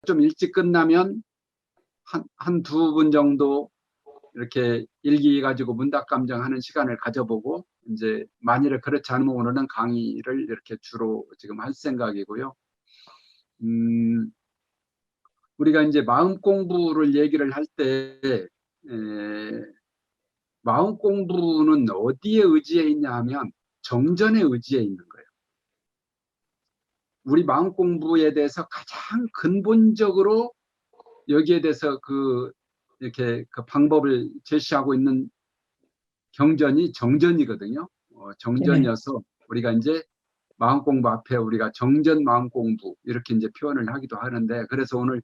좀 일찍 끝나면 한 두 분 정도 이렇게 일기 가지고 문답감정하는 시간을 가져보고, 이제 만일에 그렇지 않으면 오늘은 강의를 이렇게 주로 지금 할 생각이고요. 우리가 이제 마음 공부를 얘기를 할 때, 마음 공부는 어디에 의지해 있냐 하면 정전에 의지해 있는 거예요. 우리 마음 공부에 대해서 가장 근본적으로 여기에 대해서 이렇게 그 방법을 제시하고 있는 경전이 정전이거든요. 정전이어서 우리가 이제 마음 공부 앞에 우리가 정전 마음 공부 이렇게 이제 표현을 하기도 하는데, 그래서 오늘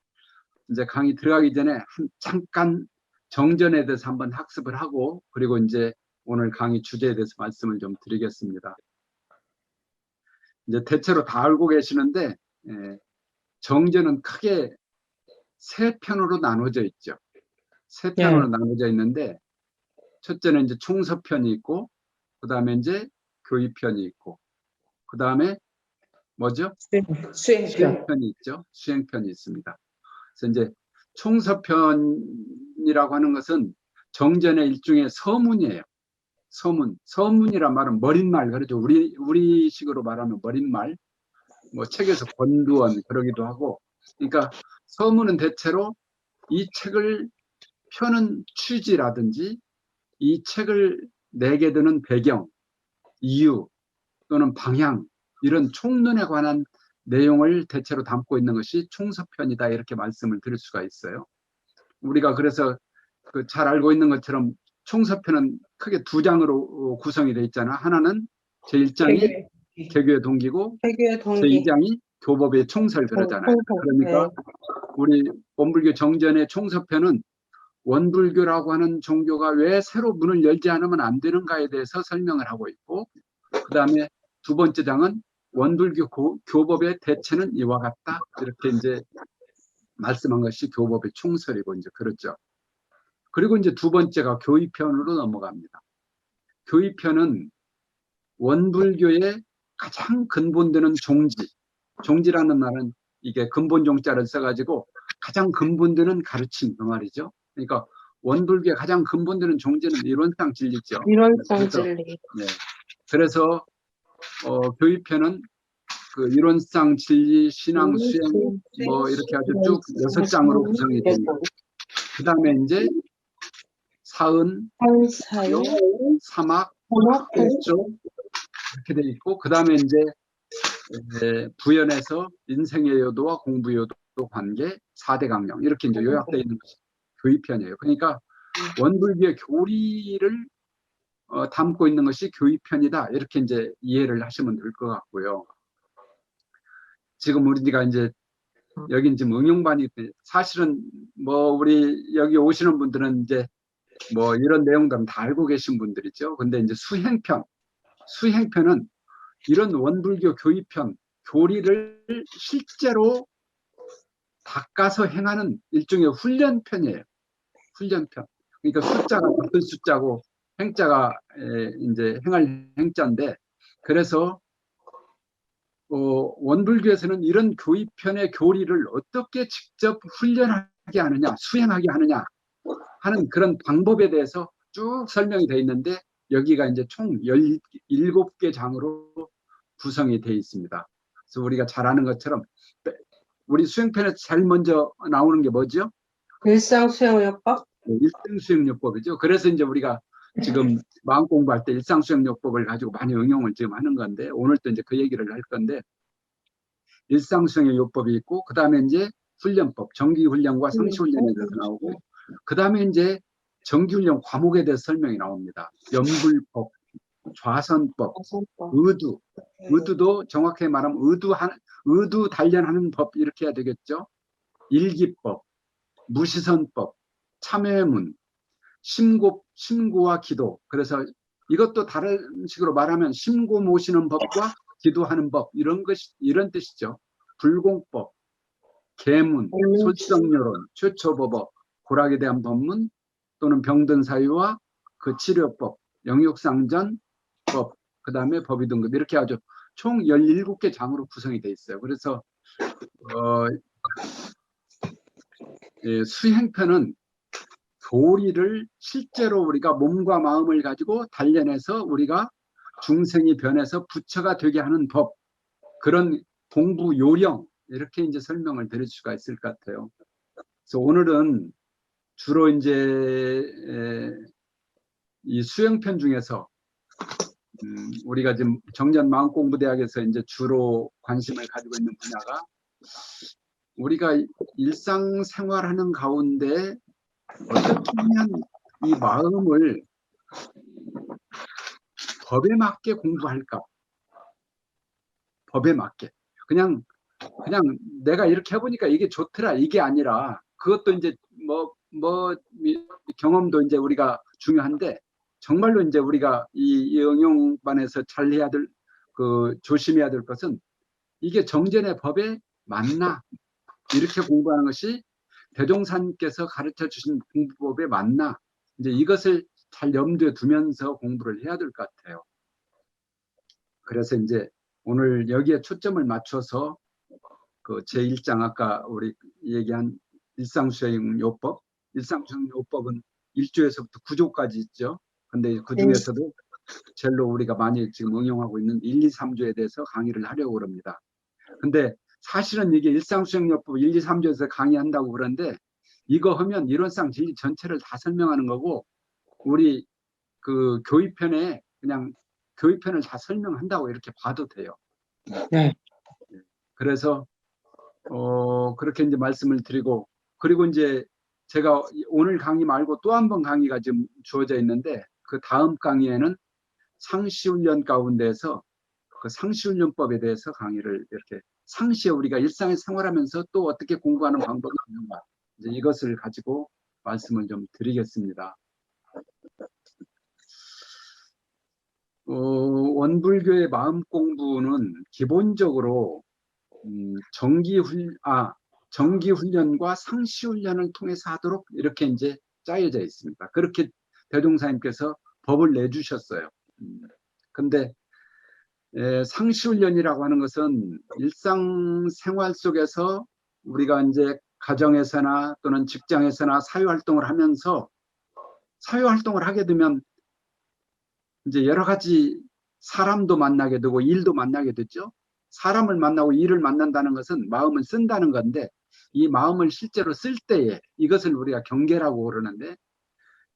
이제 강의 들어가기 전에 잠깐 정전에 대해서 한번 학습을 하고, 그리고 이제 오늘 강의 주제에 대해서 말씀을 좀 드리겠습니다. 이제 대체로 다 알고 계시는데, 정전은 크게 세 편으로 나눠져 있죠. 세 편으로 나눠져 있는데, 첫째는 이제 총서편이 있고, 그 다음에 이제 교의편이 있고, 그 다음에 뭐죠? 수행편이 있죠. 수행편이 있습니다. 그래서 이제 총서편이라고 하는 것은 정전의 일종의 서문이에요. 서문이란 말은 머릿말, 그렇죠. 우리식으로 말하면 머릿말, 뭐 책에서 권두원 그러기도 하고. 그러니까 서문은 대체로 이 책을 펴는 취지라든지 이 책을 내게 되는 배경, 이유 또는 방향, 이런 총론에 관한 내용을 대체로 담고 있는 것이 총서편이다, 이렇게 말씀을 드릴 수가 있어요. 우리가 그래서 잘 알고 있는 것처럼 총서편은 크게 두 장으로 구성이 되어 있잖아. 하나는 제1장이 개교의 동기고 제2장이 교법의 총설 그러잖아요. 그러니까 우리 원불교 정전의 총서편은 원불교라고 하는 종교가 왜 새로 문을 열지 않으면 안 되는가에 대해서 설명을 하고 있고, 그 다음에 두 번째 장은 원불교 교법의 대체는 이와 같다, 이렇게 이제 말씀한 것이 교법의 총설이고, 이제 그렇죠. 그리고 이제 두 번째가 교의편으로 넘어갑니다. 교의편은 원불교의 가장 근본되는 종지라는 말은 이게 근본 종자를 써가지고 가장 근본되는 가르침, 그 말이죠. 그러니까 원불교의 가장 근본되는 종지는 이론상 진리죠. 이론상 진리. 그래서 교의편은 그 이론상 진리, 신앙, 수행, 뭐 이렇게 아주 쭉 6장으로 구성이 됩니다. 그 다음에 이제 사은, 사요, 사막, 학조 이렇게 돼 있고, 그 다음에 이제 부연해서 인생의 요도와 공부의 요도 관계, 4대 강령, 이렇게 이제 요약되어 있는 것이 교의편이에요. 그러니까 원불교의 교리를 담고 있는 것이 교의편이다, 이렇게 이제 이해를 하시면 될 것 같고요. 지금 우리가 이제 여긴 지금 응용반이, 사실은 뭐 우리 여기 오시는 분들은 이제 뭐 이런 내용들은 다 알고 계신 분들이죠. 근데 이제 수행편은 이런 원불교 교의편, 교리를 실제로 닦아서 행하는 일종의 훈련편이에요. 훈련편. 그러니까 숫자가 같은 숫자고 행자가 이제 행할 행자인데, 그래서 원불교에서는 이런 교의편의 교리를 어떻게 직접 훈련하게 하느냐, 수행하게 하느냐 하는 그런 방법에 대해서 쭉 설명이 되어 있는데, 여기가 이제 총 17개 장으로 구성이 되어 있습니다. 그래서 우리가 잘 아는 것처럼 우리 수행편에서 제일 먼저 나오는 게 뭐죠? 일상수행요법? 일상수행요법이죠. 그래서 이제 우리가 지금 마음 공부할 때 일상수행요법을 가지고 많이 응용을 지금 하는 건데, 오늘 또 이제 그 얘기를 할 건데, 일상수행의 요법이 있고, 그 다음에 이제 훈련법, 정기훈련과 상시훈련에 대해서 나오고, 그 다음에 이제 정기훈련 과목에 대해서 설명이 나옵니다. 연불법, 좌선법, 의두도 정확하게 말하면 의두 단련하는 법, 이렇게 해야 되겠죠. 일기법, 무시선법, 참회문, 심고와 기도. 그래서 이것도 다른 식으로 말하면 심고 모시는 법과 기도하는 법, 이런 뜻이죠. 불공법, 계문, 솔성요론, 최초법어, 고락에 대한 법문, 또는 병든 사유와 그 치료법, 영육상전법, 그 다음에 법의 등급, 이렇게 아주 총 17개 장으로 구성이 되어 있어요. 그래서 수행편은 교리를 실제로 우리가 몸과 마음을 가지고 단련해서 우리가 중생이 변해서 부처가 되게 하는 법, 그런 공부 요령, 이렇게 이제 설명을 드릴 수가 있을 것 같아요. 그래서 오늘은 주로 이제 이 수행편 중에서 우리가 지금 정전 마음공부대학에서 이제 주로 관심을 가지고 있는 분야가 우리가 일상생활하는 가운데 어떻게 하면 이 마음을 법에 맞게 공부할까? 법에 맞게. 그냥 내가 이렇게 해보니까 이게 좋더라, 이게 아니라, 그것도 이제 경험도 이제 우리가 중요한데, 정말로 이제 우리가 이 응용반에서 잘 해야 될, 조심해야 될 것은 이게 정전의 법에 맞나? 이렇게 공부하는 것이 대종사님께서 가르쳐 주신 공부법에 맞나? 이제 이것을 잘 염두에 두면서 공부를 해야 될 것 같아요. 그래서 이제 오늘 여기에 초점을 맞춰서 그 제1장 아까 우리 얘기한 일상수행요법, 일상수행요법은 1조에서부터 9조까지 있죠. 근데 그 중에서도 제일로 우리가 많이 지금 응용하고 있는 1, 2, 3조에 대해서 강의를 하려고 합니다. 근데 사실은 이게 일상수행요법 1, 2, 3조에서 강의한다고 그러는데 이거 하면 이론상 진리 전체를 다 설명하는 거고 우리 그 교의편에 그냥 교의편을 다 설명한다고 이렇게 봐도 돼요. 네. 그래서 그렇게 이제 말씀을 드리고 그리고 이제 제가 오늘 강의 말고 또 한 번 강의가 지금 주어져 있는데 그 다음 강의에는 상시훈련 가운데서 그 상시훈련법에 대해서 강의를 이렇게 상시에 우리가 일상에 생활하면서 또 어떻게 공부하는 방법이 있는가 이제 이것을 가지고 말씀을 좀 드리겠습니다. 원불교의 마음 공부는 기본적으로 정기훈련과 상시훈련을 통해서 하도록 이렇게 이제 짜여져 있습니다. 그렇게 대종사님께서 법을 내주셨어요. 근데 상시훈련이라고 하는 것은 일상생활 속에서 우리가 이제 가정에서나 또는 직장에서나 사회활동을 하면서 사회활동을 하게 되면 이제 여러 가지 사람도 만나게 되고 일도 만나게 되죠. 사람을 만나고 일을 만난다는 것은 마음을 쓴다는 건데 이 마음을 실제로 쓸 때에 이것을 우리가 경계라고 그러는데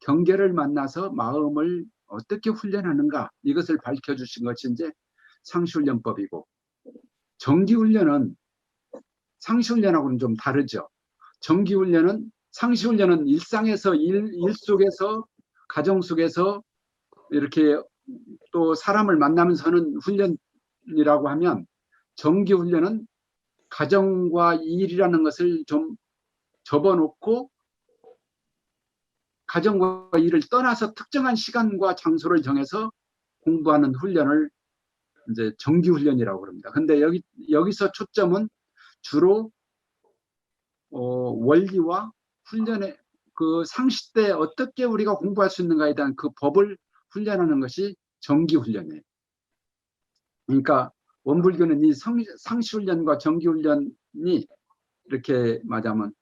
경계를 만나서 마음을 어떻게 훈련하는가 이것을 밝혀주신 것이 이제 상시훈련법이고 정기훈련은 상시훈련하고는 좀 다르죠. 정기훈련은 상시훈련은 일상에서 일 속에서 가정 속에서 이렇게 또 사람을 만나면서 하는 훈련이라고 하면 정기훈련은 가정과 일이라는 것을 좀 접어놓고 가정과 일을 떠나서 특정한 시간과 장소를 정해서 공부하는 훈련을 이제 정기훈련이라고 합니다. 근데 여기서 초점은 주로 원리와 훈련의 그 상시 때 어떻게 우리가 공부할 수 있는가에 대한 그 법을 훈련하는 것이 정기훈련이에요. 그러니까 원불교는 이 상시훈련과 정기훈련이 이렇게 말하면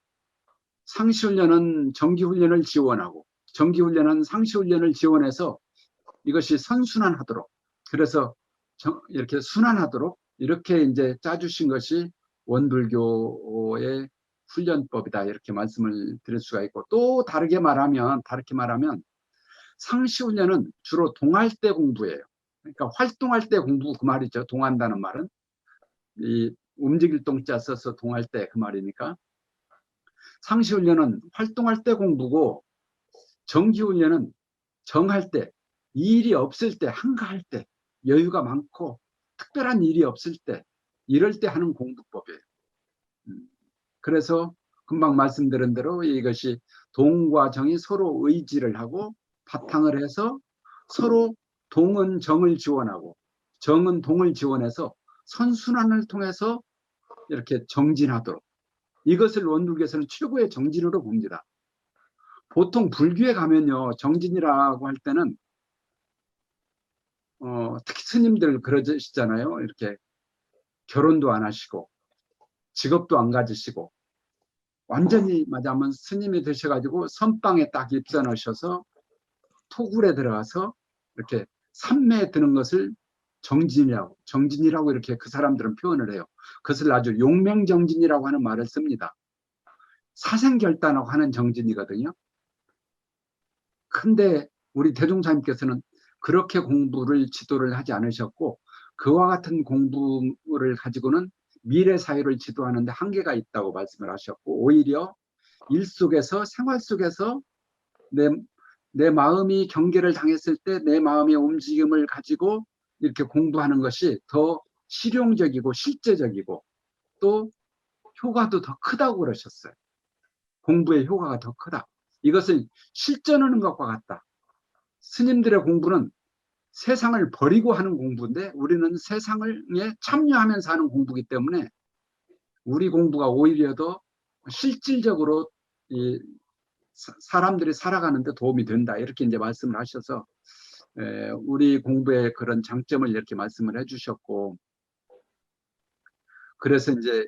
상시훈련은 정기훈련을 지원하고 정기훈련은 상시훈련을 지원해서 이것이 선순환하도록 그래서 이렇게 순환하도록 이렇게 이제 짜주신 것이 원불교의 훈련법이다 이렇게 말씀을 드릴 수가 있고 또 다르게 말하면 상시훈련은 주로 동할 때 공부예요. 그러니까 활동할 때 공부 그 말이죠. 동한다는 말은 이 움직일 동자 써서 동할 때 그 말이니까 상시훈련은 활동할 때 공부고 정기훈련은 정할 때 일이 없을 때 한가할 때 여유가 많고 특별한 일이 없을 때 이럴 때 하는 공부법이에요. 그래서 금방 말씀드린 대로 이것이 동과 정이 서로 의지를 하고 바탕을 해서 서로 동은 정을 지원하고 정은 동을 지원해서 선순환을 통해서 이렇게 정진하도록 이것을 원불교에서는 최고의 정진으로 봅니다. 보통 불교에 가면요 정진이라고 할 때는 특히 스님들 그러시잖아요. 이렇게 결혼도 안 하시고 직업도 안 가지시고 완전히 말하자면 스님이 되셔가지고 선방에 딱 입서 넣으셔서 토굴에 들어가서 이렇게 삼매에 드는 것을 정진이라고 이렇게 그 사람들은 표현을 해요. 그것을 아주 용맹정진이라고 하는 말을 씁니다. 사생결단하고 하는 정진이거든요. 근데 우리 대종사님께서는 그렇게 공부를 지도를 하지 않으셨고 그와 같은 공부를 가지고는 미래 사회를 지도하는데 한계가 있다고 말씀을 하셨고 오히려 일 속에서 생활 속에서 내 마음이 경계를 당했을 때 내 마음의 움직임을 가지고 이렇게 공부하는 것이 더 실용적이고 실제적이고 또 효과도 더 크다고 그러셨어요. 공부의 효과가 더 크다. 이것은 실전하는 것과 같다. 스님들의 공부는 세상을 버리고 하는 공부인데 우리는 세상에 참여하면서 하는 공부이기 때문에 우리 공부가 오히려 더 실질적으로 이 사람들이 살아가는데 도움이 된다. 이렇게 이제 말씀을 하셔서 우리 공부의 그런 장점을 이렇게 말씀을 해주셨고 그래서 이제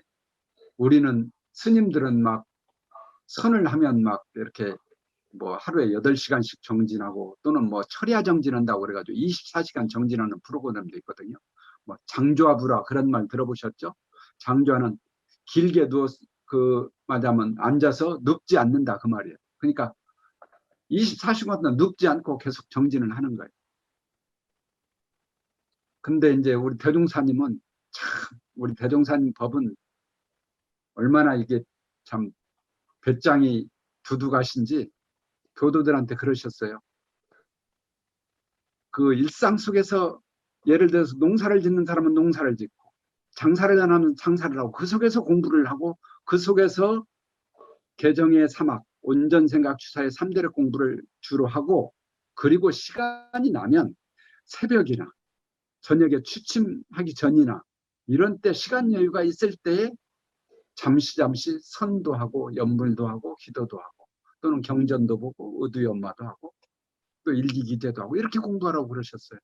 우리는 스님들은 막 선을 하면 막 이렇게 뭐 하루에 8시간씩 정진하고 또는 뭐 철야 정진한다고 그래가지고 24시간 정진하는 프로그램도 있거든요. 뭐 장좌부라 그런 말 들어보셨죠? 장좌는 길게 말하자면 앉아서 눕지 않는다 그 말이에요. 그러니까 24시간 동안 눕지 않고 계속 정진을 하는 거예요. 근데 이제 우리 대종사님은 참 우리 대종사님 법은 얼마나 이게 참 배짱이 두둑하신지 교도들한테 그러셨어요. 그 일상 속에서 예를 들어서 농사를 짓는 사람은 농사를 짓고 장사를 하면 장사를 하고 그 속에서 공부를 하고 그 속에서 개정의 사막, 온전생각 주사의 3대력 공부를 주로 하고 그리고 시간이 나면 새벽이나 저녁에 취침하기 전이나 이런 때 시간 여유가 있을 때에 잠시 선도하고 연불도 하고 기도도 하고 또는 경전도 보고 의두연마도 하고 또 일기기재도 하고 이렇게 공부하라고 그러셨어요.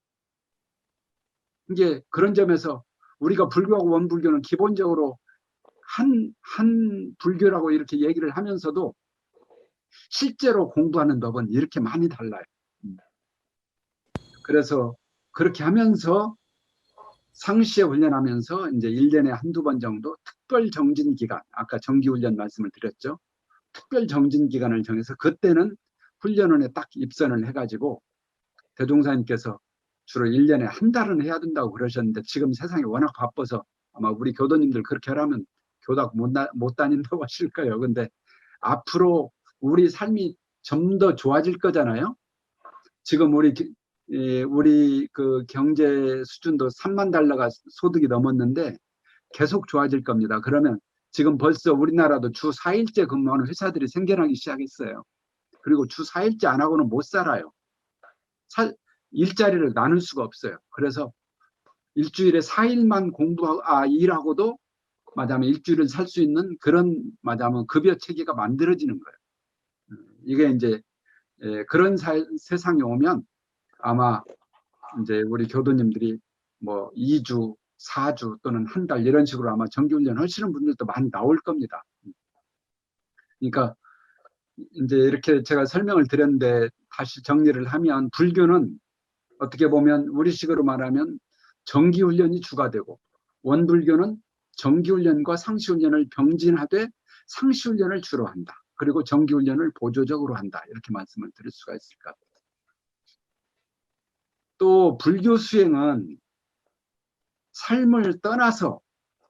이게 그런 점에서 우리가 불교하고 원불교는 기본적으로 한 불교라고 이렇게 얘기를 하면서도 실제로 공부하는 법은 이렇게 많이 달라요. 그래서 그렇게 하면서 상시에 훈련하면서 이제 1년에 한두 번 정도 특별 정진 기간, 아까 정기훈련 말씀을 드렸죠. 특별 정진 기간을 정해서 그때는 훈련원에 딱 입선을 해가지고 대종사님께서 주로 1년에 한 달은 해야 된다고 그러셨는데 지금 세상이 워낙 바빠서 아마 우리 교도님들 그렇게 하라면 교답 못 다닌다고 하실 거예요. 근데 앞으로 우리 삶이 좀 더 좋아질 거잖아요. 지금 우리 그 경제 수준도 3만 달러가 소득이 넘었는데 계속 좋아질 겁니다. 그러면 지금 벌써 우리나라도 주 4일째 근무하는 회사들이 생겨나기 시작했어요. 그리고 주 4일째 안 하고는 못 살아요. 일자리를 나눌 수가 없어요. 그래서 일주일에 4일만 일하고도 말하자면 일주일을 살 수 있는 그런 말하자면 급여 체계가 만들어지는 거예요. 이게 이제 그런 세상이 오면 아마 이제 우리 교도님들이 뭐 2주, 4주 또는 한 달 이런 식으로 아마 정기훈련 하시는 분들도 많이 나올 겁니다. 그러니까 이제 이렇게 제가 설명을 드렸는데 다시 정리를 하면 불교는 어떻게 보면 우리식으로 말하면 정기훈련이 주가 되고 원불교는 정기훈련과 상시훈련을 병진하되 상시훈련을 주로 한다. 그리고 정기훈련을 보조적으로 한다. 이렇게 말씀을 드릴 수가 있을 것 같아요. 또 불교 수행은 삶을 떠나서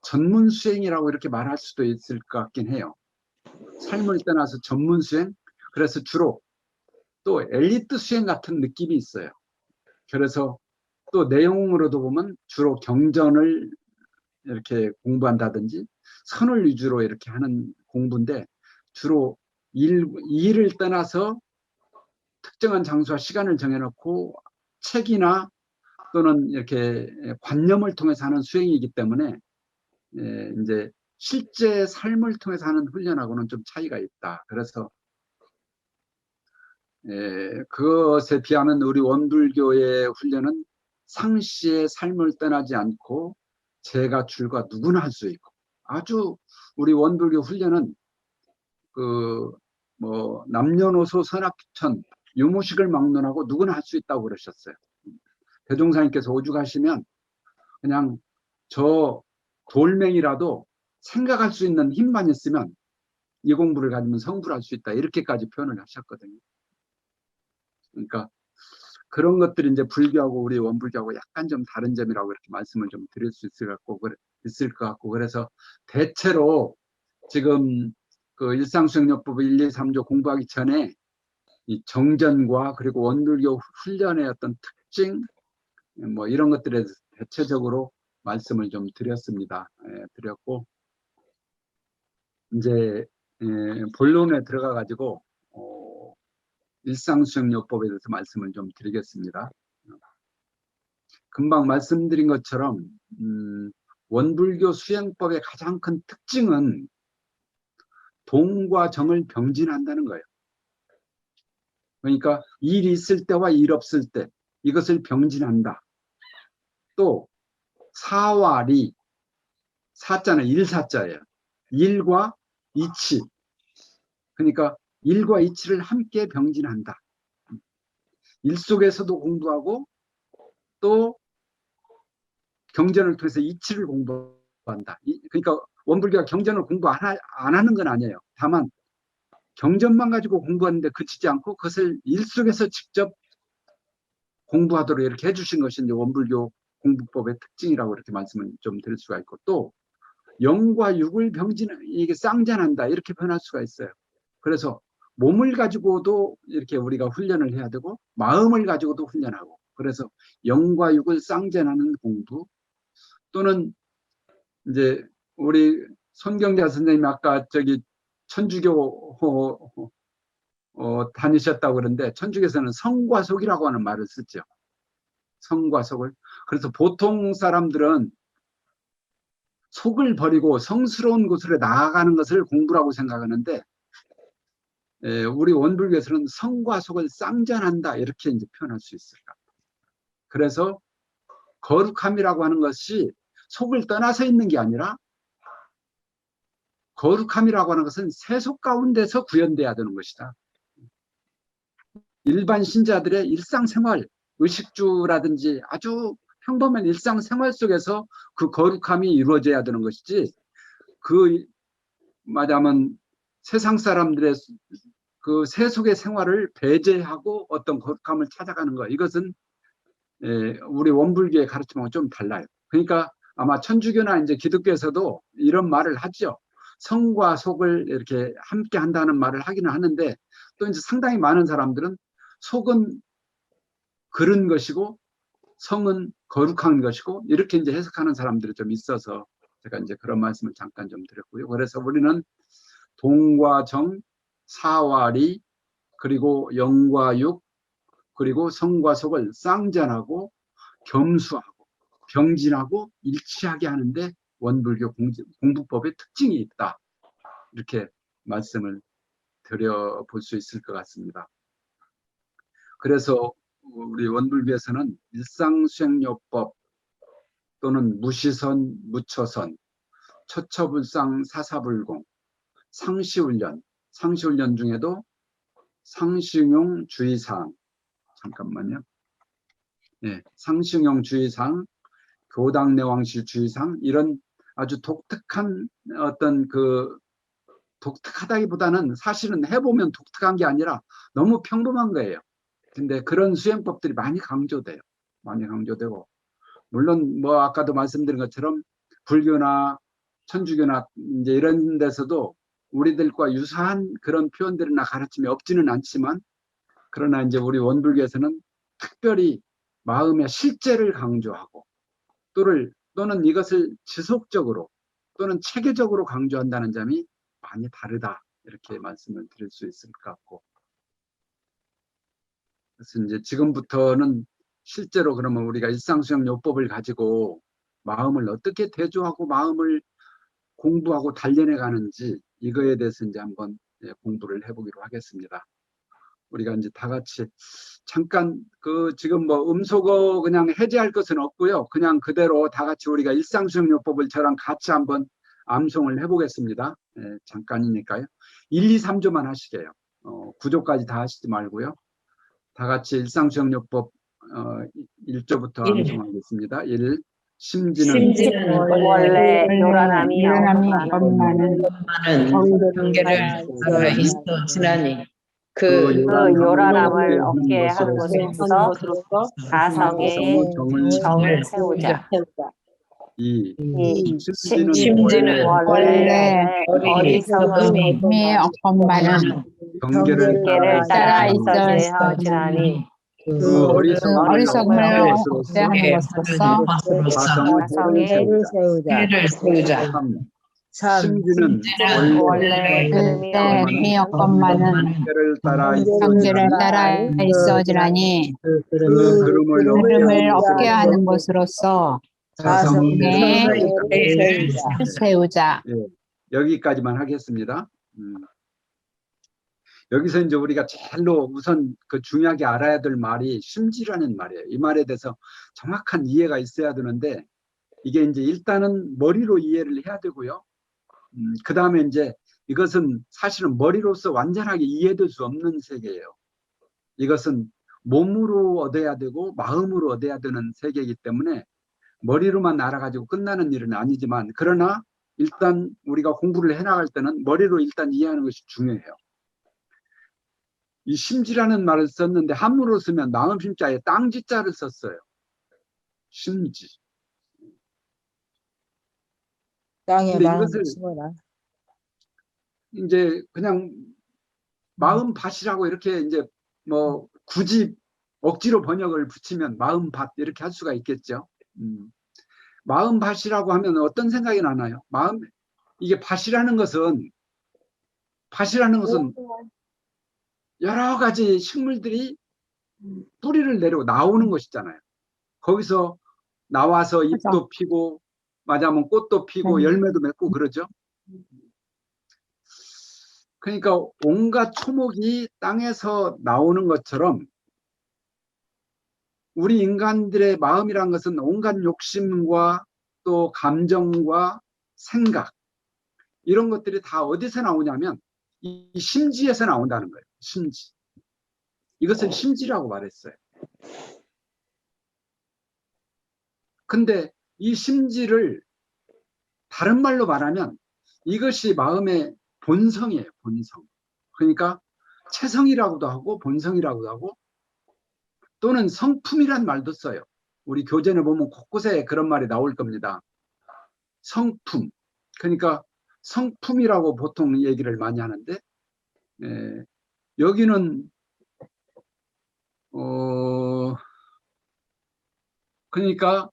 전문 수행이라고 이렇게 말할 수도 있을 것 같긴 해요. 삶을 떠나서 전문 수행. 그래서 주로 또 엘리트 수행 같은 느낌이 있어요. 그래서 또 내용으로도 보면 주로 경전을 이렇게 공부한다든지 선을 위주로 이렇게 하는 공부인데 주로 일을 떠나서 특정한 장소와 시간을 정해놓고 책이나 또는 이렇게 관념을 통해서 하는 수행이기 때문에 이제 실제 삶을 통해서 하는 훈련하고는 좀 차이가 있다. 그래서 그것에 비하면 우리 원불교의 훈련은 상시의 삶을 떠나지 않고 제가 줄과 누구나 할 수 있고 아주 우리 원불교 훈련은 뭐 남녀노소 선악천 유무식을 막론하고 누구나 할 수 있다고 그러셨어요. 대종사님께서 오죽하시면 그냥 저 돌멩이라도 생각할 수 있는 힘만 있으면 이 공부를 가지면 성불할 수 있다 이렇게까지 표현을 하셨거든요. 그러니까 그런 것들이 이제 불교하고 우리 원불교하고 약간 좀 다른 점이라고 이렇게 말씀을 좀 드릴 수 있을 것 같고 그래서 대체로 지금 그 일상수행요법 1, 2, 3조 공부하기 전에 이 정전과 그리고 원불교 훈련의 어떤 특징 뭐 이런 것들에 대해서 대체적으로 말씀을 좀 드렸습니다. 드렸고 이제 본론에 들어가 가지고 일상수행요법에 대해서 말씀을 좀 드리겠습니다. 금방 말씀드린 것처럼 원불교 수행법의 가장 큰 특징은 동과 정을 병진한다는 거예요. 그러니까 일 있을 때와 일 없을 때 이것을 병진한다. 또 사와리, 사자는 일사자예요. 일과 이치. 그러니까 일과 이치를 함께 병진한다. 일 속에서도 공부하고 또 경전을 통해서 이치를 공부한다. 그러니까 원불교가 경전을 공부 안 하는 건 아니에요. 다만 경전만 가지고 공부하는데 그치지 않고 그것을 일 속에서 직접 공부하도록 이렇게 해주신 것이 이제 원불교 공부법의 특징이라고 이렇게 말씀을 좀 드릴 수가 있고 또 영과 육을 이게 쌍전한다 이렇게 표현할 수가 있어요. 그래서 몸을 가지고도 이렇게 우리가 훈련을 해야 되고 마음을 가지고도 훈련하고 그래서 영과 육을 쌍전하는 공부 또는 이제 우리 손경자 선생님이 아까 저기 천주교 다니셨다고 그러는데 천주교에서는 성과 속이라고 하는 말을 쓰죠. 성과 속을. 그래서 보통 사람들은 속을 버리고 성스러운 곳으로 나아가는 것을 공부라고 생각하는데 우리 원불교에서는 성과 속을 쌍전한다 이렇게 이제 표현할 수 있을 것 같아요. 그래서 거룩함이라고 하는 것이 속을 떠나서 있는 게 아니라 거룩함이라고 하는 것은 세속 가운데서 구현돼야 되는 것이다. 일반 신자들의 일상생활, 의식주라든지 아주 평범한 일상생활 속에서 그 거룩함이 이루어져야 되는 것이지 말하자면 세상 사람들의 그 세속의 생활을 배제하고 어떤 거룩함을 찾아가는 것 이것은 우리 원불교의 가르침하고 좀 달라요. 그러니까 아마 천주교나 이제 기독교에서도 이런 말을 하죠. 성과 속을 이렇게 함께 한다는 말을 하기는 하는데 또 이제 상당히 많은 사람들은 속은 그른 것이고 성은 거룩한 것이고 이렇게 이제 해석하는 사람들이 좀 있어서 제가 이제 그런 말씀을 잠깐 좀 드렸고요. 그래서 우리는 동과 정, 사와리 그리고 영과 육 그리고 성과 속을 쌍전하고 겸수하고 병진하고 일치하게 하는데 원불교 공부법의 특징이 있다. 이렇게 말씀을 드려볼 수 있을 것 같습니다. 그래서 우리 원불교에서는 일상수행요법 또는 무시선, 무처선, 처처불상, 사사불공, 상시훈련 중에도 상시용 주의사항 잠깐만요. 상시용 주의사항, 교당내왕실 주의사항 이런 아주 독특한 어떤 독특하다기보다는 사실은 해보면 독특한 게 아니라 너무 평범한 거예요. 근데 그런 수행법들이 많이 강조돼요. 많이 강조되고 물론 뭐 아까도 말씀드린 것처럼 불교나 천주교나 이제 이런 데서도 우리들과 유사한 그런 표현들이나 가르침이 없지는 않지만 그러나 이제 우리 원불교에서는 특별히 마음의 실제를 강조하고 또는 이것을 지속적으로 또는 체계적으로 강조한다는 점이 많이 다르다 이렇게 말씀을 드릴 수 있을 것 같고 그래서 이제 지금부터는 실제로 그러면 우리가 일상수행요법을 가지고 마음을 어떻게 대조하고 마음을 공부하고 단련해 가는지 이거에 대해서 이제 한번 공부를 해보기로 하겠습니다. 우리가 이제 다 같이 잠깐 지금 뭐 음소거 그냥 해제할 것은 없고요. 그냥 그대로 다 같이 우리가 일상수행요법을 저랑 같이 한번 암송을 해보겠습니다. 잠깐이니까요. 1, 2, 3조만 하시게요. 9조까지 다 하시지 말고요. 다 같이 일상수용요법 1조부터 암송하겠습니다. 1. 심지는 원래 요란함이 없건만은 경계를 따라 있어 지나니 그 요란함을 없게 없게 하는 것으로서 가성의 정을 세우자. 이 이 심지는 원래 어리석음이 없건만은 경계를 따라 있어 있어 지나니 그 어리석음을 없게 하는 것으로서 가성의 해를 세우자. 심지는 원래 흠이 없건만은 경계를 따라 경계를 따라 있어지라니 그 그름을 없게 하는 것으로서 가성의 해를 세우자. 여기까지만 하겠습니다. 여기서 이제 우리가 제일로 우선 그 중요하게 알아야 될 말이 심지라는 말이에요. 이 말에 대해서 정확한 이해가 있어야 되는데 이게 이제 일단은 머리로 이해를 해야 되고요. 그 다음에 이제 이것은 사실은 머리로서 완전하게 이해될 수 없는 세계예요. 이것은 몸으로 얻어야 되고 마음으로 얻어야 되는 세계이기 때문에 머리로만 알아가지고 끝나는 일은 아니지만 그러나 일단 우리가 공부를 해나갈 때는 머리로 일단 이해하는 것이 중요해요. 이 심지라는 말을 썼는데 한문으로 쓰면 마음 심자에 땅지자를 썼어요. 심지. 땅에 근데 마음을 이것을 심어라. 이제 그냥 마음밭이라고 이렇게 이제 뭐 굳이 억지로 번역을 붙이면 마음밭 이렇게 할 수가 있겠죠. 마음밭이라고 하면 어떤 생각이 나나요? 이게 밭이라는 것은 여러 가지 식물들이 뿌리를 내리고 나오는 것이잖아요. 거기서 나와서 잎도 피고 맞아면 꽃도 피고 열매도 맺고 그러죠. 그러니까 온갖 초목이 땅에서 나오는 것처럼 우리 인간들의 마음이란 것은 온갖 욕심과 또 감정과 생각 이런 것들이 다 어디서 나오냐면 이 심지에서 나온다는 거예요. 심지. 이것을 심지라고 말했어요. 근데 이 심지를 다른 말로 말하면 이것이 마음의 본성이에요. 본성. 그러니까 체성이라고도 하고 본성이라고도 하고 또는 성품이란 말도 써요. 우리 교재에 보면 곳곳에 그런 말이 나올 겁니다. 성품. 그러니까 성품이라고 보통 얘기를 많이 하는데 여기는 그러니까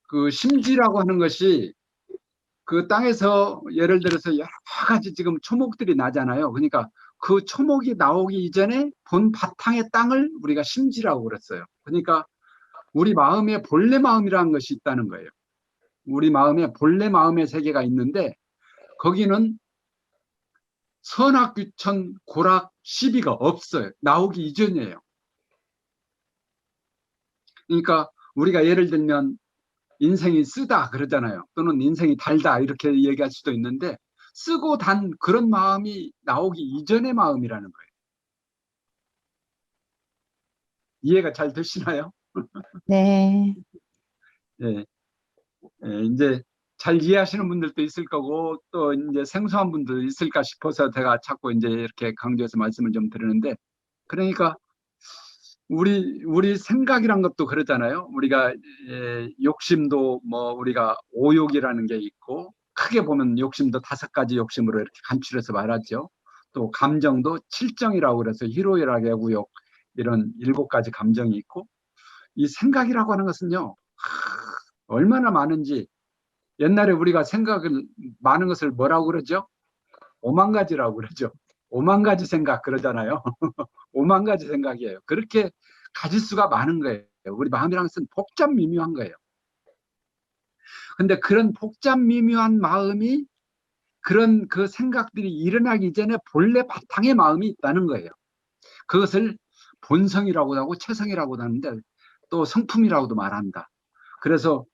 그 심지라고 하는 것이 그 땅에서 예를 들어서 여러 가지 지금 초목들이 나잖아요. 그러니까 그 초목이 나오기 이전에 본 바탕의 땅을 우리가 심지라고 그랬어요. 그러니까 우리 마음에 본래 마음이라는 것이 있다는 거예요. 우리 마음에 본래 마음의 세계가 있는데 거기는 선악귀천 고락 시비가 없어요. 나오기 이전이에요. 그러니까 우리가 예를 들면 인생이 쓰다 그러잖아요. 또는 인생이 달다 이렇게 얘기할 수도 있는데 쓰고 단 그런 마음이 나오기 이전의 마음이라는 거예요. 이해가 잘 되시나요? 네. 예. 이제 잘 이해하시는 분들도 있을 거고 또 이제 생소한 분도 있을까 싶어서 제가 자꾸 이제 이렇게 강조해서 말씀을 좀 드리는데 그러니까 우리 생각이란 것도 그러잖아요. 우리가 욕심도 뭐 우리가 오욕이라는 게 있고 크게 보면 욕심도 5가지 욕심으로 이렇게 간추려서 말하죠. 또 감정도 7정이라고 그래서 희로애락 애구욕 이런 7가지 감정이 있고 이 생각이라고 하는 것은요. 얼마나 많은지 옛날에 우리가 생각을 많은 것을 뭐라고 그러죠? 5만 가지라고 그러죠. 5만 가지 생각 그러잖아요. 5만 가지 생각이에요. 그렇게 가질 수가 많은 거예요. 우리 마음이라는 것은 복잡 미묘한 거예요. 근데 그런 복잡 미묘한 마음이 그런 그 생각들이 일어나기 전에 본래 바탕의 마음이 있다는 거예요. 그것을 본성이라고도 하고 체성이라고도 하는데 또 성품이라고도 말한다. 그래서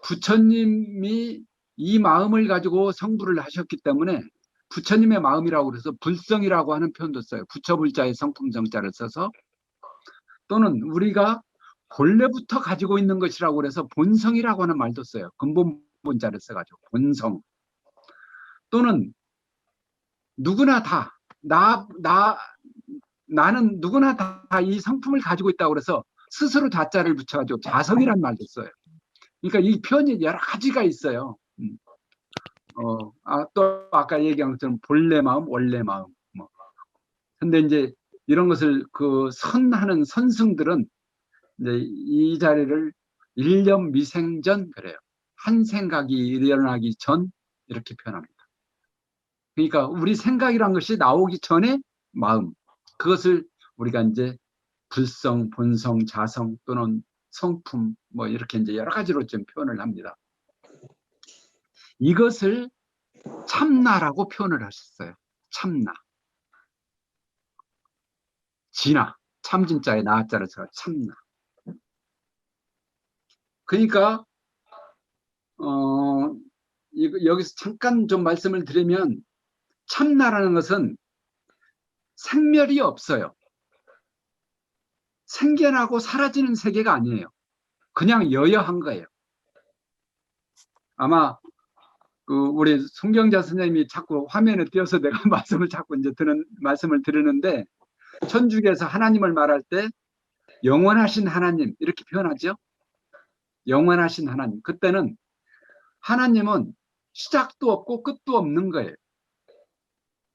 부처님이 이 마음을 가지고 성불을 하셨기 때문에 부처님의 마음이라고 그래서 불성이라고 하는 표현도 써요. 부처불자의 성품성자를 써서, 또는 우리가 본래부터 가지고 있는 것이라고 그래서 본성이라고 하는 말도 써요. 근본본자를 써가지고 본성. 또는 누구나 다 나는 누구나 다 이 성품을 가지고 있다고 그래서 스스로 자자를 붙여가지고 자성이란 말도 써요. 그러니까 이 표현이 여러 가지가 있어요. 또 아까 얘기한 것처럼 본래 마음, 원래 마음. 뭐. 근데 이제 이런 것을 그 선하는 선승들은 이제 이 자리를 일념 미생전 그래요. 한 생각이 일어나기 전 이렇게 표현합니다. 그러니까 우리 생각이란 것이 나오기 전에 마음, 그것을 우리가 이제 불성, 본성, 자성 또는 성품 뭐 이렇게 이제 여러 가지로 좀 표현을 합니다. 이것을 참나라고 표현을 하셨어요. 참나. 진화. 참진자에 나자를 써서 참나. 그러니까 여기서 잠깐 좀 말씀을 드리면 참나라는 것은 생멸이 없어요. 생겨나고 사라지는 세계가 아니에요. 그냥 여여한 거예요. 아마 우리 송경자 선생님이 자꾸 화면에 띄어서 내가 말씀을 자꾸 이제 말씀을 드리는데, 천주교에서 하나님을 말할 때 영원하신 하나님 이렇게 표현하죠. 영원하신 하나님. 그때는 하나님은 시작도 없고 끝도 없는 거예요.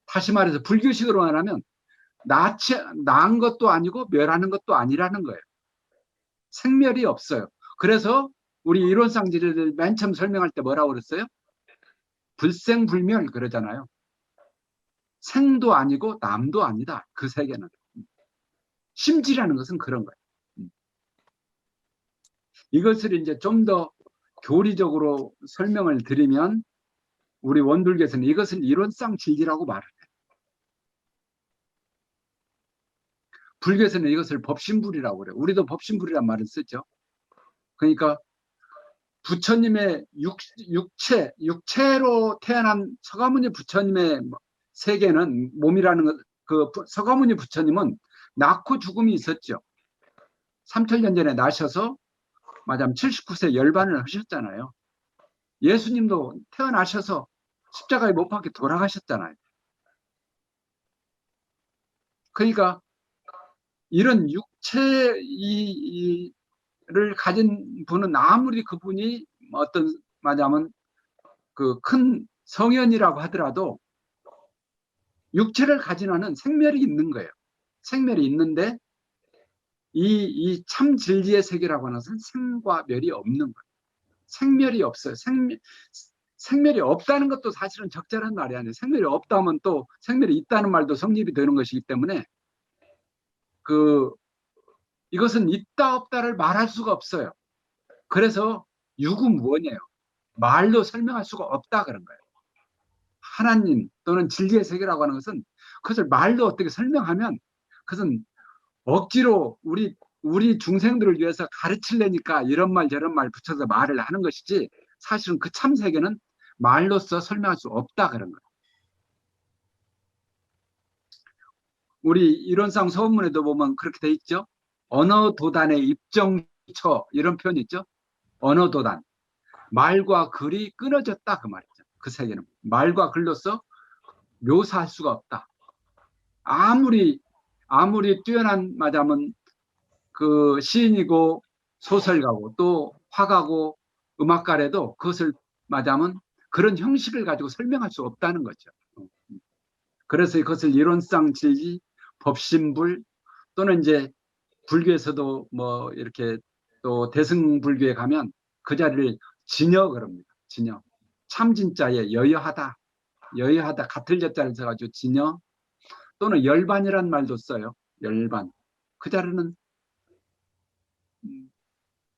다시 말해서 불교식으로 말하면 낳은 것도 아니고 멸하는 것도 아니라는 거예요. 생멸이 없어요. 그래서 우리 이론상지를 맨 처음 설명할 때 뭐라고 그랬어요? 불생불멸 그러잖아요. 생도 아니고 남도 아니다. 그 세계는. 심지라는 것은 그런 거예요. 이것을 이제 좀 더 교리적으로 설명을 드리면 우리 원불교에서는 이것을 이론상 진리라고 말을 해요. 불교에서는 이것을 법신불이라고 그래요. 우리도 법신불이란 말을 쓰죠. 그러니까 부처님의 육체로 태어난 서가모니 부처님의 세계는 몸이라는 것, 서가모니 부처님은 낳고 죽음이 있었죠. 3000년 전에 나셔서 맞아면 79세 열반을 하셨잖아요. 예수님도 태어나셔서 십자가에 못 박혀 돌아가셨잖아요. 그러니까 이런 육체를 가진 분은 아무리 그분이 어떤 말하자면 그 큰 성현이라고 하더라도 육체를 가진 한은 생멸이 있는 거예요. 생멸이 있는데 이 참 진리의 세계라고 하는 것은 생과 멸이 없는 거예요. 생멸이 없어요. 생멸이 없다는 것도 사실은 적절한 말이 아니에요. 생멸이 없다면 또 생멸이 있다는 말도 성립이 되는 것이기 때문에 이것은 있다 없다를 말할 수가 없어요. 그래서 유구무원이에요. 말로 설명할 수가 없다 그런 거예요. 하나님 또는 진리의 세계라고 하는 것은 그것을 말로 어떻게 설명하면 그것은 억지로 우리 중생들을 위해서 가르치려니까 이런 말 저런 말 붙여서 말을 하는 것이지, 사실은 그 참 세계는 말로써 설명할 수 없다 그런 거예요. 우리 이론상 서문에도 보면 그렇게 돼 있죠. 언어도단의 입정처 이런 표현이 있죠. 언어도단. 말과 글이 끊어졌다 그 말이죠. 그 세계는 말과 글로서 묘사할 수가 없다. 아무리 뛰어난 말하면 그 시인이고 소설가고 또 화가고 음악가래도 그것을 말하면 그런 형식을 가지고 설명할 수 없다는 거죠. 그래서 그것을 이론상 진리, 법신불 또는 이제 불교에서도 뭐 이렇게 또 대승불교에 가면 그 자리를 진여 그럽니다. 진여. 참진자에 여여하다. 여여하다 같을 여자를 써가지고 진여 또는 열반이란 말도 써요. 열반. 그 자리는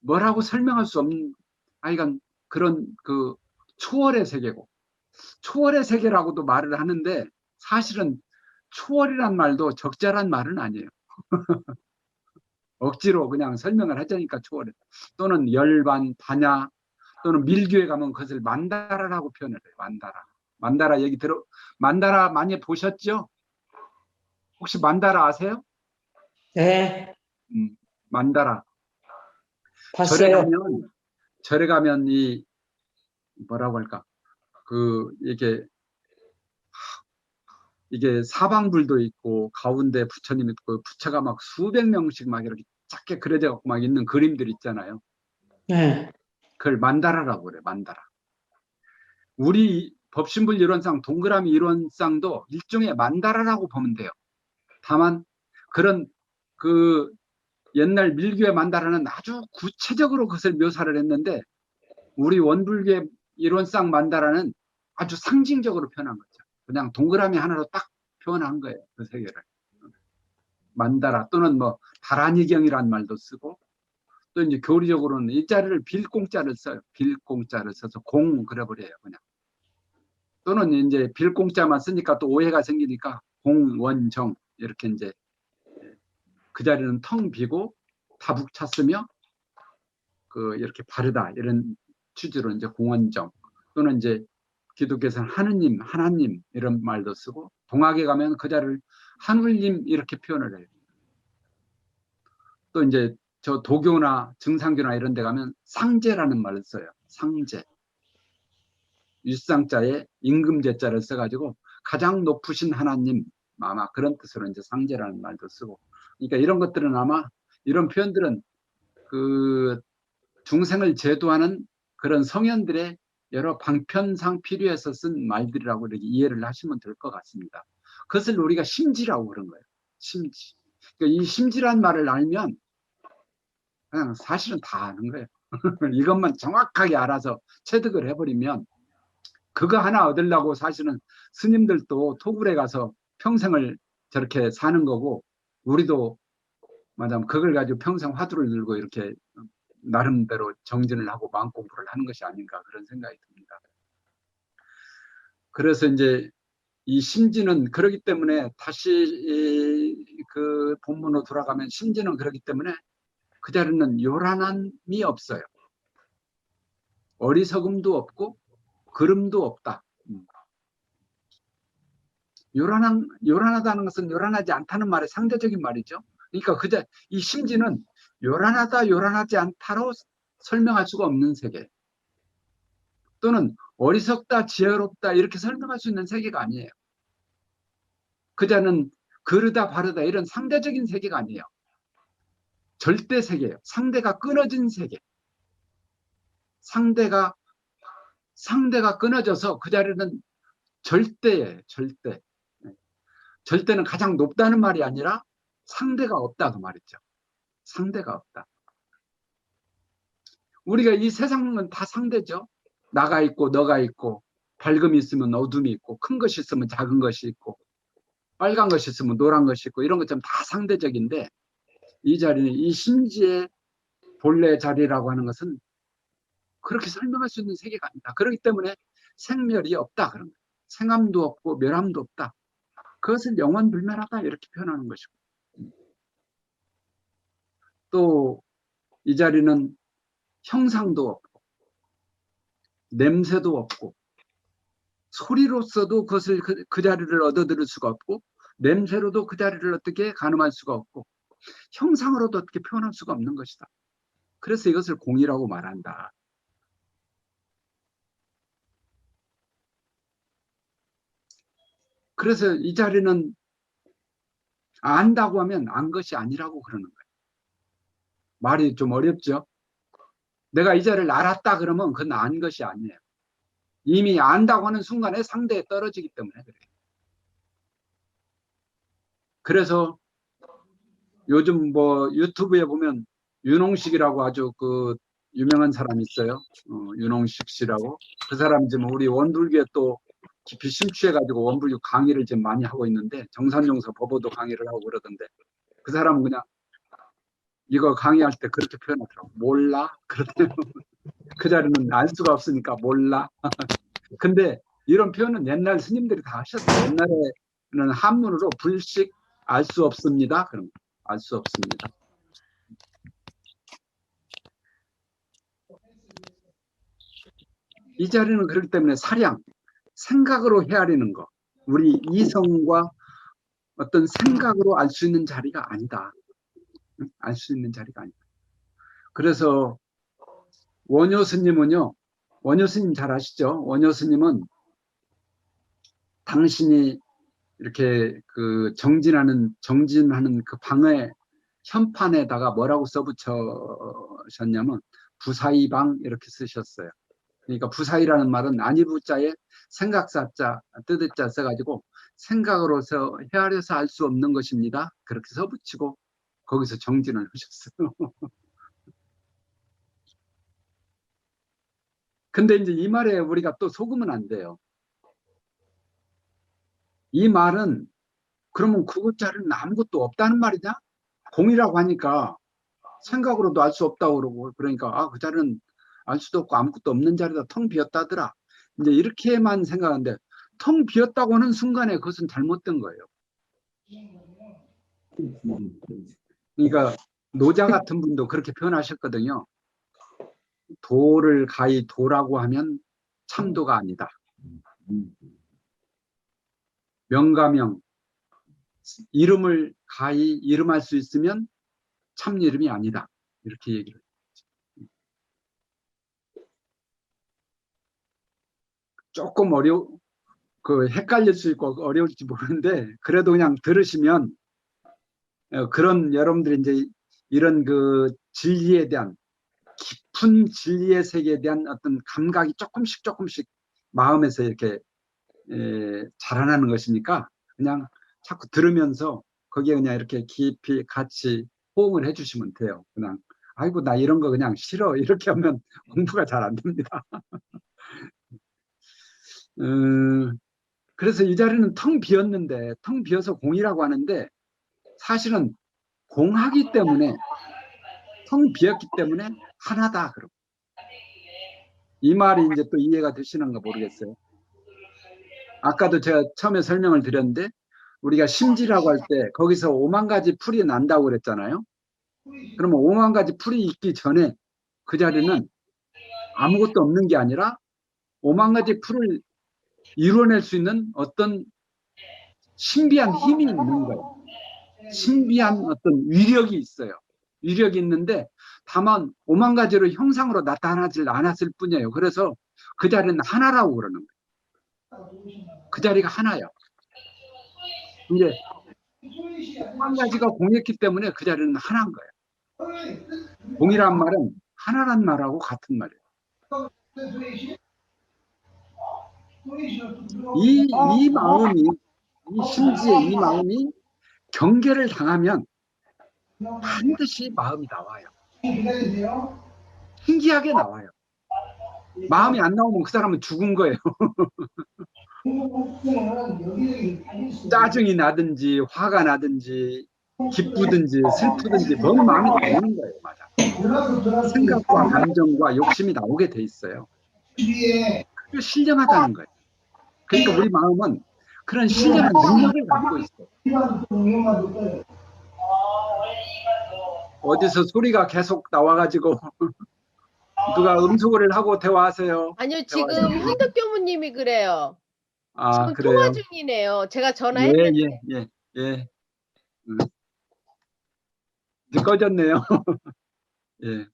뭐라고 설명할 수 없는 하여간 그런 그 초월의 세계고, 초월의 세계라고도 말을 하는데 사실은 초월이란 말도 적절한 말은 아니에요. 억지로 그냥 설명을 하자니까 초월. 또는 열반, 반야 또는 밀교에 가면 그것을 만다라라고 표현을 해요. 만다라. 만다라 얘기 만다라 많이 보셨죠? 혹시 만다라 아세요? 네, 만다라. 봤어요. 절에 가면 이 뭐라고 할까? 이게 사방불도 있고 가운데 부처님 있고 부처가 막 수백 명씩 막 이렇게 작게 그려져 갖고 막 있는 그림들 있잖아요. 네, 그걸 만다라라고 그래. 만다라. 우리 법신불 이론상 동그라미 이론상도 일종의 만다라라고 보면 돼요. 다만 그런 그 옛날 밀교의 만다라는 아주 구체적으로 그것을 묘사를 했는데 우리 원불교의 이론상 만다라는 아주 상징적으로 표현한 거죠. 그냥 동그라미 하나로 딱 표현한 거예요. 그 세계를. 만다라 또는 뭐 다란이경이라는 말도 쓰고 또 이제 교리적으로는 이 자리를 빌공자를 써요. 빌공자를 써서 공 그려버려요. 그냥. 또는 이제 빌공자만 쓰니까 또 오해가 생기니까 공원정 이렇게 이제 그 자리는 텅 비고 다북 찼으며 이렇게 바르다 이런 취지로 이제 공원정 또는 이제 기독교에서는 하나님 이런 말도 쓰고 동학에 가면 그 자리를 하늘님 이렇게 표현을 해요. 또 이제 저 도교나 증상교나 이런 데 가면 상제라는 말을 써요. 상제. 윗상자에 임금제자를 써가지고 가장 높으신 하나님 아마 그런 뜻으로 이제 상제라는 말도 쓰고 그러니까 이런 것들은 아마 이런 표현들은 그 중생을 제도하는 그런 성현들의 여러 방편상 필요해서 쓴 말들이라고 이렇게 이해를 하시면 될 것 같습니다. 그것을 우리가 심지라고 그런 거예요. 심지. 그러니까 이 심지란 말을 알면 그냥 사실은 다 아는 거예요. 이것만 정확하게 알아서 체득을 해버리면 그거 하나 얻으려고 사실은 스님들도 토굴에 가서 평생을 저렇게 사는 거고 우리도 말하자면 그걸 가지고 평생 화두를 들고 이렇게 나름대로 정진을 하고 마음 공부를 하는 것이 아닌가 그런 생각이 듭니다. 그래서 이제 이 심지는 그러기 때문에 다시 그 본문으로 돌아가면 심지는 그러기 때문에 그 자리는 요란함이 없어요. 어리석음도 없고 그름도 없다. 요란하다는 것은 요란하지 않다는 말의 상대적인 말이죠. 그러니까 이 심지는 요란하다, 요란하지 않다로 설명할 수가 없는 세계. 또는 어리석다, 지혜롭다 이렇게 설명할 수 있는 세계가 아니에요. 그자는 그르다, 바르다 이런 상대적인 세계가 아니에요. 절대 세계예요. 상대가 끊어진 세계. 상대가 끊어져서 그 자리는 절대예요. 절대. 절대는 가장 높다는 말이 아니라 상대가 없다 그 말이죠. 상대가 없다. 우리가 이 세상은 다 상대죠. 나가 있고 너가 있고 밝음이 있으면 어둠이 있고 큰 것이 있으면 작은 것이 있고 빨간 것이 있으면 노란 것이 있고 이런 것처럼 다 상대적인데 이 자리는 이 심지의 본래 자리라고 하는 것은 그렇게 설명할 수 있는 세계가 아니다. 그렇기 때문에 생멸이 없다. 그런 거예요. 생함도 없고 멸함도 없다. 그것을 영원불멸하다 이렇게 표현하는 것이고 또 이 자리는 형상도 없고 냄새도 없고 소리로서도 그것을 그 자리를 얻어들을 수가 없고 냄새로도 그 자리를 어떻게 가늠할 수가 없고 형상으로도 어떻게 표현할 수가 없는 것이다. 그래서 이것을 공이라고 말한다. 그래서 이 자리는 안다고 하면 안 것이 아니라고 그러는 거예요. 말이 좀 어렵죠? 내가 이 자리를 알았다 그러면 그건 안 것이 아니에요. 이미 안다고 하는 순간에 상대에 떨어지기 때문에 그래요. 그래서 요즘 뭐 유튜브에 보면 윤홍식이라고 아주 그 유명한 사람이 있어요. 윤홍식 씨라고. 그 사람 지금 우리 원불교에 또 깊이 심취해가지고 원불교 강의를 지금 많이 하고 있는데 정산용서 법어도 강의를 하고 그러던데 그 사람은 그냥 이거 강의할 때 그렇게 표현하더라고. 몰라? 그렇대요. 그 자리는 알 수가 없으니까 몰라. 근데 이런 표현은 옛날 스님들이 다 하셨어요. 옛날에는 한문으로 불식 알 수 없습니다. 그럼 알 수 없습니다. 이 자리는 그렇기 때문에 사량, 생각으로 헤아리는 거, 우리 이성과 어떤 생각으로 알 수 있는 자리가 아니다. 알 수 있는 자리가 아니다. 그래서 원효 스님은요, 원효 스님 잘 아시죠? 원효 스님은 당신이 이렇게 그 정진하는 그 방의 현판에다가 뭐라고 써붙여셨냐면 부사이방 이렇게 쓰셨어요. 그러니까 부사이라는 말은 아니부자에 생각사자 뜻자 써가지고 생각으로서 헤아려서 알 수 없는 것입니다. 그렇게 써붙이고 거기서 정진을 하셨어요. 근데 이제 이 말에 우리가 또 속으면 안 돼요. 이 말은 그러면 그것자리는 아무것도 없다는 말이냐? 공이라고 하니까 생각으로도 알 수 없다고 그러고 그러니까 아, 그 자리는 알 수도 없고 아무것도 없는 자리다. 텅 비었다더라. 이제 이렇게만 생각하는데 텅 비었다고 하는 순간에 그것은 잘못된 거예요. 그러니까 노자 같은 분도 그렇게 표현하셨거든요. 도를 가히 도라고 하면 참도가 아니다. 명가명, 이름을 가히 이름할 수 있으면 참 이름이 아니다. 이렇게 얘기를 해요. 조금 헷갈릴 수 있고 어려울지 모르는데 그래도 그냥 들으시면 그런 여러분들이 이제 이런 그 진리에 대한 깊은 진리의 세계에 대한 어떤 감각이 조금씩 마음에서 이렇게 자라나는 것이니까 그냥 자꾸 들으면서 거기에 그냥 이렇게 깊이 같이 호응을 해주시면 돼요. 그냥 아이고 나 이런 거 그냥 싫어 이렇게 하면 공부가 잘 안 됩니다. 그래서 이 자리는 텅 비었는데 텅 비어서 공이라고 하는데 사실은 공하기 때문에 텅 비었기 때문에 하나다. 그럼 이 말이 이제 또 이해가 되시는가 모르겠어요. 아까도 제가 처음에 설명을 드렸는데 우리가 심지라고 할 때 거기서 5만 가지 풀이 난다고 그랬잖아요. 그러면 5만 가지 풀이 있기 전에 그 자리는 아무것도 없는 게 아니라 5만 가지 풀을 이루어낼 수 있는 어떤 신비한 힘이 있는 거예요. 신비한 어떤 위력이 있어요. 위력이 있는데 다만 5만 가지로 형상으로 나타나질 않았을 뿐이에요. 그래서 그 자리는 하나라고 그러는 거예요. 그 자리가 하나예요. 이제 5만 가지가 공했기 때문에 그 자리는 하나인 거예요. 공이란 말은 하나란 말하고 같은 말이에요. 이 마음이, 이 심지의 이 마음이 경계를 당하면 반드시 마음이 나와요. 신기하게 나와요. 마음이 안 나오면 그 사람은 죽은 거예요. 짜증이 나든지 화가 나든지 기쁘든지 슬프든지 뭔 마음이 나오는 거예요. 맞아. 생각과 감정과 욕심이 나오게 돼 있어요. 그게 신령하다는 거예요. 그러니까 우리 마음은 그런 신령한 능력을 갖고 있어요. 어디서 소리가 계속 나와가지고 누가 음소거를 하고 대화하세요. 아니요, 지금 현덕교무님이 그래요. 아, 지금 그래요? 통화 중이네요. 제가 예, 전화했는데. 예. 이제 꺼졌네요. 예.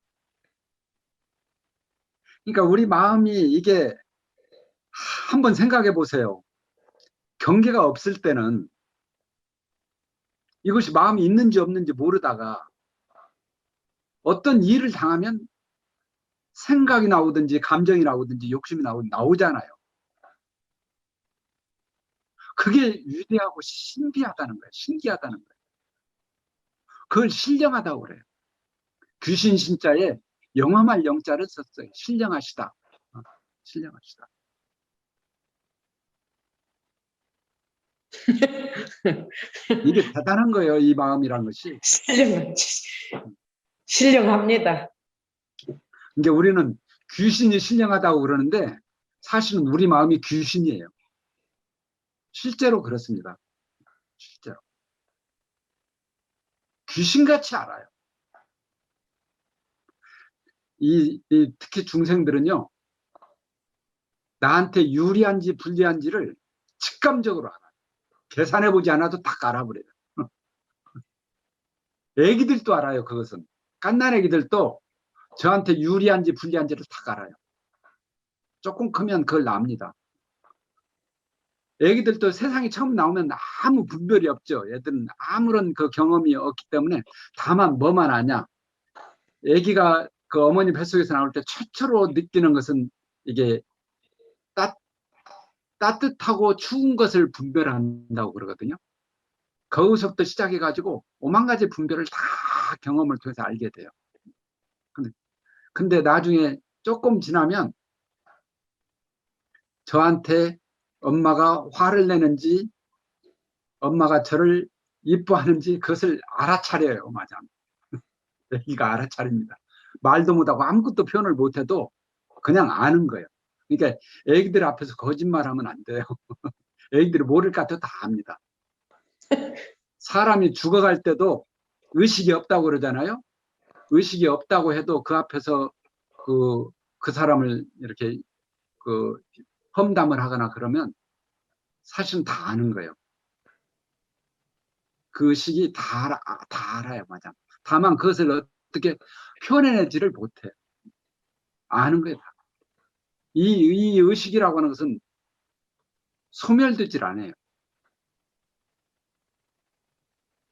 그러니까 우리 마음이 이게 한번 생각해 보세요. 경계가 없을 때는 이것이 마음이 있는지 없는지 모르다가 어떤 일을 당하면 생각이 나오든지 감정이 나오든지 욕심이 나오잖아요. 그게 위대하고 신비하다는 거예요. 신기하다는 거예요. 그걸 신령하다고 그래요. 귀신 신자에 영험할 영자를 썼어요. 신령하시다. 신령하시다. 이게 대단한 거예요. 이 마음이란 것이. 신령합니다. 이제 우리는 귀신이 신령하다고 그러는데 사실은 우리 마음이 귀신이에요. 실제로 그렇습니다. 실제로. 귀신같이 알아요. 특히 중생들은요. 나한테 유리한지 불리한지를 직감적으로 알아요. 계산해보지 않아도 딱 알아버려요. 애기들도 알아요. 그것은. 갓난 애기들도 저한테 유리한지 불리한지를 딱 알아요. 조금 크면 그걸 압니다. 애기들도 세상에 처음 나오면 아무 분별이 없죠. 애들은 아무런 그 경험이 없기 때문에 다만 뭐만 아냐. 애기가 그 어머니 뱃속에서 나올 때 최초로 느끼는 것은 이게 따뜻하고 추운 것을 분별한다고 그러거든요. 거기서부터 시작해가지고 오만 가지 분별을 다 경험을 통해서 알게 돼요. 근데 나중에 조금 지나면 저한테 엄마가 화를 내는지 엄마가 저를 이뻐하는지 그것을 알아차려요. 맞아. 애기가 알아차립니다. 말도 못하고 아무것도 표현을 못해도 그냥 아는 거예요. 그러니까 애기들 앞에서 거짓말하면 안 돼요. 애기들이 모를 것 같아도 다 압니다. 사람이 죽어갈 때도 의식이 없다고 그러잖아요. 의식이 없다고 해도 그 앞에서 그 사람을 이렇게 험담을 하거나 그러면 사실은 다 아는 거예요. 그 시기 다 알아요. 맞아. 다만 그것을 어떻게 표현해내지를 못해요. 아는 거예요. 이 의식이라고 하는 것은 소멸되질 않아요.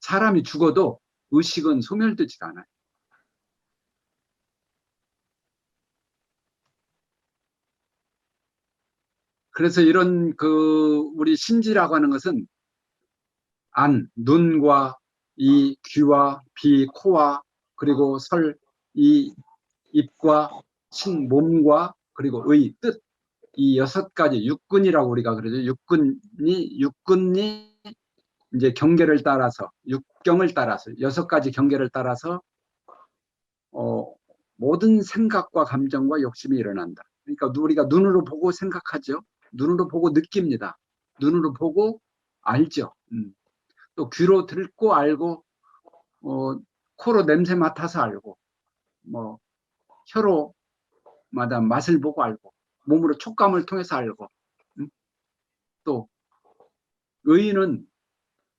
사람이 죽어도 의식은 소멸되질 않아요. 그래서 이런 우리 신지라고 하는 것은 눈과 이 귀와 비, 코와 그리고 이 입과 몸과 그리고 의, 뜻, 이 6가지 육근이라고 우리가 그러죠. 육근이 이제 경계를 따라서, 육경을 따라서, 6가지 경계를 따라서 모든 생각과 감정과 욕심이 일어난다. 그러니까 우리가 눈으로 보고 생각하죠. 눈으로 보고 느낍니다. 눈으로 보고 알죠. 또 귀로 듣고 알고, 코로 냄새 맡아서 알고, 혀로 맛을 보고 알고, 몸으로 촉감을 통해서 알고, 또 의는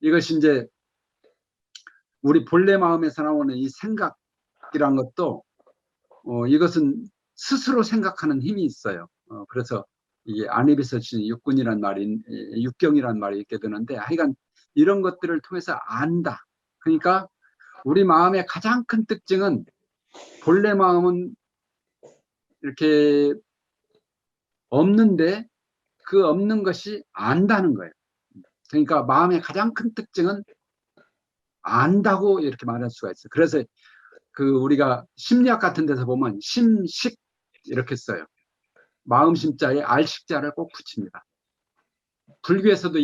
이것이 이제 우리 본래 마음에서 나오는 이 생각이란 것도 이것은 스스로 생각하는 힘이 있어요. 그래서 이게 안입에서 진 육군이란 말이 육경이란 말이 있게 되는데 하여간 이런 것들을 통해서 안다. 그러니까 우리 마음의 가장 큰 특징은 본래 마음은 이렇게 없는데 그 없는 것이 안다는 거예요. 그러니까 마음의 가장 큰 특징은 안다고 이렇게 말할 수가 있어요. 그래서 우리가 심리학 같은 데서 보면 심식 이렇게 써요. 마음 심자에 알식자를 꼭 붙입니다. 불교에서도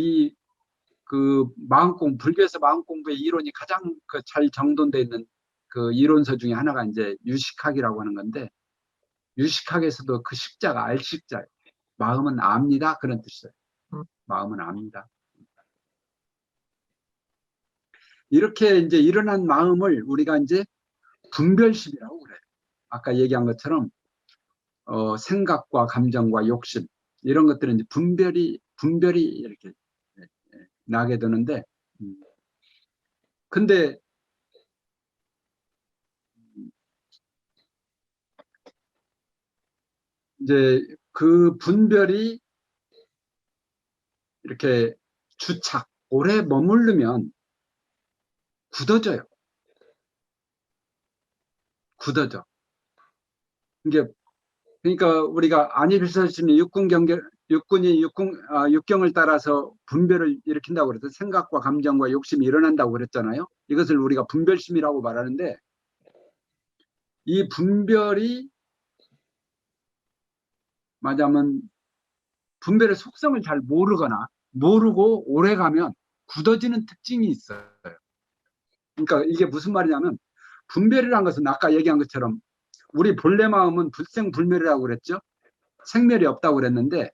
불교에서 마음 공부의 이론이 가장 잘 정돈되어 있는 그 이론서 중에 하나가 이제 유식학이라고 하는 건데, 유식학에서도 그 식자가 알식자예요. 마음은 압니다. 그런 뜻이에요. 마음은 압니다. 이렇게 이제 일어난 마음을 우리가 이제 분별심이라고 그래요. 아까 얘기한 것처럼 생각과 감정과 욕심 이런 것들은 이제 분별이 이렇게 나게 되는데, 근데 이제 그 분별이 이렇게 오래 머무르면 굳어져요. 굳어져. 그러니까 우리가 안입에서는 육경을 따라서 분별을 일으킨다고 그래서 생각과 감정과 욕심이 일어난다고 그랬잖아요. 이것을 우리가 분별심이라고 말하는데, 이 분별이 말하자면 분별의 속성을 잘 모르고 오래 가면 굳어지는 특징이 있어요. 그러니까 이게 무슨 말이냐면, 분별이라는 것은 아까 얘기한 것처럼 우리 본래 마음은 불생불멸이라고 그랬죠. 생멸이 없다고 그랬는데,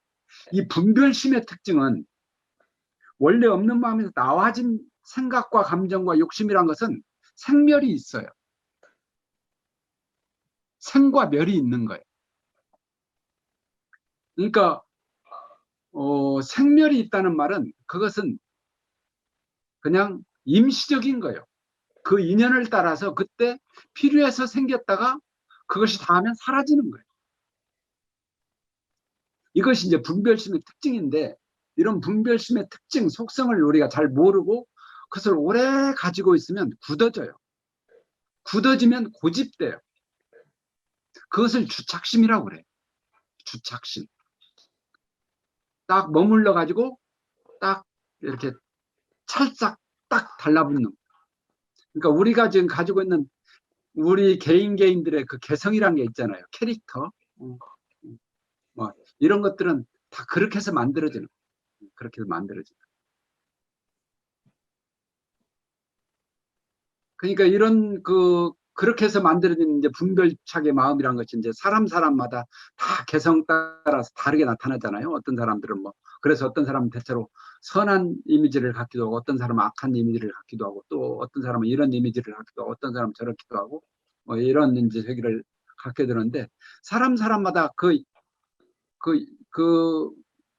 이 분별심의 특징은 원래 없는 마음에서 나와진 생각과 감정과 욕심이란 것은 생멸이 있어요. 생과 멸이 있는 거예요. 그러니까 생멸이 있다는 말은 그것은 그냥 임시적인 거예요. 그 인연을 따라서 그때 필요해서 생겼다가 그것이 다하면 사라지는 거예요. 이것이 이제 분별심의 특징인데, 이런 분별심의 특징, 속성을 우리가 잘 모르고 그것을 오래 가지고 있으면 굳어져요. 굳어지면 고집돼요. 그것을 주착심이라고 그래요. 주착심. 딱 머물러 가지고 딱 이렇게 찰싹 딱 달라붙는. 그러니까 우리가 지금 가지고 있는 우리 개인들의 그 개성이란 게 있잖아요. 캐릭터. 뭐 이런 것들은 다 그렇게 해서 만들어지는. 그렇게 해서 만들어지는. 그러니까 이런 그렇게 해서 만들어진 이제 분별착의 마음이란 것이 이제 사람마다 다 개성 따라서 다르게 나타나잖아요. 어떤 사람들은 뭐, 그래서 어떤 사람은 대체로 선한 이미지를 갖기도 하고, 어떤 사람은 악한 이미지를 갖기도 하고, 또 어떤 사람은 이런 이미지를 갖기도 하고, 어떤 사람은 저렇기도 하고, 뭐 이런 이제 저기를 갖게 되는데, 사람마다 그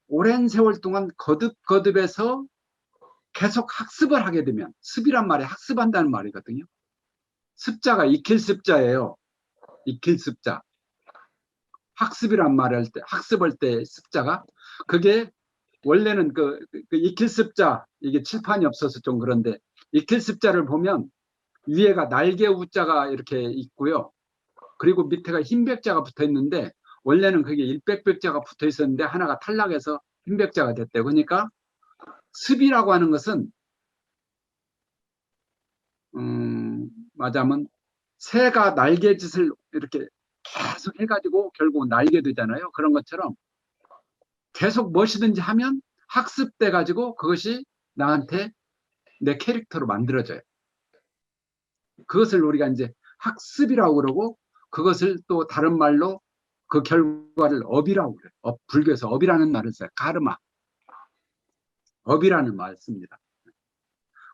오랜 세월 동안 거듭해서 계속 학습을 하게 되면, 습이란 말이 학습한다는 말이거든요. 습자가 익힐 습자예요. 익힐 습자. 학습이란 말을 할 때, 학습할 때 습자가, 그게 원래는 그 익힐 습자, 이게 칠판이 없어서 좀 그런데, 익힐 습자를 보면 위에가 날개 우자가 이렇게 있고요. 그리고 밑에가 흰백자가 붙어 있는데, 원래는 그게 일백백자가 붙어 있었는데 하나가 탈락해서 흰백자가 됐대요. 그러니까 습이라고 하는 것은 맞아면 새가 날개짓을 이렇게 계속 해가지고 결국 날게 되잖아요. 그런 것처럼 계속 무엇이든지 하면 학습돼 가지고 그것이 나한테 내 캐릭터로 만들어져요. 그것을 우리가 이제 학습이라고 그러고, 그것을 또 다른 말로 그 결과를 업이라고 그래요. 불교에서 업이라는 말을 써요. 가르마. 업이라는 말을 씁니다.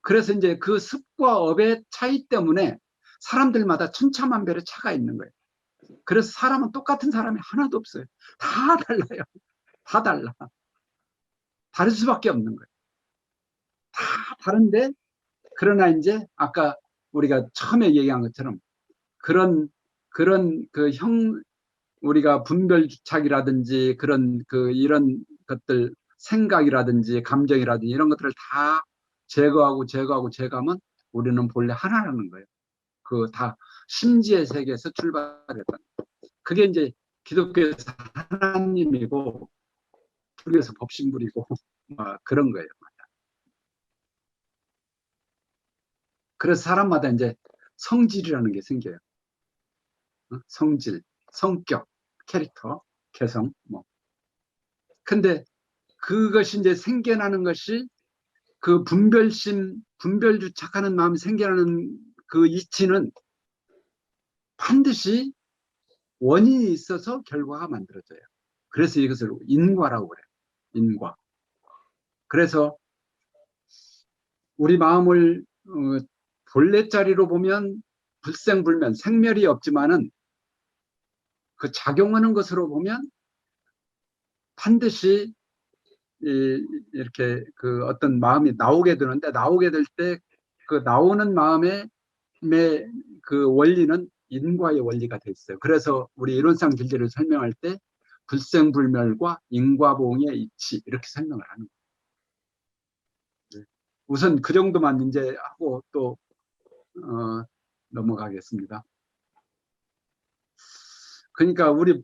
그래서 이제 그 습과 업의 차이 때문에 사람들마다 천차만별의 차가 있는 거예요. 그래서 사람은 똑같은 사람이 하나도 없어요. 다 달라요. 다 달라. 다를 수밖에 없는 거예요. 다 다른데, 그러나 이제 아까 우리가 처음에 얘기한 것처럼 그런 우리가 분별주착이라든지 이런 것들, 생각이라든지 감정이라든지 이런 것들을 다 제거하면 우리는 본래 하나라는 거예요. 다 심지의 세계에서 출발했다. 그게 이제 기독교에서 하나님이고, 불교에서 법신불이고, 그런 거예요. 그래서 사람마다 이제 성질이라는 게 생겨요. 성질, 성격, 캐릭터, 개성, 뭐. 근데 그것이 이제 생겨나는 것이 그 분별주착하는 마음이 생겨나는 그 이치는 반드시 원인이 있어서 결과가 만들어져요. 그래서 이것을 인과라고 그래요. 인과. 그래서 우리 마음을 본래 자리로 보면 불생불면, 생멸이 없지만은 그 작용하는 것으로 보면 반드시 이렇게 그 어떤 마음이 나오게 되는데, 나오게 될 때 그 나오는 마음의 그 원리는 인과의 원리가 돼 있어요. 그래서 우리 이론상 진리를 설명할 때 불생불멸과 인과보응의 이치, 이렇게 설명을 하는 거예요. 우선 그 정도만 이제 하고 또 넘어가겠습니다. 그러니까 우리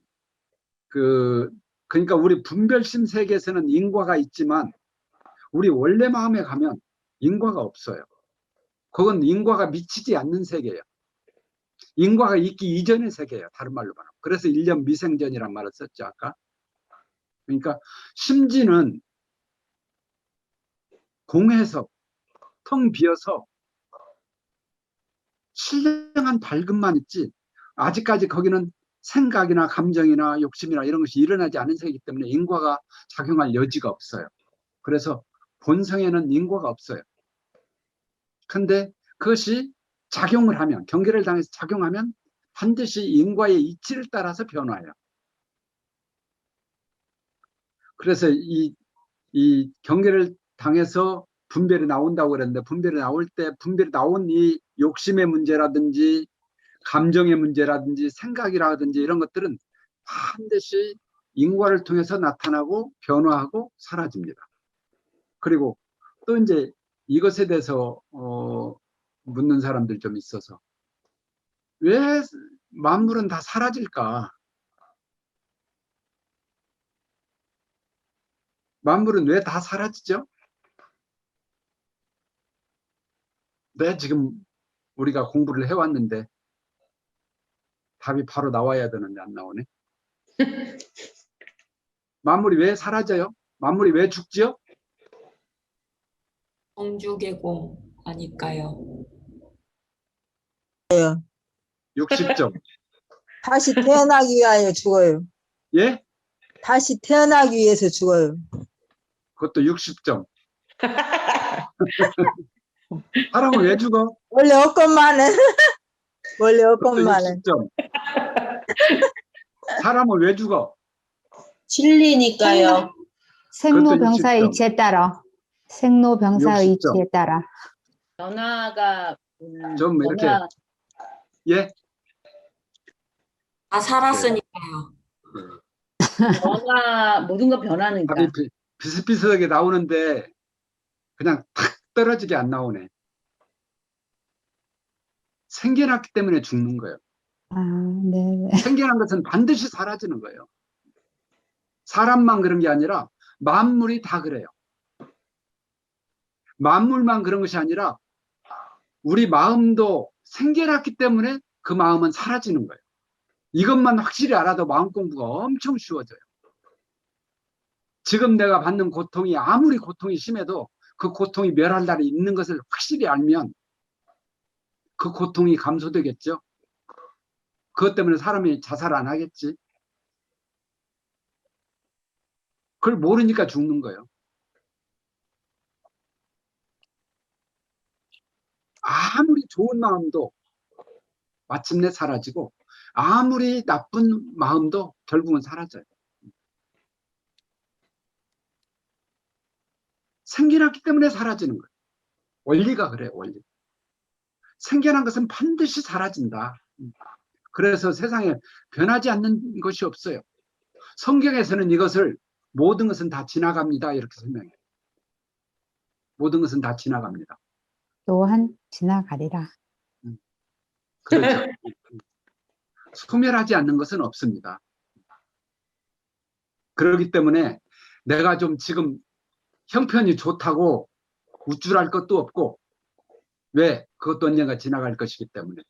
분별심 세계에서는 인과가 있지만 우리 원래 마음에 가면 인과가 없어요. 그건 인과가 미치지 않는 세계예요. 인과가 있기 이전의 세계예요. 다른 말로 말하면. 그래서 일념 미생전이란 말을 썼죠, 아까. 그러니까 심지는 공해서 텅 비어서 신령한 밝음만 있지, 아직까지 거기는 생각이나 감정이나 욕심이나 이런 것이 일어나지 않은 세계이기 때문에 인과가 작용할 여지가 없어요. 그래서 본성에는 인과가 없어요. 근데 그것이 작용을 하면, 경계를 당해서 작용하면 반드시 인과의 이치를 따라서 변화해요. 그래서 이 이 경계를 당해서 분별이 나온다고 그랬는데 분별이 나올 때 분별이 나온 이 욕심의 문제라든지 감정의 문제라든지 생각이라든지 이런 것들은 반드시 인과를 통해서 나타나고 변화하고 사라집니다. 그리고 또 이제 이것에 대해서 묻는 사람들 좀 있어서 왜 만물은 다 사라질까? 만물은 왜 다 사라지죠? 왜 지금 우리가 공부를 해왔는데 답이 바로 나와야 되는데 안 나오네. 만물이 왜 사라져요? 만물이 왜 죽지요? 성주개공 아닐까요? 60점. 다시 태어나기 위하여 죽어요. 예? 다시 태어나기 위해서 죽어요. 그것도 60점. 사람은 왜 죽어? 원래 없건만은 원래 그것도 없건만은 60점. 사람은 왜 죽어? 진리니까요. 생로병사의 60점. 이치에 따라. 생로병사의 60점. 이치에 따라. 변화가 좀 이렇게 변화, 예? 다 살았으니까요. 모든 건 변하니까. 답이 비슷비슷하게 나오는데 그냥 탁 떨어지게 안 나오네. 생겨났기 때문에 죽는 거예요. 아, 네. 생겨난 것은 반드시 사라지는 거예요. 사람만 그런 게 아니라 만물이 다 그래요. 만물만 그런 것이 아니라 우리 마음도 생겨났기 때문에 그 마음은 사라지는 거예요. 이것만 확실히 알아도 마음 공부가 엄청 쉬워져요. 지금 내가 받는 고통이 아무리 고통이 심해도 그 고통이 멸할 날이 있는 것을 확실히 알면 그 고통이 감소되겠죠. 그것 때문에 사람이 자살 안 하겠지. 그걸 모르니까 죽는 거예요. 아무리 좋은 마음도 마침내 사라지고 아무리 나쁜 마음도 결국은 사라져요. 생겨났기 때문에 사라지는 거예요. 원리가 그래요, 원리. 생겨난 것은 반드시 사라진다. 그래서 세상에 변하지 않는 것이 없어요. 성경에서는 이것을 모든 것은 다 지나갑니다. 이렇게 설명해요. 모든 것은 다 지나갑니다. 또한 지나가리라. 그렇죠. 소멸하지 않는 것은 없습니다. 그렇기 때문에 내가 좀 지금 형편이 좋다고 우쭐할 것도 없고, 왜? 그것도 언젠가 지나갈 것이기 때문에.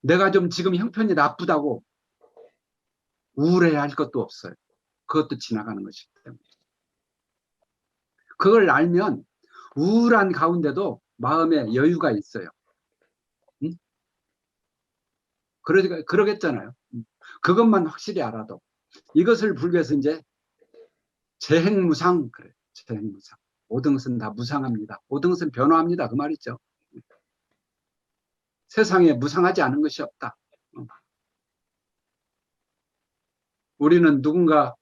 내가 좀 지금 형편이 나쁘다고 우울해야 할 것도 없어요. 그것도 지나가는 것이기 때문에. 그걸 알면 우울한 가운데도 마음에 여유가 있어요. 응? 그러겠잖아요. 그것만 확실히 알아도. 이것을 불교에서 이제 재행무상, 그래요. 재행무상. 모든 것은 다 무상합니다. 모든 것은 변화합니다. 그 말이죠. 세상에 무상하지 않은 것이 없다. 우리는 누군가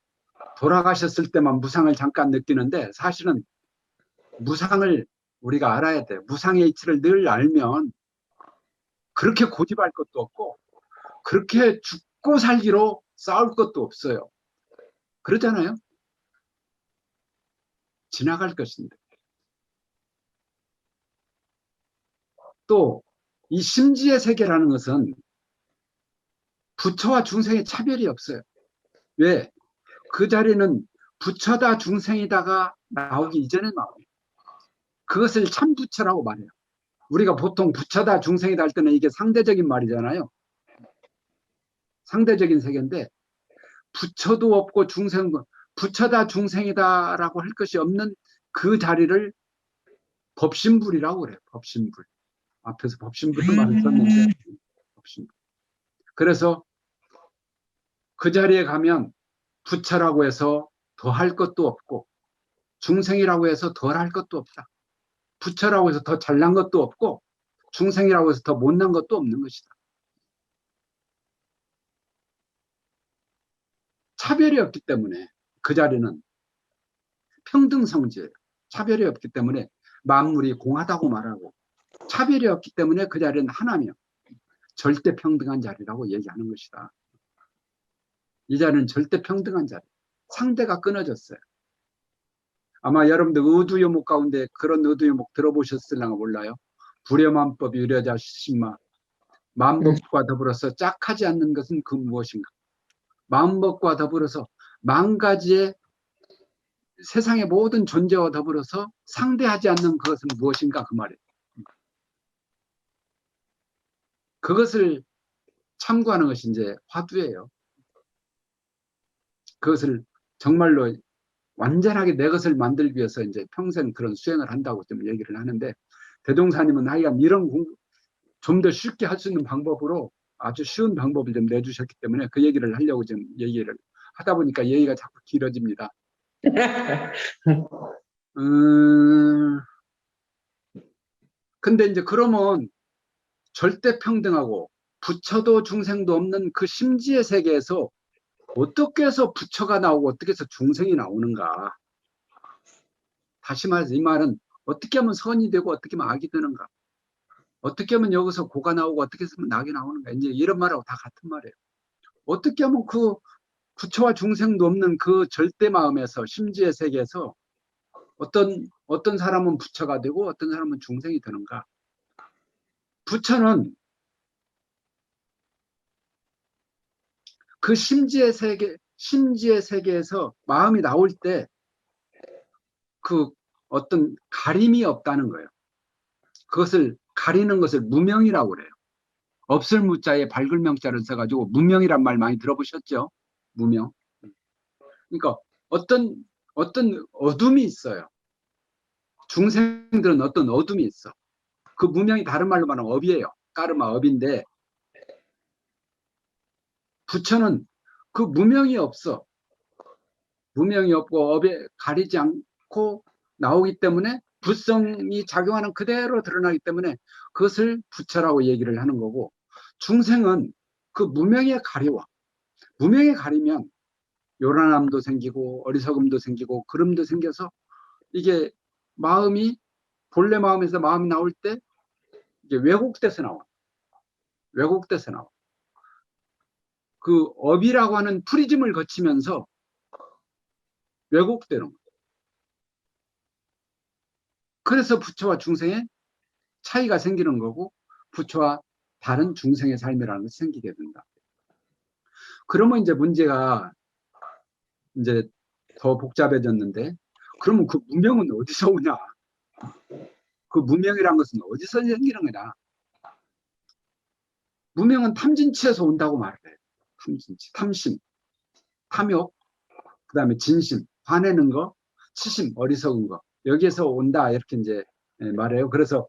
돌아가셨을 때만 무상을 잠깐 느끼는데 사실은 무상을 우리가 알아야 돼요. 무상의 이치를 늘 알면 그렇게 고집할 것도 없고 그렇게 죽고 살기로 싸울 것도 없어요. 그러잖아요. 지나갈 것인데. 또 이 심지의 세계라는 것은 부처와 중생의 차별이 없어요. 왜? 그 자리는 부처다 중생이다가 나오기 이전에 나와요. 그것을 참 부처라고 말해요. 우리가 보통 부처다 중생이다 할 때는 이게 상대적인 말이잖아요. 상대적인 세계인데 부처도 없고 중생도 부처다 중생이다라고 할 것이 없는 그 자리를 법신불이라고 그래요. 법신불. 앞에서 법신불 말을 썼는데 법신불. 그래서 그 자리에 가면 부처라고 해서 더 할 것도 없고 중생이라고 해서 덜 할 것도 없다. 부처라고 해서 더 잘난 것도 없고 중생이라고 해서 더 못난 것도 없는 것이다. 차별이 없기 때문에 그 자리는 평등성지예요. 차별이 없기 때문에 만물이 공하다고 말하고, 차별이 없기 때문에 그 자리는 하나며 절대 평등한 자리라고 얘기하는 것이다. 이 자리는 절대 평등한 자리. 상대가 끊어졌어요. 아마 여러분들 의두요목 가운데 그런 의두요목 들어보셨을랑가 몰라요. 불효만법이 의려자 신마. 마음법과 더불어서 짝하지 않는 것은 그 무엇인가. 마음법과 더불어서 만 가지의 세상의 모든 존재와 더불어서 상대하지 않는 그것은 무엇인가 그 말이에요. 그것을 참고하는 것이 이제 화두예요. 그것을 정말로 완전하게 내 것을 만들기 위해서 이제 평생 그런 수행을 한다고 좀 얘기를 하는데, 대종사님은 하여간 이런 좀 더 쉽게 할 수 있는 방법으로 아주 쉬운 방법을 좀 내주셨기 때문에 그 얘기를 하려고 좀 얘기를 하다 보니까 얘기가 자꾸 길어집니다. 근데 이제 그러면 절대 평등하고 부처도 중생도 없는 그 심지의 세계에서 어떻게 해서 부처가 나오고 어떻게 해서 중생이 나오는가. 다시 말해서 이 말은 어떻게 하면 선이 되고 어떻게 하면 악이 되는가. 어떻게 하면 여기서 고가 나오고 어떻게 하면 낙이 나오는가. 이제 이런 말하고 다 같은 말이에요. 어떻게 하면 그 부처와 중생도 없는 그 절대 마음에서 심지의 세계에서 어떤 사람은 부처가 되고 어떤 사람은 중생이 되는가. 부처는 그 심지의 세계에서 마음이 나올 때 그 어떤 가림이 없다는 거예요. 그것을 가리는 것을 무명이라고 그래요. 없을 무자에 밝을 명자를 써가지고 무명이란 말 많이 들어보셨죠? 무명. 그러니까 어떤 어둠이 있어요. 중생들은 어떤 어둠이 있어. 그 무명이 다른 말로 말하면 업이에요. 까르마 업인데, 부처는 그 무명이 없어. 무명이 없고 업에 가리지 않고 나오기 때문에 부성이 작용하는 그대로 드러나기 때문에 그것을 부처라고 얘기를 하는 거고, 중생은 그 무명에 가려워. 무명에 가리면 요란함도 생기고 어리석음도 생기고 그름도 생겨서 이게 마음이 본래 마음에서 마음이 나올 때 이게 왜곡돼서 나와. 왜곡돼서 나와. 그 업이라고 하는 프리즘을 거치면서 왜곡되는 거예요. 그래서 부처와 중생의 차이가 생기는 거고, 부처와 다른 중생의 삶이라는 것이 생기게 된다. 그러면 이제 문제가 이제 더 복잡해졌는데, 그러면 그 무명은 어디서 오냐? 그 무명이란 것은 어디서 생기는 거냐? 무명은 탐진치에서 온다고 말을 해요. 탐진치, 탐심, 탐욕, 그 다음에 진심, 화내는 거, 치심, 어리석은 거, 여기에서 온다 이렇게 이제 말해요. 그래서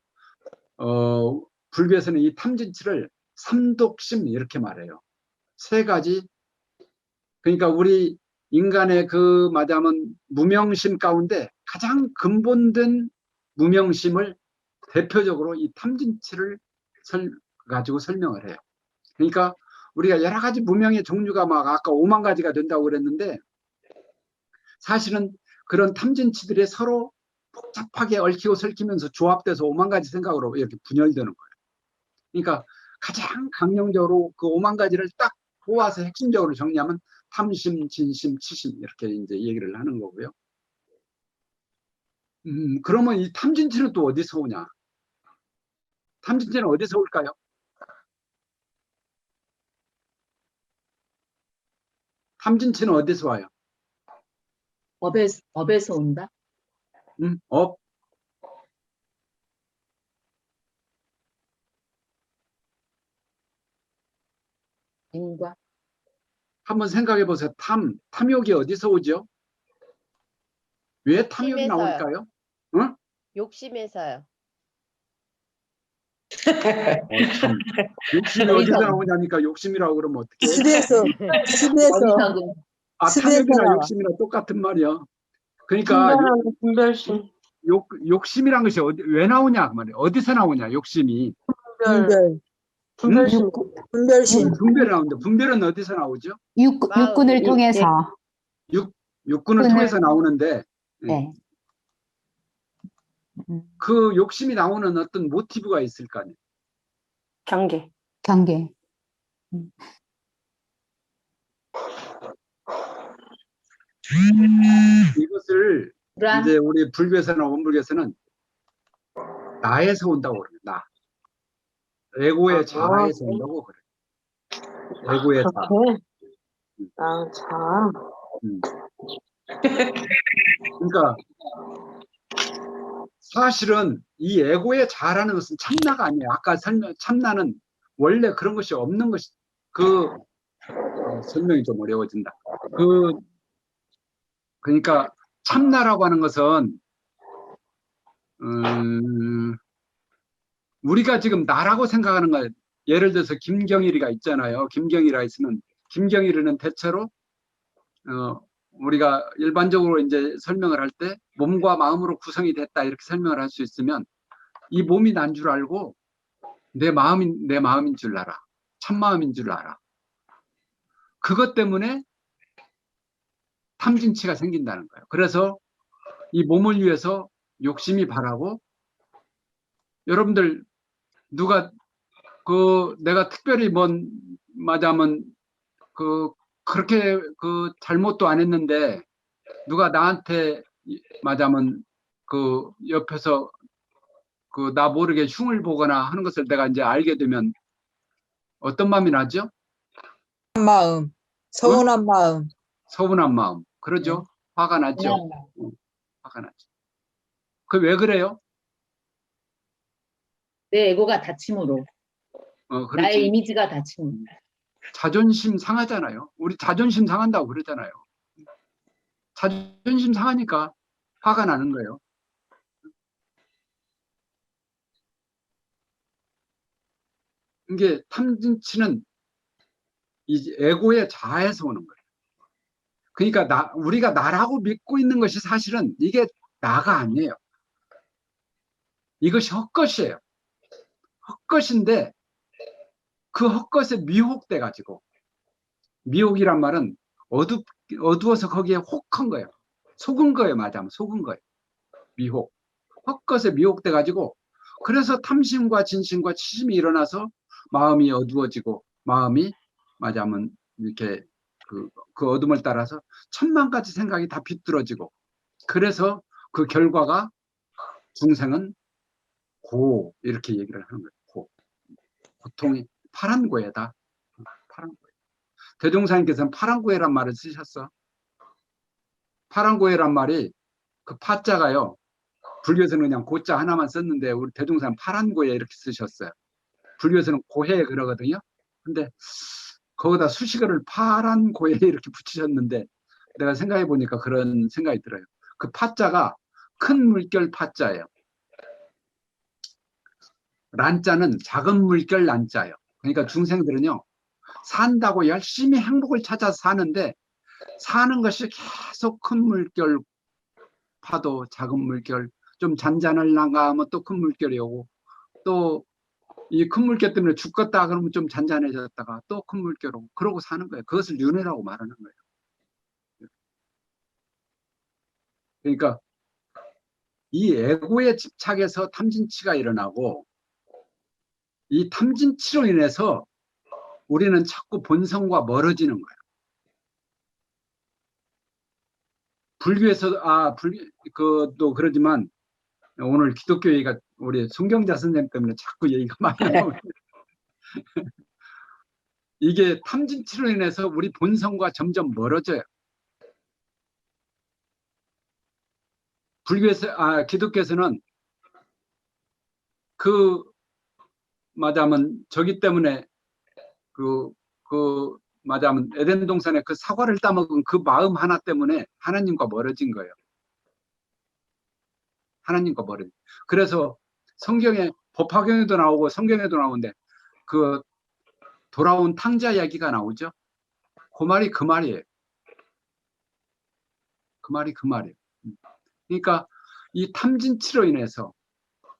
불교에서는 이 탐진치를 삼독심 이렇게 말해요. 세 가지. 그러니까 우리 인간의 그 말하자면 무명심 가운데 가장 근본된 무명심을 대표적으로 이 탐진치를 가지고 설명을 해요. 그러니까 우리가 여러 가지 무명의 종류가 막 아까 5만 가지가 된다고 그랬는데, 사실은 그런 탐진치들이 서로 복잡하게 얽히고 설키면서 조합돼서 5만 가지 생각으로 이렇게 분열되는 거예요. 그러니까 가장 강령적으로 그 5만 가지를 딱 모아서 핵심적으로 정리하면 탐심, 진심, 치심 이렇게 이제 얘기를 하는 거고요. 그러면 이 탐진치는 또 어디서 오냐? 탐진치는 어디서 올까요? 탐진치는 어디서 와요? 업에서 온다? 업? 인과? 한번 생각해 보세요. 탐욕이 어디서 오죠? 왜 탐욕이 욕심에서요. 나올까요? 응? 욕심에서요. 참. 욕심이 어디서 나오냐니까 욕심이라고 그러면 어떡해? 집에서 어리석음. 탐욕이나 나와. 욕심이나 똑같은 말이야. 그러니까 분별심. 욕심이란 것이 왜 나오냐 그 말이야. 어디서 나오냐 욕심이. 분별심. 분별이 나오는데 분별은 어디서 나오죠? 육군을 통해서. 육군을 통해서 나오는데 네. 그 욕심이 나오는 어떤 모티브가 있을 거 아니에요. 경계. 경계. 이것을 불안. 이제 우리 불교에서나 원불교에서는 나에서 온다고 그래요. 나. 에고의 자아에서 온다고 그래요. 에고의 자아. 그렇게. 아, 자. 그러니까 사실은 이 에고의 자아라는 것은 참나가 아니에요. 아까 참나는 원래 그런 것이 없는 것이 설명이 좀 어려워진다. 그러니까 참나라고 하는 것은 우리가 지금 나라고 생각하는 거예요. 예를 들어서 김경일이가 있잖아요. 김경일이가 있으면 김경일이는 대체로 우리가 일반적으로 이제 설명을 할 때 몸과 마음으로 구성이 됐다 이렇게 설명을 할 수 있으면 이 몸이 난 줄 알고 내 마음인 줄 알아. 참마음인 줄 알아. 그것 때문에 탐진치가 생긴다는 거예요. 그래서 이 몸을 위해서 욕심이 바라고 여러분들 누가 내가 특별히 맞아면 그렇게 잘못도 안 했는데 누가 나한테 맞아면 옆에서 나 모르게 흉을 보거나 하는 것을 내가 이제 알게 되면 어떤 마음이 나죠? 마음, 서운한 마음. 서운한 마음. 그러죠? 화가 나죠? 화가 나죠. 왜 그래요? 내 에고가 다침으로. 나의 그렇지. 이미지가 다침으로. 자존심 상하잖아요. 우리 자존심 상한다고 그러잖아요. 자존심 상하니까 화가 나는 거예요. 이게 탐진치는 이 에고의 자아에서 오는 거예요. 그러니까 우리가 나라고 믿고 있는 것이 사실은 이게 나가 아니에요. 이것이 헛것이에요. 헛것인데 그 헛것에 미혹돼 가지고, 미혹이란 말은 어두워서 거기에 혹한 거예요. 속은 거예요. 맞아, 속은 거예요. 미혹. 헛것에 미혹돼 가지고, 그래서 탐심과 진심과 치심이 일어나서 마음이 어두워지고, 마음이 맞아면 이렇게 그 어둠을 따라서 천만 가지 생각이 다 비뚤어지고, 그래서 그 결과가 중생은 이렇게 얘기를 하는 거예요. 고통이 파란 고해다. 파란 고해. 대종사님께서는 파란 고해란 말을 쓰셨어. 파란 고해란 말이 그 파자가요. 불교에서는 그냥 고자 하나만 썼는데 우리 대종사는 파란 고해 이렇게 쓰셨어요. 불교에서는 고해 그러거든요. 근데 거기다 수식어를 파란 고해 이렇게 붙이셨는데 내가 생각해 보니까 그런 생각이 들어요. 그 파자가 큰 물결 파자예요. 란자는 작은 물결 란자예요. 그러니까 중생들은요, 산다고 열심히 행복을 찾아서 사는데, 사는 것이 계속 큰 물결 파도, 작은 물결, 좀 잔잔하려가 하면 또 큰 물결이 오고, 또 이 큰 물결 때문에 죽겠다 그러면 좀 잔잔해졌다가 또 큰 물결 오고, 그러고 사는 거예요. 그것을 윤회라고 말하는 거예요. 그러니까 이 에고의 집착에서 탐진치가 일어나고, 이 탐진치로 인해서 우리는 자꾸 본성과 멀어지는 거예요. 불교에서 또 그러지만 오늘 기독교 얘기가 우리 송경자 선생님 때문에 자꾸 얘기가 많이 나오고 이게 탐진치로 인해서 우리 본성과 점점 멀어져요. 기독교에서는 맞아면 저기 때문에 맞아면 에덴 동산에 그 사과를 따먹은 그 마음 하나 때문에 하나님과 멀어진 거예요. 하나님과 멀어진. 그래서 성경에 법화경에도 나오고 성경에도 나오는데 그 돌아온 탕자 이야기가 나오죠. 그 말이 그 말이에요. 그 말이 그 말이에요. 그러니까 이 탐진치로 인해서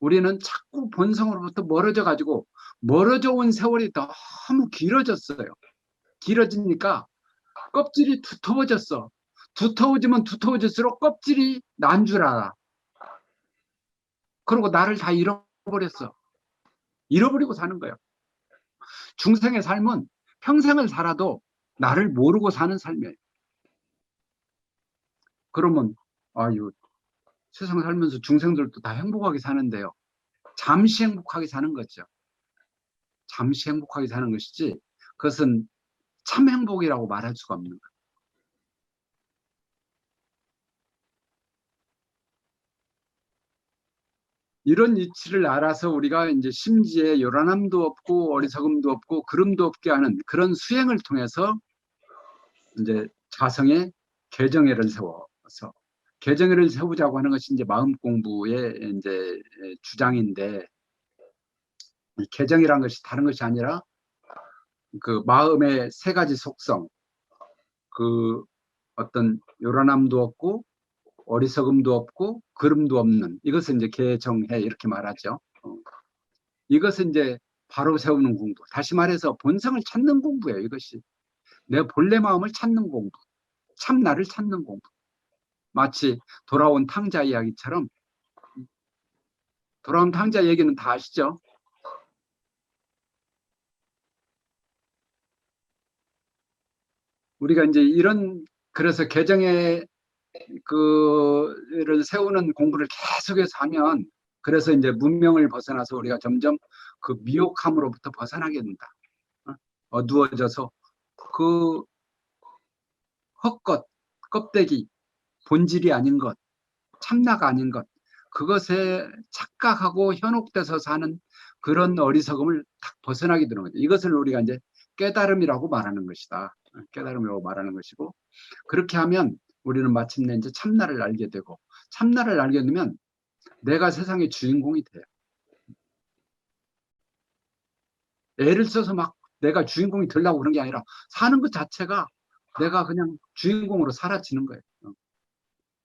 우리는 자꾸 본성으로부터 멀어져 가지고 멀어져 온 세월이 너무 길어졌어요. 길어지니까 껍질이 두터워졌어. 두터워지면 두터워질수록 껍질이 난 줄 알아. 그리고 나를 다 잃어버렸어. 잃어버리고 사는 거예요. 중생의 삶은 평생을 살아도 나를 모르고 사는 삶이에요. 그러면 아유, 세상 살면서 중생들도 다 행복하게 사는데요. 잠시 행복하게 사는 거죠. 잠시 행복하게 사는 것이지 그것은 참 행복이라고 말할 수가 없는 거예요. 이런 이치를 알아서 우리가 이제 심지에 요란함도 없고 어리석음도 없고 그름도 없게 하는 그런 수행을 통해서 이제 자성의 개정애를 세워서 개정애를 세우자고 하는 것이 이제 마음 공부의 이제 주장인데, 이 개정이란 것이 다른 것이 아니라 그 마음의 세 가지 속성, 그 어떤 요란함도 없고 어리석음도 없고 그름도 없는, 이것을 이제 개정해 이렇게 말하죠. 이것은 이제 바로 세우는 공부, 다시 말해서 본성을 찾는 공부예요. 이것이 내 본래 마음을 찾는 공부, 참나를 찾는 공부. 마치 돌아온 탕자 이야기처럼, 돌아온 탕자 얘기는 다 아시죠? 우리가 이제 이런, 그래서 개정의 그를 세우는 공부를 계속해서 하면, 그래서 이제 문명을 벗어나서 우리가 점점 그 미혹함으로부터 벗어나게 된다. 어두워져서 그 헛것, 껍데기, 본질이 아닌 것, 참나가 아닌 것, 그것에 착각하고 현혹돼서 사는 그런 어리석음을 딱 벗어나게 되는 거죠. 이것을 우리가 이제 깨달음이라고 말하는 것이다. 깨달음이라고 말하는 것이고, 그렇게 하면 우리는 마침내 이제 참나를 알게 되고, 참나를 알게 되면 내가 세상의 주인공이 돼요. 애를 써서 막 내가 주인공이 되려고 그런 게 아니라 사는 것 자체가 내가 그냥 주인공으로 사라지는 거예요.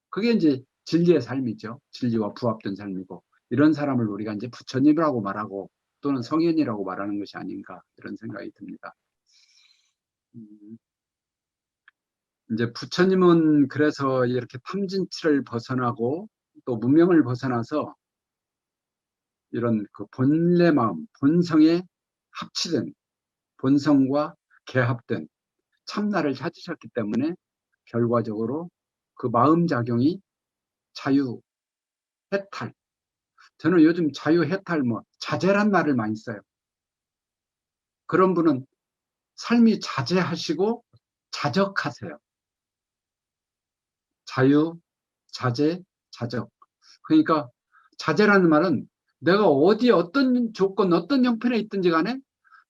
그게 이제 진리의 삶이죠. 진리와 부합된 삶이고, 이런 사람을 우리가 이제 부처님이라고 말하고 또는 성현이라고 말하는 것이 아닌가, 이런 생각이 듭니다. 이제 부처님은 그래서 이렇게 탐진치를 벗어나고 또 문명을 벗어나서 이런 그 본래 마음, 본성에 합치된, 본성과 개합된 참나를 찾으셨기 때문에 결과적으로 그 마음작용이 자유, 해탈. 저는 요즘 자유, 해탈, 자제란 말을 많이 써요. 그런 분은 삶이 자제하시고 자적하세요. 자유, 자제, 자적. 그러니까 자제라는 말은 내가 어디 어떤 조건, 어떤 형편에 있든지 간에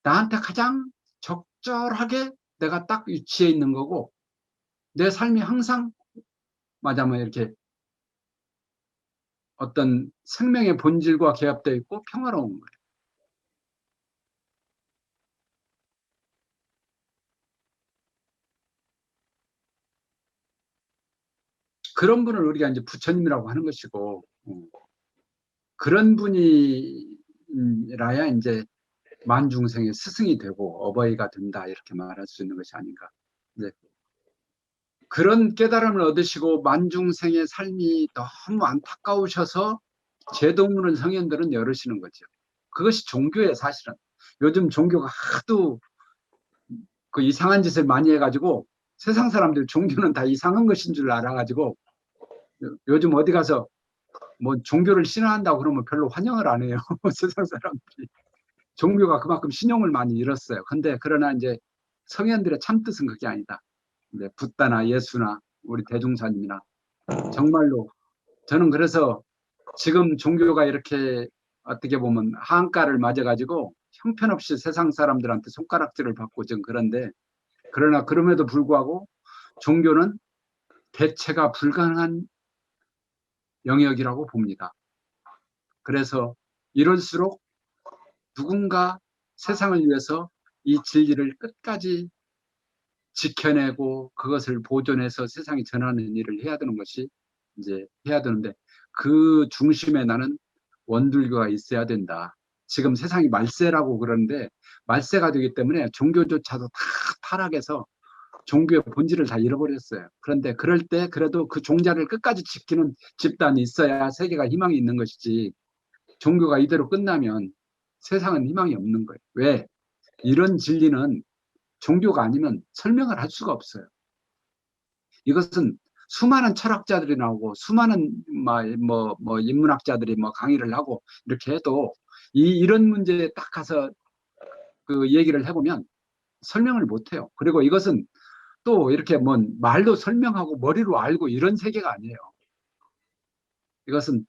나한테 가장 적절하게 내가 딱 위치해 있는 거고, 내 삶이 항상 말하자면 이렇게 어떤 생명의 본질과 개합되어 있고 평화로운 거예요. 그런 분을 우리가 이제 부처님이라고 하는 것이고, 그런 분이라야 이제 만중생의 스승이 되고 어버이가 된다, 이렇게 말할 수 있는 것이 아닌가. 이제 그런 깨달음을 얻으시고 만중생의 삶이 너무 안타까우셔서 제도문을 성현들은 열으시는 거죠. 그것이 종교예요, 사실은. 요즘 종교가 하도 그 이상한 짓을 많이 해가지고 세상 사람들 종교는 다 이상한 것인 줄 알아가지고 요즘 어디 가서 뭐 종교를 신앙한다고 그러면 별로 환영을 안 해요. 세상 사람들이. 종교가 그만큼 신용을 많이 잃었어요. 근데 그러나 이제 성현들의 참뜻은 그게 아니다. 이제 붓다나 예수나 우리 대종사님이나 정말로 저는 그래서 지금 종교가 이렇게 어떻게 보면 한가를 맞아가지고 형편없이 세상 사람들한테 손가락질을 받고 좀 그런데, 그러나 그럼에도 불구하고 종교는 대체가 불가능한 영역이라고 봅니다. 그래서 이럴수록 누군가 세상을 위해서 이 진리를 끝까지 지켜내고 그것을 보존해서 세상에 전하는 일을 해야 되는 것이 이제 해야 되는데, 그 중심에 나는 원불교가 있어야 된다. 지금 세상이 말세라고 그러는데 말세가 되기 때문에 종교조차도 다 타락해서 종교의 본질을 다 잃어버렸어요. 그런데 그럴 때 그래도 그 종자를 끝까지 지키는 집단이 있어야 세계가 희망이 있는 것이지, 종교가 이대로 끝나면 세상은 희망이 없는 거예요. 왜? 이런 진리는 종교가 아니면 설명을 할 수가 없어요. 이것은 수많은 철학자들이 나오고 수많은 인문학자들이 강의를 하고 이렇게 해도 이런 문제에 딱 가서 그 얘기를 해보면 설명을 못해요. 그리고 이것은 또 이렇게 말로 설명하고 머리로 알고 이런 세계가 아니에요. 이것은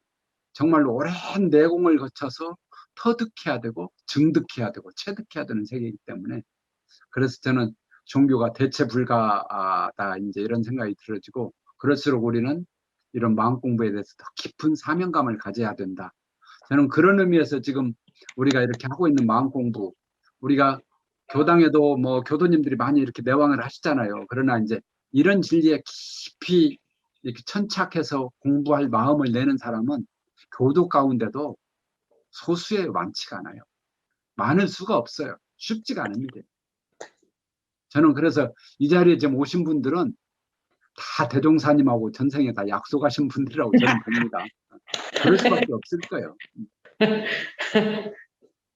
정말로 오랜 내공을 거쳐서 터득해야 되고 증득해야 되고 체득해야 되는 세계이기 때문에, 그래서 저는 종교가 대체 불가다 이제 이런 생각이 들어지고, 그럴수록 우리는 이런 마음 공부에 대해서 더 깊은 사명감을 가져야 된다. 저는 그런 의미에서 지금 우리가 이렇게 하고 있는 마음 공부, 우리가 교당에도 교도님들이 많이 이렇게 내왕을 하시잖아요. 그러나 이제 이런 진리에 깊이 이렇게 천착해서 공부할 마음을 내는 사람은 교도 가운데도 소수에 많지가 않아요. 많을 수가 없어요. 쉽지가 않습니다. 저는 그래서 이 자리에 지금 오신 분들은 다 대종사님하고 전생에 다 약속하신 분들이라고 저는 봅니다. 그럴 수밖에 없을 거예요.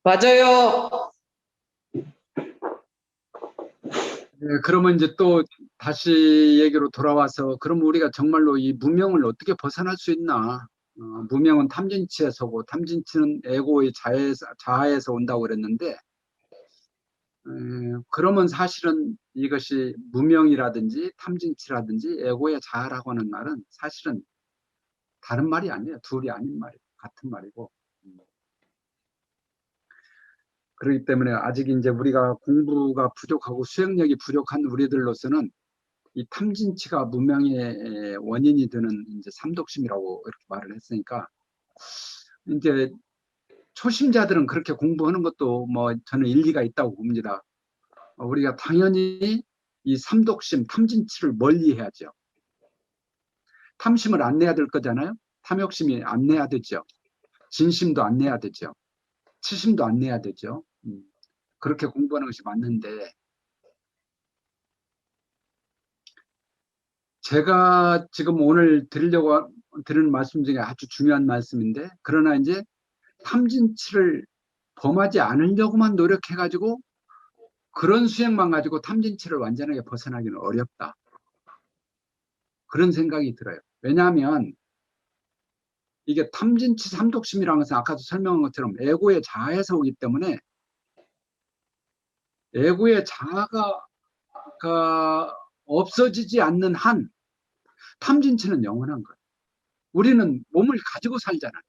맞아요. 네, 그러면 이제 또 다시 얘기로 돌아와서, 그럼 우리가 정말로 이 무명을 어떻게 벗어날 수 있나? 무명은 탐진치에서고 탐진치는 에고의 자아에서 온다고 그랬는데, 그러면 사실은 이것이 무명이라든지 탐진치라든지 에고의 자아라고 하는 말은 사실은 다른 말이 아니에요. 둘이 아닌 말이에요. 같은 말이고. 그렇기 때문에 아직 이제 우리가 공부가 부족하고 수행력이 부족한 우리들로서는 이 탐진치가 무명의 원인이 되는 이제 삼독심이라고 이렇게 말을 했으니까, 이제 초심자들은 그렇게 공부하는 것도 저는 일리가 있다고 봅니다. 우리가 당연히 이 삼독심, 탐진치를 멀리 해야죠. 탐심을 안 내야 될 거잖아요. 탐욕심이 안 내야 되죠. 진심도 안 내야 되죠. 치심도 안 내야 되죠. 그렇게 공부하는 것이 맞는데, 제가 지금 오늘 드리는 말씀 중에 아주 중요한 말씀인데, 그러나 이제 탐진치를 범하지 않으려고만 노력해가지고 그런 수행만 가지고 탐진치를 완전하게 벗어나기는 어렵다. 그런 생각이 들어요. 왜냐하면 이게 탐진치 삼독심이라는 것은 아까도 설명한 것처럼 에고의 자아에서 오기 때문에, 에고의 자아가 없어지지 않는 한 탐진치는 영원한 거예요. 우리는 몸을 가지고 살잖아요.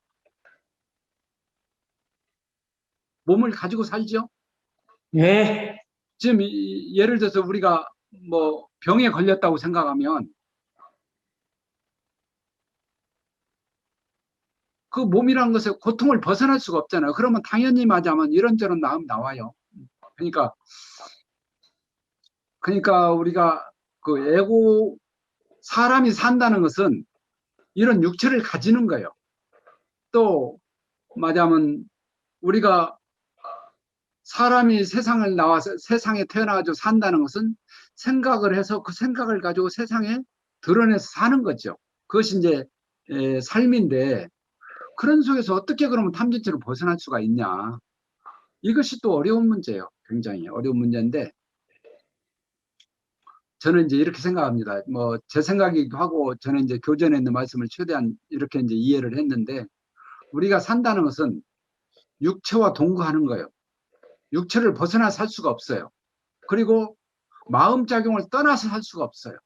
몸을 가지고 살죠. 네. 지금 예를 들어서 우리가 병에 걸렸다고 생각하면 그 몸이란 것에 고통을 벗어날 수가 없잖아요. 그러면 당연히 맞으면 이런저런 마음 나와요. 그러니까 우리가 그 에고, 사람이 산다는 것은 이런 육체를 가지는 거예요. 또 말하자면 우리가 사람이 세상을 나와서 세상에 태어나가지고 산다는 것은 생각을 해서 그 생각을 가지고 세상에 드러내서 사는 거죠. 그것이 이제 삶인데, 그런 속에서 어떻게 그러면 탐진치를 벗어날 수가 있냐? 이것이 또 어려운 문제예요. 굉장히 어려운 문제인데, 저는 이제 이렇게 생각합니다. 제 생각이기도 하고, 저는 이제 교전에 있는 말씀을 최대한 이렇게 이제 이해를 했는데, 우리가 산다는 것은 육체와 동거하는 거예요. 육체를 벗어나 살 수가 없어요. 그리고 마음작용을 떠나서 살 수가 없어요.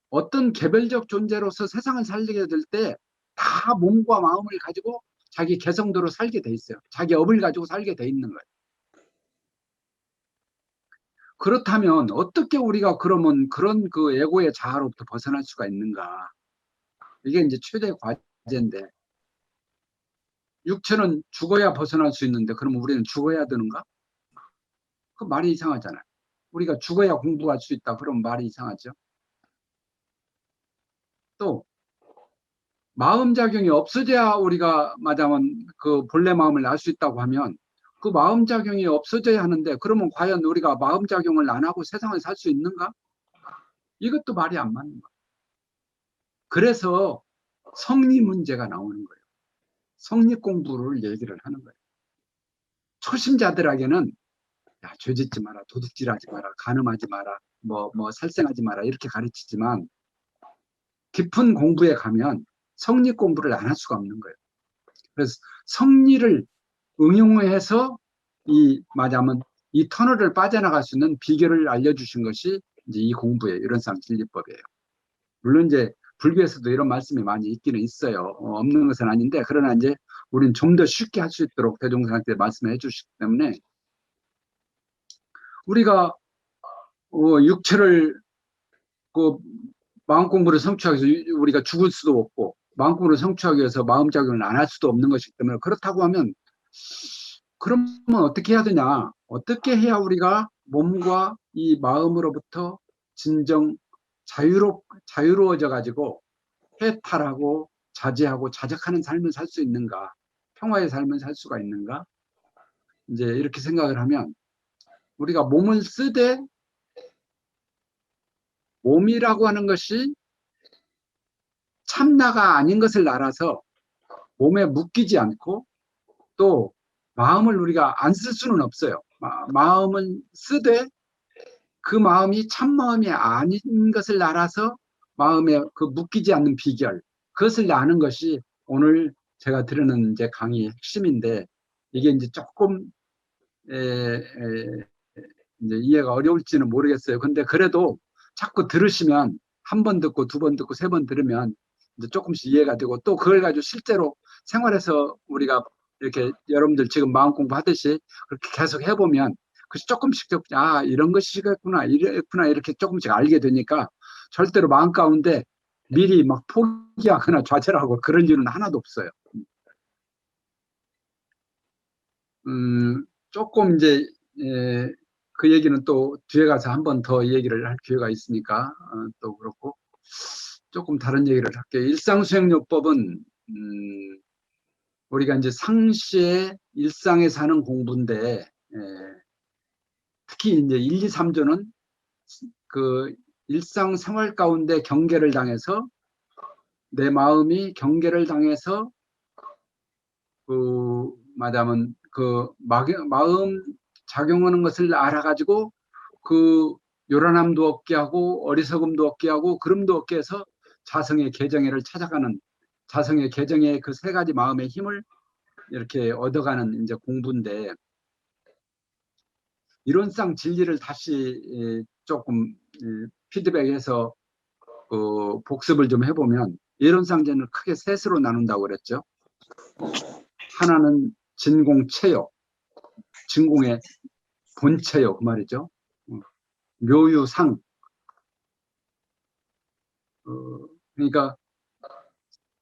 어떤 개별적 존재로서 세상을 살게 될 때 다 몸과 마음을 가지고 자기 개성대로 살게 돼 있어요. 자기 업을 가지고 살게 돼 있는 거예요. 그렇다면 어떻게 우리가 그러면 그런 그 에고의 자아로부터 벗어날 수가 있는가? 이게 이제 최대 과제인데, 육체는 죽어야 벗어날 수 있는데 그러면 우리는 죽어야 되는가? 그 말이 이상하잖아요. 우리가 죽어야 공부할 수 있다 그러면 말이 이상하죠. 또 마음작용이 없어져야 우리가 말하자면 그 본래 마음을 알 수 있다고 하면, 그 마음작용이 없어져야 하는데 그러면 과연 우리가 마음작용을 안 하고 세상을 살 수 있는가? 이것도 말이 안 맞는 거예요. 그래서 성리 문제가 나오는 거예요. 성리 공부를 얘기를 하는 거예요. 초심자들에게는 야, 죄짓지 마라, 도둑질하지 마라, 간음하지 마라, 뭐 살생하지 마라 이렇게 가르치지만 깊은 공부에 가면 성리 공부를 안 할 수가 없는 거예요. 그래서 성리를 응용해서 말하자면 이 터널을 빠져나갈 수 있는 비결을 알려주신 것이 이제 이 공부예요. 이론상 진리법이에요. 물론 이제 불교에서도 이런 말씀이 많이 있기는 있어요. 없는 것은 아닌데 그러나 이제 우리는 좀 더 쉽게 할 수 있도록 대종사한테 말씀해 주시기 때문에 우리가 육체를 그 마음 공부를 성취하기 위해서 우리가 죽을 수도 없고 마음 공부를 성취하기 위해서 마음작용을 안 할 수도 없는 것이기 때문에 그렇다고 하면 그러면 어떻게 해야 되냐? 어떻게 해야 우리가 몸과 이 마음으로부터 진정 자유로워져 가지고 해탈하고 자제하고 자적하는 삶을 살 수 있는가? 평화의 삶을 살 수가 있는가? 이제 이렇게 생각을 하면 우리가 몸을 쓰되 몸이라고 하는 것이 참나가 아닌 것을 알아서 몸에 묶이지 않고 또 마음을 우리가 안 쓸 수는 없어요. 마음을 쓰되 그 마음이 참마음이 아닌 것을 알아서 마음에 그 묶이지 않는 비결, 그것을 아는 것이 오늘 제가 드리는 이제 강의의 핵심인데 이게 이제 조금 이제 이해가 어려울지는 모르겠어요. 근데 그래도 자꾸 들으시면 한 번 듣고 두 번 듣고 세 번 들으면 이제 조금씩 이해가 되고 또 그걸 가지고 실제로 생활에서 우리가 이렇게 여러분들 지금 마음 공부하듯이 그렇게 계속 해보면 그 조금씩 이런 것이겠구나 이랬구나 이렇게 조금씩 알게 되니까 절대로 마음 가운데 미리 막 포기하거나 좌절하고 그런 일은 하나도 없어요. 조금 이제 그 얘기는 또 뒤에 가서 한 번 더 얘기를 할 기회가 있으니까 또 그렇고 조금 다른 얘기를 할게요. 일상수행요법은 우리가 이제 상시에 일상에 사는 공부인데 특히 이제 1, 2, 3조는 그 일상생활 가운데 경계를 당해서 내 마음이 경계를 당해서 말하자면 그 마음 작용하는 것을 알아가지고 그 요란함도 없게 하고 어리석음도 없게 하고 그름도 없게 해서 자성의 개정애를 찾아가는 자성의 개정의 그 세 가지 마음의 힘을 이렇게 얻어가는 이제 공부인데 이론상 진리를 다시 조금 피드백해서 복습을 좀 해보면 이론상 진리를 크게 셋으로 나눈다고 그랬죠. 하나는 진공체요. 진공의 본체요. 그 말이죠. 묘유상. 그러니까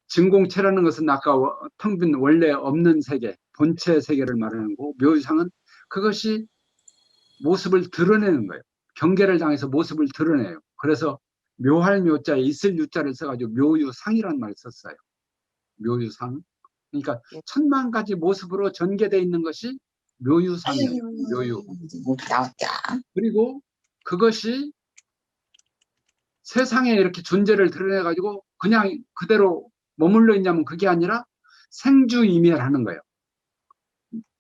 진공체라는 것은 아까 텅 빈 원래 없는 세계, 본체 세계를 말하는 거고 묘유상은 그것이 모습을 드러내는 거예요. 경계를 당해서 모습을 드러내요. 그래서 묘할 묘자에 있을 유자를 써가지고 묘유상이라는 말을 썼어요. 묘유상. 그러니까 천만 가지 모습으로 전개되어 있는 것이 묘유상이에요. 묘유. 그리고 그것이 세상에 이렇게 존재를 드러내가지고 그냥 그대로 머물러 있냐면 그게 아니라 생주이멸하는 거예요.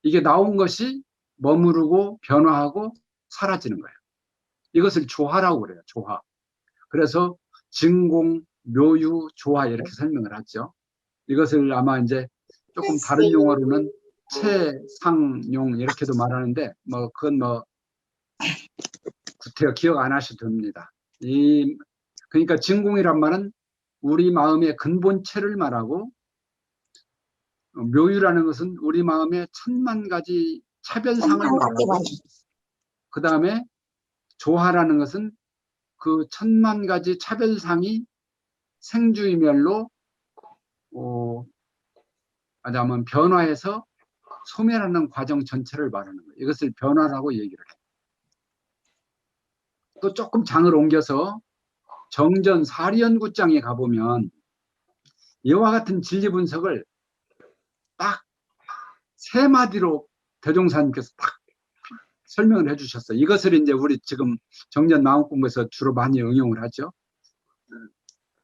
이게 나온 것이 머무르고 변화하고 사라지는 거예요. 이것을 조화라고 그래요. 조화. 그래서 진공, 묘유, 조화 이렇게 설명을 하죠. 이것을 아마 이제 조금 다른 용어로는 체상용 이렇게도 말하는데 그건 구태여 기억 안 하셔도 됩니다. 그러니까 진공이란 말은 우리 마음의 근본체를 말하고 묘유라는 것은 우리 마음의 천만 가지 차별상을 말하고 그 다음에 조화라는 것은 그 천만 가지 차별상이 생주이멸로 말하자면 변화해서 소멸하는 과정 전체를 말하는 거예요. 이것을 변화라고 얘기를 해요. 또 조금 장을 옮겨서 정전 사리연구장에 가보면 이와 같은 진리 분석을 딱 세 마디로 대종사님께서 딱 설명을 해주셨어요. 이것을 이제 우리 지금 정전 마음 공부에서 주로 많이 응용을 하죠.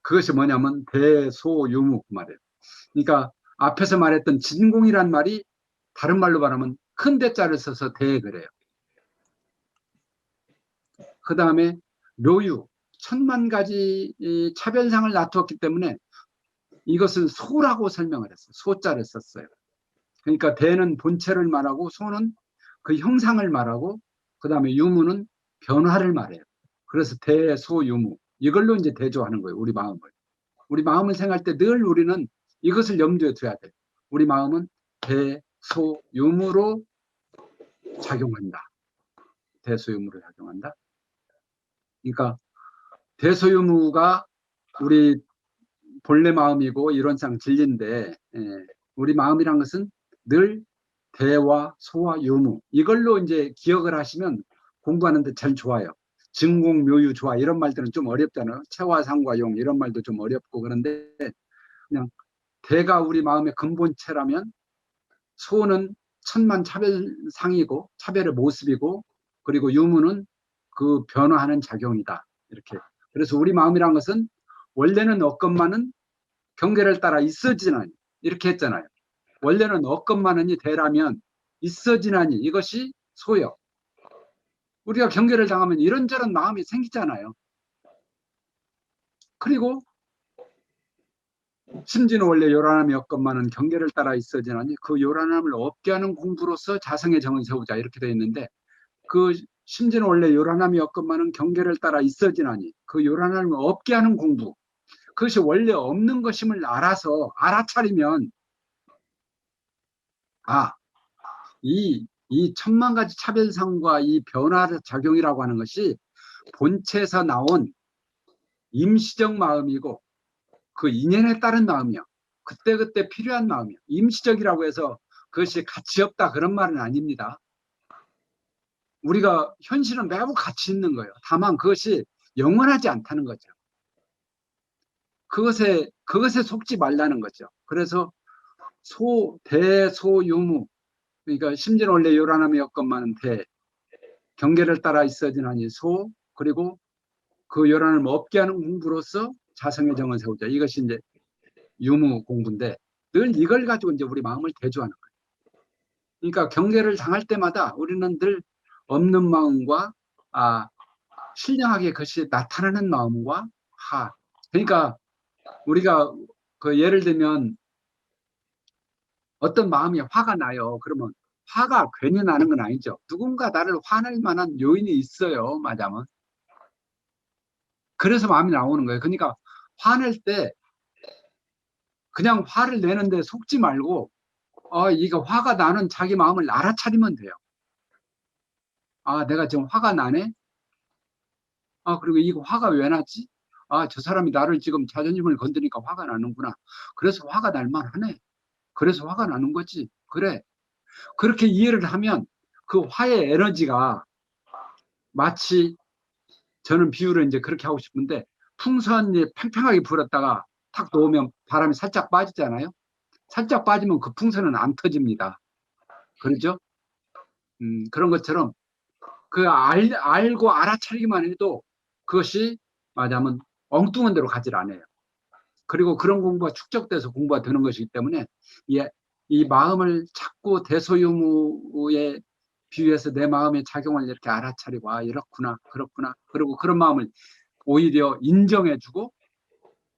그것이 뭐냐면 대소유무 그 말이에요. 그러니까 앞에서 말했던 진공이란 말이 다른 말로 말하면 큰 대자를 써서 대 그래요. 그 다음에 묘유, 천만 가지 이 차별상을 놔두었기 때문에 이것은 소라고 설명을 했어요. 소자를 썼어요. 그러니까 대는 본체를 말하고 소는 그 형상을 말하고 그 다음에 유무는 변화를 말해요. 그래서 대소유무 이걸로 이제 대조하는 거예요. 우리 마음을. 우리 마음을 생각할 때 늘 우리는 이것을 염두에 둬야 돼요. 우리 마음은 대소유무로 작용한다. 대소유무로 작용한다. 그러니까 대소유무가 우리 본래 마음이고 이론상 진리인데 우리 마음이란 것은 늘 대와 소와 유무 이걸로 이제 기억을 하시면 공부하는데 제일 좋아요. 진공, 묘유, 조화 이런 말들은 좀 어렵잖아요. 체와 상과 용 이런 말도 좀 어렵고 그런데 그냥 대가 우리 마음의 근본체라면 소는 천만 차별상이고 차별의 모습이고 그리고 유무는 그 변화하는 작용이다. 이렇게. 그래서 우리 마음이란 것은 원래는 없건만은 경계를 따라 있어지나니 이렇게 했잖아요. 원래는 없건만은이 대라면 있어지나니 이것이 소요. 우리가 경계를 당하면 이런저런 마음이 생기잖아요. 그리고 심지는 원래 요란함이 없건만은 경계를 따라 있어지나니 그 요란함을 없게 하는 공부로서 자성의 정을 세우자 이렇게 되어 있는데 그 심지는 원래 요란함이 없건만은 경계를 따라 있어지나니 그 요란함을 없게 하는 공부 그것이 원래 없는 것임을 알아서 알아차리면 이 천만 가지 차별상과 이 변화 작용이라고 하는 것이 본체에서 나온 임시적 마음이고 그 인연에 따른 마음이요. 그때그때 필요한 마음이요. 임시적이라고 해서 그것이 가치 없다 그런 말은 아닙니다. 우리가 현실은 매우 가치 있는 거예요. 다만 그것이 영원하지 않다는 거죠. 그것에 속지 말라는 거죠. 그래서 대소유무 그러니까 심지는 원래 요란함이 없건만은 대 경계를 따라 있어지나니 소 그리고 그 요란함을 없게 하는 공부로서 자성의 정을 세우자. 이것이 이제 유무 공부인데 늘 이걸 가지고 이제 우리 마음을 대조하는 거예요. 그러니까 경계를 당할 때마다 우리는 늘 없는 마음과 신령하게 그것이 나타나는 마음과 그러니까 우리가 그 예를 들면 어떤 마음이 화가 나요. 그러면 화가 괜히 나는 건 아니죠. 누군가 나를 화낼 만한 요인이 있어요. 맞아면. 그래서 마음이 나오는 거예요. 그러니까 화낼 때 그냥 화를 내는데 속지 말고 이거 화가 나는 자기 마음을 알아차리면 돼요. 내가 지금 화가 나네. 그리고 이거 화가 왜 나지? 저 사람이 나를 지금 자존심을 건드니까 화가 나는구나. 그래서 화가 날 만하네. 그래서 화가 나는 거지. 그래. 그렇게 이해를 하면 그 화의 에너지가 마치 저는 비유를 이제 그렇게 하고 싶은데 풍선이 팽팽하게 불었다가 탁 놓으면 바람이 살짝 빠지잖아요. 살짝 빠지면 그 풍선은 안 터집니다. 그렇죠? 그런 것처럼 그 알고 알아차리기만 해도 그것이 맞으면 엉뚱한 데로 가질 않아요. 그리고 그런 공부가 축적돼서 공부가 되는 것이기 때문에 이 마음을 자꾸 대소유무에 비유해서 내 마음의 작용을 이렇게 알아차리고 이렇구나 그렇구나 그리고 그런 마음을 오히려 인정해주고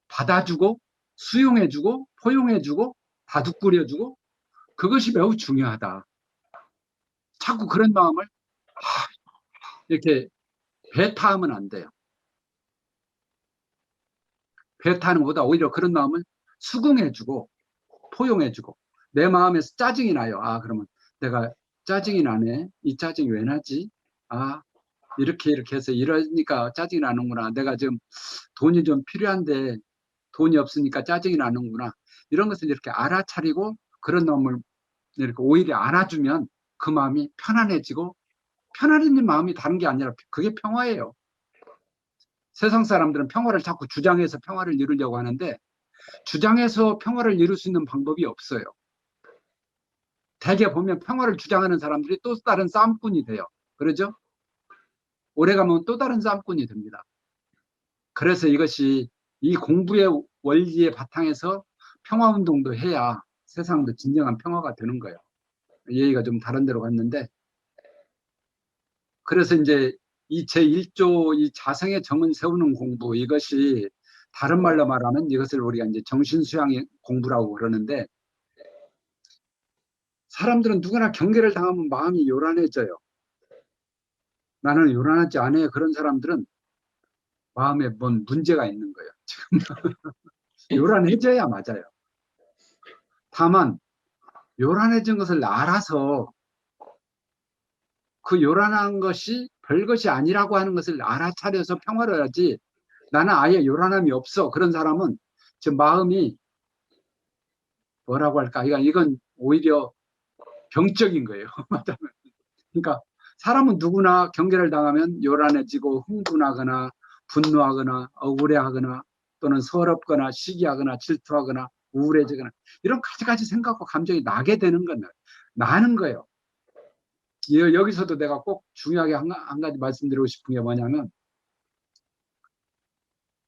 받아주고 수용해주고 포용해주고 다독거려주고 그것이 매우 중요하다. 자꾸 그런 마음을 이렇게 배타하면 안 돼요. 배타하는 것보다 오히려 그런 마음을 수긍해주고 포용해주고 내 마음에서 짜증이 나요. 그러면 내가 짜증이 나네. 이 짜증이 왜 나지? 이렇게 해서 이러니까 짜증이 나는구나. 내가 지금 돈이 좀 필요한데 돈이 없으니까 짜증이 나는구나. 이런 것을 이렇게 알아차리고 그런 마음을 이렇게 오히려 안아주면 그 마음이 편안해지고 편안해진 마음이 다른 게 아니라 그게 평화예요. 세상 사람들은 평화를 자꾸 주장해서 평화를 이루려고 하는데 주장해서 평화를 이룰 수 있는 방법이 없어요. 대개 보면 평화를 주장하는 사람들이 또 다른 싸움꾼이 돼요. 그러죠? 오래가면 또 다른 싸움꾼이 됩니다. 그래서 이것이 이 공부의 원리의 바탕에서 평화운동도 해야 세상도 진정한 평화가 되는 거예요. 얘기가 좀 다른 데로 갔는데, 그래서 이제 이 제1조 이 자성의 정은 세우는 공부, 이것이 다른 말로 말하면 이것을 우리가 이제 정신수양의 공부라고 그러는데, 사람들은 누구나 경계를 당하면 마음이 요란해져요. 나는 요란하지 않아요. 그런 사람들은 마음에 뭔 문제가 있는 거예요. 지금 요란해져야 맞아요. 다만 요란해진 것을 알아서 그 요란한 것이 별것이 아니라고 하는 것을 알아차려서 평화를 하지, 나는 아예 요란함이 없어, 그런 사람은 지금 마음이 뭐라고 할까, 이건 오히려 병적인 거예요. 그러니까 사람은 누구나 경계를 당하면 요란해지고 흥분하거나 분노하거나 억울해하거나 또는 서럽거나 시기하거나 질투하거나 우울해지거나 이런 가지가지 생각과 감정이 나게 되는 건 나는 거예요. 여기서도 내가 꼭 중요하게 한 가지 말씀드리고 싶은 게 뭐냐면,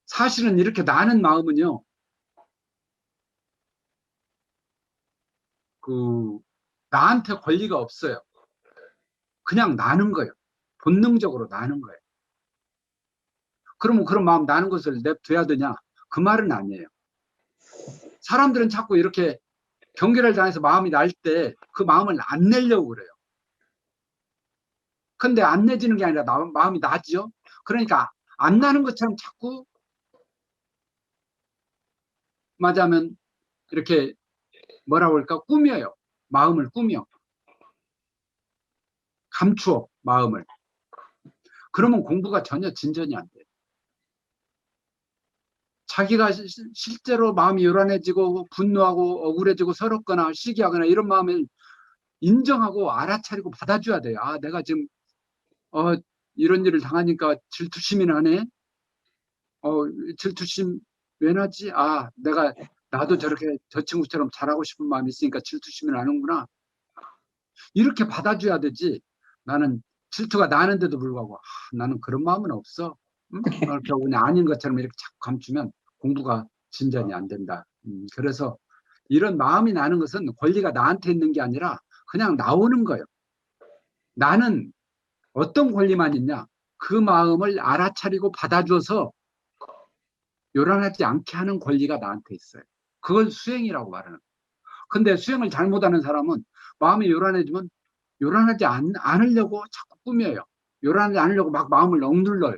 사실은 이렇게 나는 마음은요, 나한테 권리가 없어요. 그냥 나는 거예요. 본능적으로 나는 거예요. 그러면 그런 마음 나는 것을 냅둬야 되냐? 그 말은 아니에요. 사람들은 자꾸 이렇게 경계를 당해서 마음이 날 때 그 마음을 안 내려고 그래요. 근데 안 내지는 게 아니라 마음이 나죠. 그러니까 안 나는 것처럼 자꾸 말하자면 이렇게 뭐라고 할까, 꾸며요. 마음을 꾸며 감추어 마음을. 그러면 공부가 전혀 진전이 안 돼요. 자기가 실제로 마음이 요란해지고 분노하고 억울해지고 서럽거나 시기하거나 이런 마음을 인정하고 알아차리고 받아줘야 돼요. 아, 내가 지금 이런 일을 당하니까 질투심이 나네. 질투심 왜 나지? 아, 나도 저렇게 저 친구처럼 잘하고 싶은 마음이 있으니까 질투심이 나는구나. 이렇게 받아줘야 되지. 나는 질투가 나는데도 불구하고 나는 그런 마음은 없어. 응? 이렇게 그냥 아닌 것처럼 이렇게 자꾸 감추면 공부가 진전이 안 된다. 그래서 이런 마음이 나는 것은 권리가 나한테 있는 게 아니라 그냥 나오는 거예요. 나는 어떤 권리만 있냐? 그 마음을 알아차리고 받아줘서 요란하지 않게 하는 권리가 나한테 있어요. 그걸 수행이라고 말하는 거예요. 근데 수행을 잘못하는 사람은 마음이 요란해지면 요란하지 않으려고 자꾸 꾸며요. 요란하지 않으려고 막 마음을 억눌러요.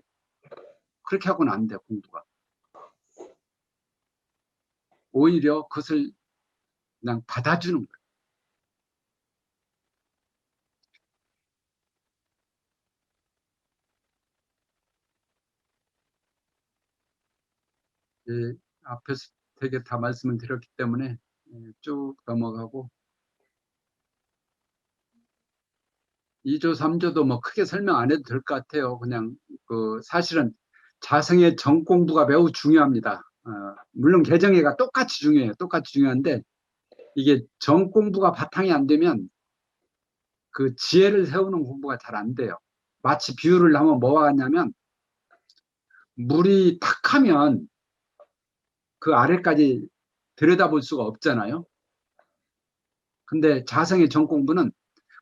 그렇게 하고는 안 돼요, 공부가. 오히려 그것을 그냥 받아주는 거예요. 앞에서 되게 다 말씀을 드렸기 때문에 쭉 넘어가고, 2조, 3조도 뭐 크게 설명 안 해도 될 것 같아요. 그냥 사실은 자성의 정 공부가 매우 중요합니다. 물론 개정회가 똑같이 중요해요. 똑같이 중요한데 이게 정 공부가 바탕이 안 되면 그 지혜를 세우는 공부가 잘 안 돼요. 마치 비유를 하면 뭐와 같냐면, 물이 탁하면 그 아래까지 들여다볼 수가 없잖아요. 근데 자성의 정 공부는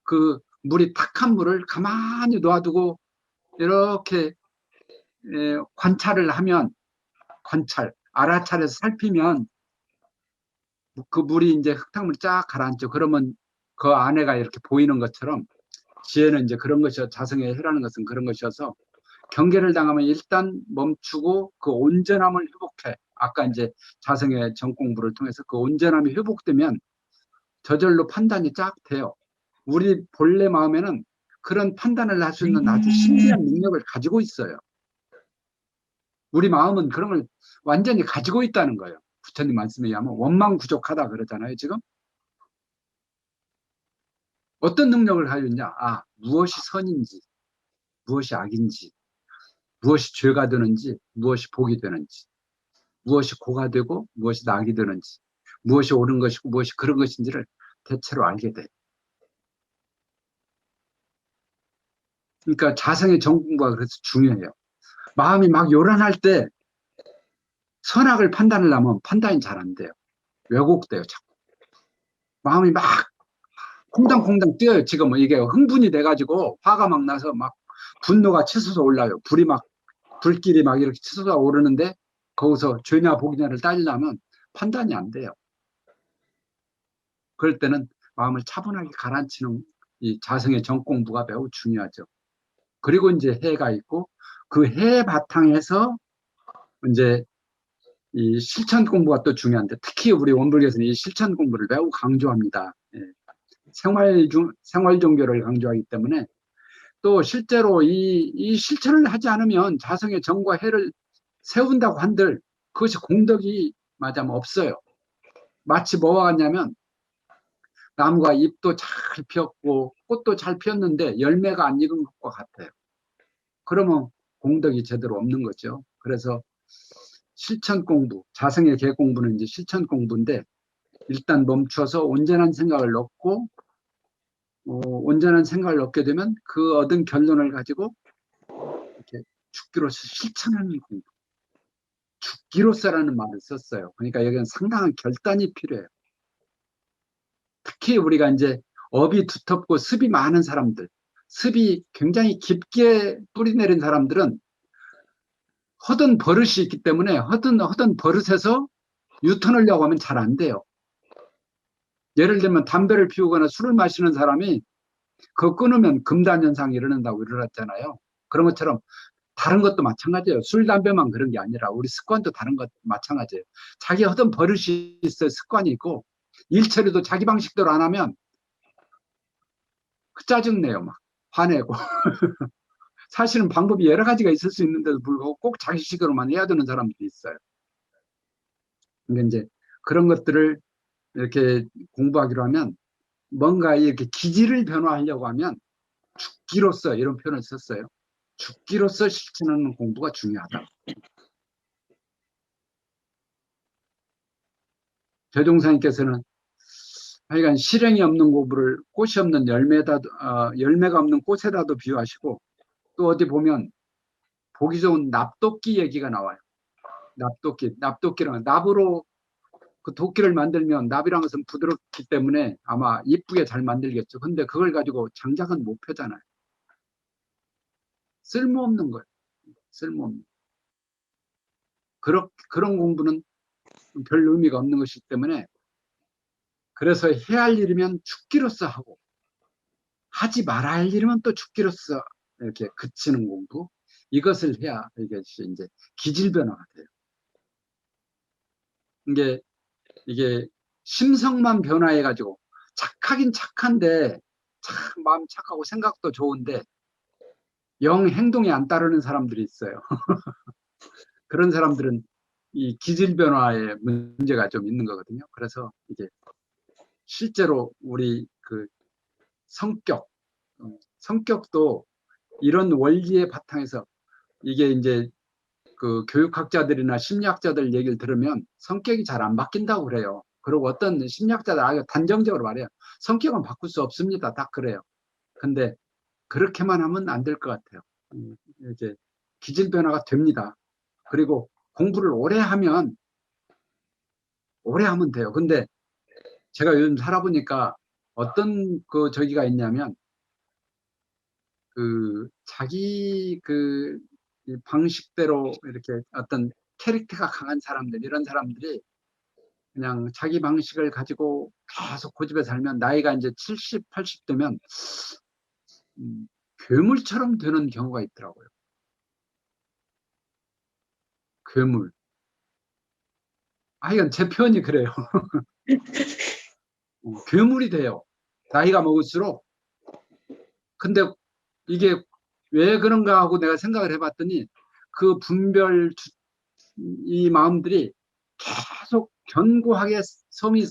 그 물이 탁한 물을 가만히 놔두고 이렇게 관찰을 하면, 알아차려서 살피면 그 물이 이제 흙탕물이 쫙 가라앉죠. 그러면 그 안에가 이렇게 보이는 것처럼 지혜는 이제 그런 것이요. 자성의 해라는 것은 그런 것이어서 경계를 당하면 일단 멈추고 그 온전함을 회복해. 아까 이제 자성의 정공부를 통해서 그 온전함이 회복되면 저절로 판단이 쫙 돼요. 우리 본래 마음에는 그런 판단을 할 수 있는 아주 신비한 능력을 가지고 있어요. 우리 마음은 그런 걸 완전히 가지고 있다는 거예요. 부처님 말씀에 의하면 원망부족하다 그러잖아요, 지금. 어떤 능력을 가지고 있냐? 무엇이 선인지, 무엇이 악인지, 무엇이 죄가 되는지, 무엇이 복이 되는지, 무엇이 고가 되고 무엇이 낙이 되는지, 무엇이 옳은 것이고 무엇이 그런 것인지를 대체로 알게 돼. 그러니까 자성의 정공부가 그래서 중요해요. 마음이 막 요란할 때 선악을 판단을 하면 판단이 잘 안 돼요. 왜곡돼요, 자꾸. 마음이 막 콩당콩당 뛰어요. 지금 이게 흥분이 돼가지고 화가 막 나서 막 분노가 치솟아 올라요. 불길이 막 이렇게 치솟아 오르는데 거기서 죄냐 복이냐를 따지려면 판단이 안 돼요. 그럴 때는 마음을 차분하게 가라앉히는 이 자성의 정공부가 매우 중요하죠. 그리고 이제 해가 있고 그 해 바탕에서 이제 이 실천 공부가 또 중요한데 특히 우리 원불교에서는 이 실천 공부를 매우 강조합니다. 예. 생활 종교를 강조하기 때문에 또 실제로 이 실천을 하지 않으면 자성의 정과 해를 세운다고 한들 그것이 공덕이 맞으면 없어요. 마치 뭐와 같냐면 나무가 잎도 잘 피었고 꽃도 잘 피었는데 열매가 안 익은 것과 같아요. 그러면 공덕이 제대로 없는 거죠. 그래서 실천 공부, 자성의 계 공부는 이제 실천 공부인데 일단 멈춰서 온전한 생각을 넣고 온전한 생각을 얻게 되면 그 얻은 결론을 가지고 이렇게 죽기로서 실천하는 공부. 죽기로서라는 말을 썼어요. 그러니까 여기는 상당한 결단이 필요해요. 특히 우리가 이제 업이 두텁고 습이 많은 사람들, 습이 굉장히 깊게 뿌리내린 사람들은 허든 버릇이 있기 때문에 허든 버릇에서 유턴하려고 하면 잘 안 돼요. 예를 들면 담배를 피우거나 술을 마시는 사람이 그거 끊으면 금단현상이 일어난다고 일어났잖아요. 그런 것처럼 다른 것도 마찬가지예요. 술, 담배만 그런 게 아니라 우리 습관도 다른 것 마찬가지예요. 자기 하던 버릇이 있어요. 습관이 있고 일 처리도 자기 방식대로 안 하면 짜증내요. 막 화내고 사실은 방법이 여러 가지가 있을 수 있는데도 불구하고 꼭 자기 식으로만 해야 되는 사람들이 있어요. 그러니까 이제 그런 것들을 이렇게 공부하기로 하면 뭔가 이렇게 기질을 변화하려고 하면 죽기로서 이런 표현을 썼어요. 죽기로서 실천하는 공부가 중요하다. 대종사님께서는 하여간 실행이 없는 공부를 꽃이 없는 열매가 없는 꽃에다도 비유하시고 또 어디 보면 보기 좋은 납도끼 얘기가 나와요. 납도끼랑 납으로 그 도끼를 만들면 납이란 것은 부드럽기 때문에 아마 이쁘게 잘 만들겠죠. 근데 그걸 가지고 장작은 못 펴잖아요. 쓸모없는 거예요. 쓸모없는. 그런 공부는 별 의미가 없는 것이기 때문에 그래서 해야 할 일이면 죽기로써 하고 하지 말아야 할 일이면 또 죽기로써 이렇게 그치는 공부 이것을 해야 이것이 이제 기질 변화가 돼요. 이게 심성만 변화해 가지고 착하긴 착한데 참 마음 착하고 생각도 좋은데 영 행동이 안 따르는 사람들이 있어요. 그런 사람들은 이 기질 변화에 문제가 좀 있는 거거든요. 그래서 이게 실제로 우리 그 성격도 이런 원리의 바탕에서 이게 이제 그 교육학자들이나 심리학자들 얘기를 들으면 성격이 잘 안 바뀐다고 그래요. 그리고 어떤 심리학자들 아주 단정적으로 말해요. 성격은 바꿀 수 없습니다. 딱 그래요. 근데 그렇게만 하면 안 될 것 같아요. 이제 기질 변화가 됩니다. 그리고 공부를 오래 하면 돼요. 근데 제가 요즘 살아보니까 어떤 그 저기가 있냐면 그 자기 그 방식대로 이렇게 어떤 캐릭터가 강한 사람들 이런 사람들이 그냥 자기 방식을 가지고 계속 고집해 살면 나이가 이제 70, 80 되면 괴물처럼 되는 경우가 있더라고요. 괴물. 이건 제 표현이 그래요. 괴물이 돼요. 나이가 먹을수록. 근데 이게 왜 그런가 하고 내가 생각을 해봤더니 그 이 마음들이 계속 견고하게 섬이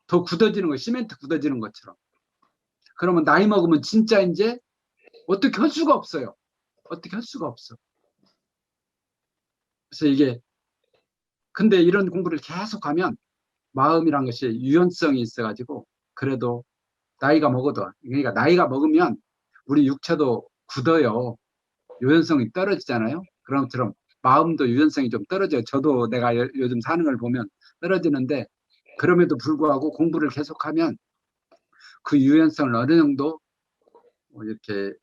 더 굳어지는 거예요. 시멘트 굳어지는 것처럼. 그러면 나이 먹으면 진짜 이제 어떻게 할 수가 없어요. 어떻게 할 수가 없어. 그래서 이게 근데 이런 공부를 계속 하면 마음이란 것이 유연성이 있어가지고 그래도 나이가 먹어도 그러니까 나이가 먹으면 우리 육체도 굳어요. 유연성이 떨어지잖아요. 그런 것처럼 마음도 유연성이 좀 떨어져요. 저도 내가 요즘 사는 걸 보면 떨어지는데, 그럼에도 불구하고 공부를 계속하면 그 유연성을 어느 정도 이렇게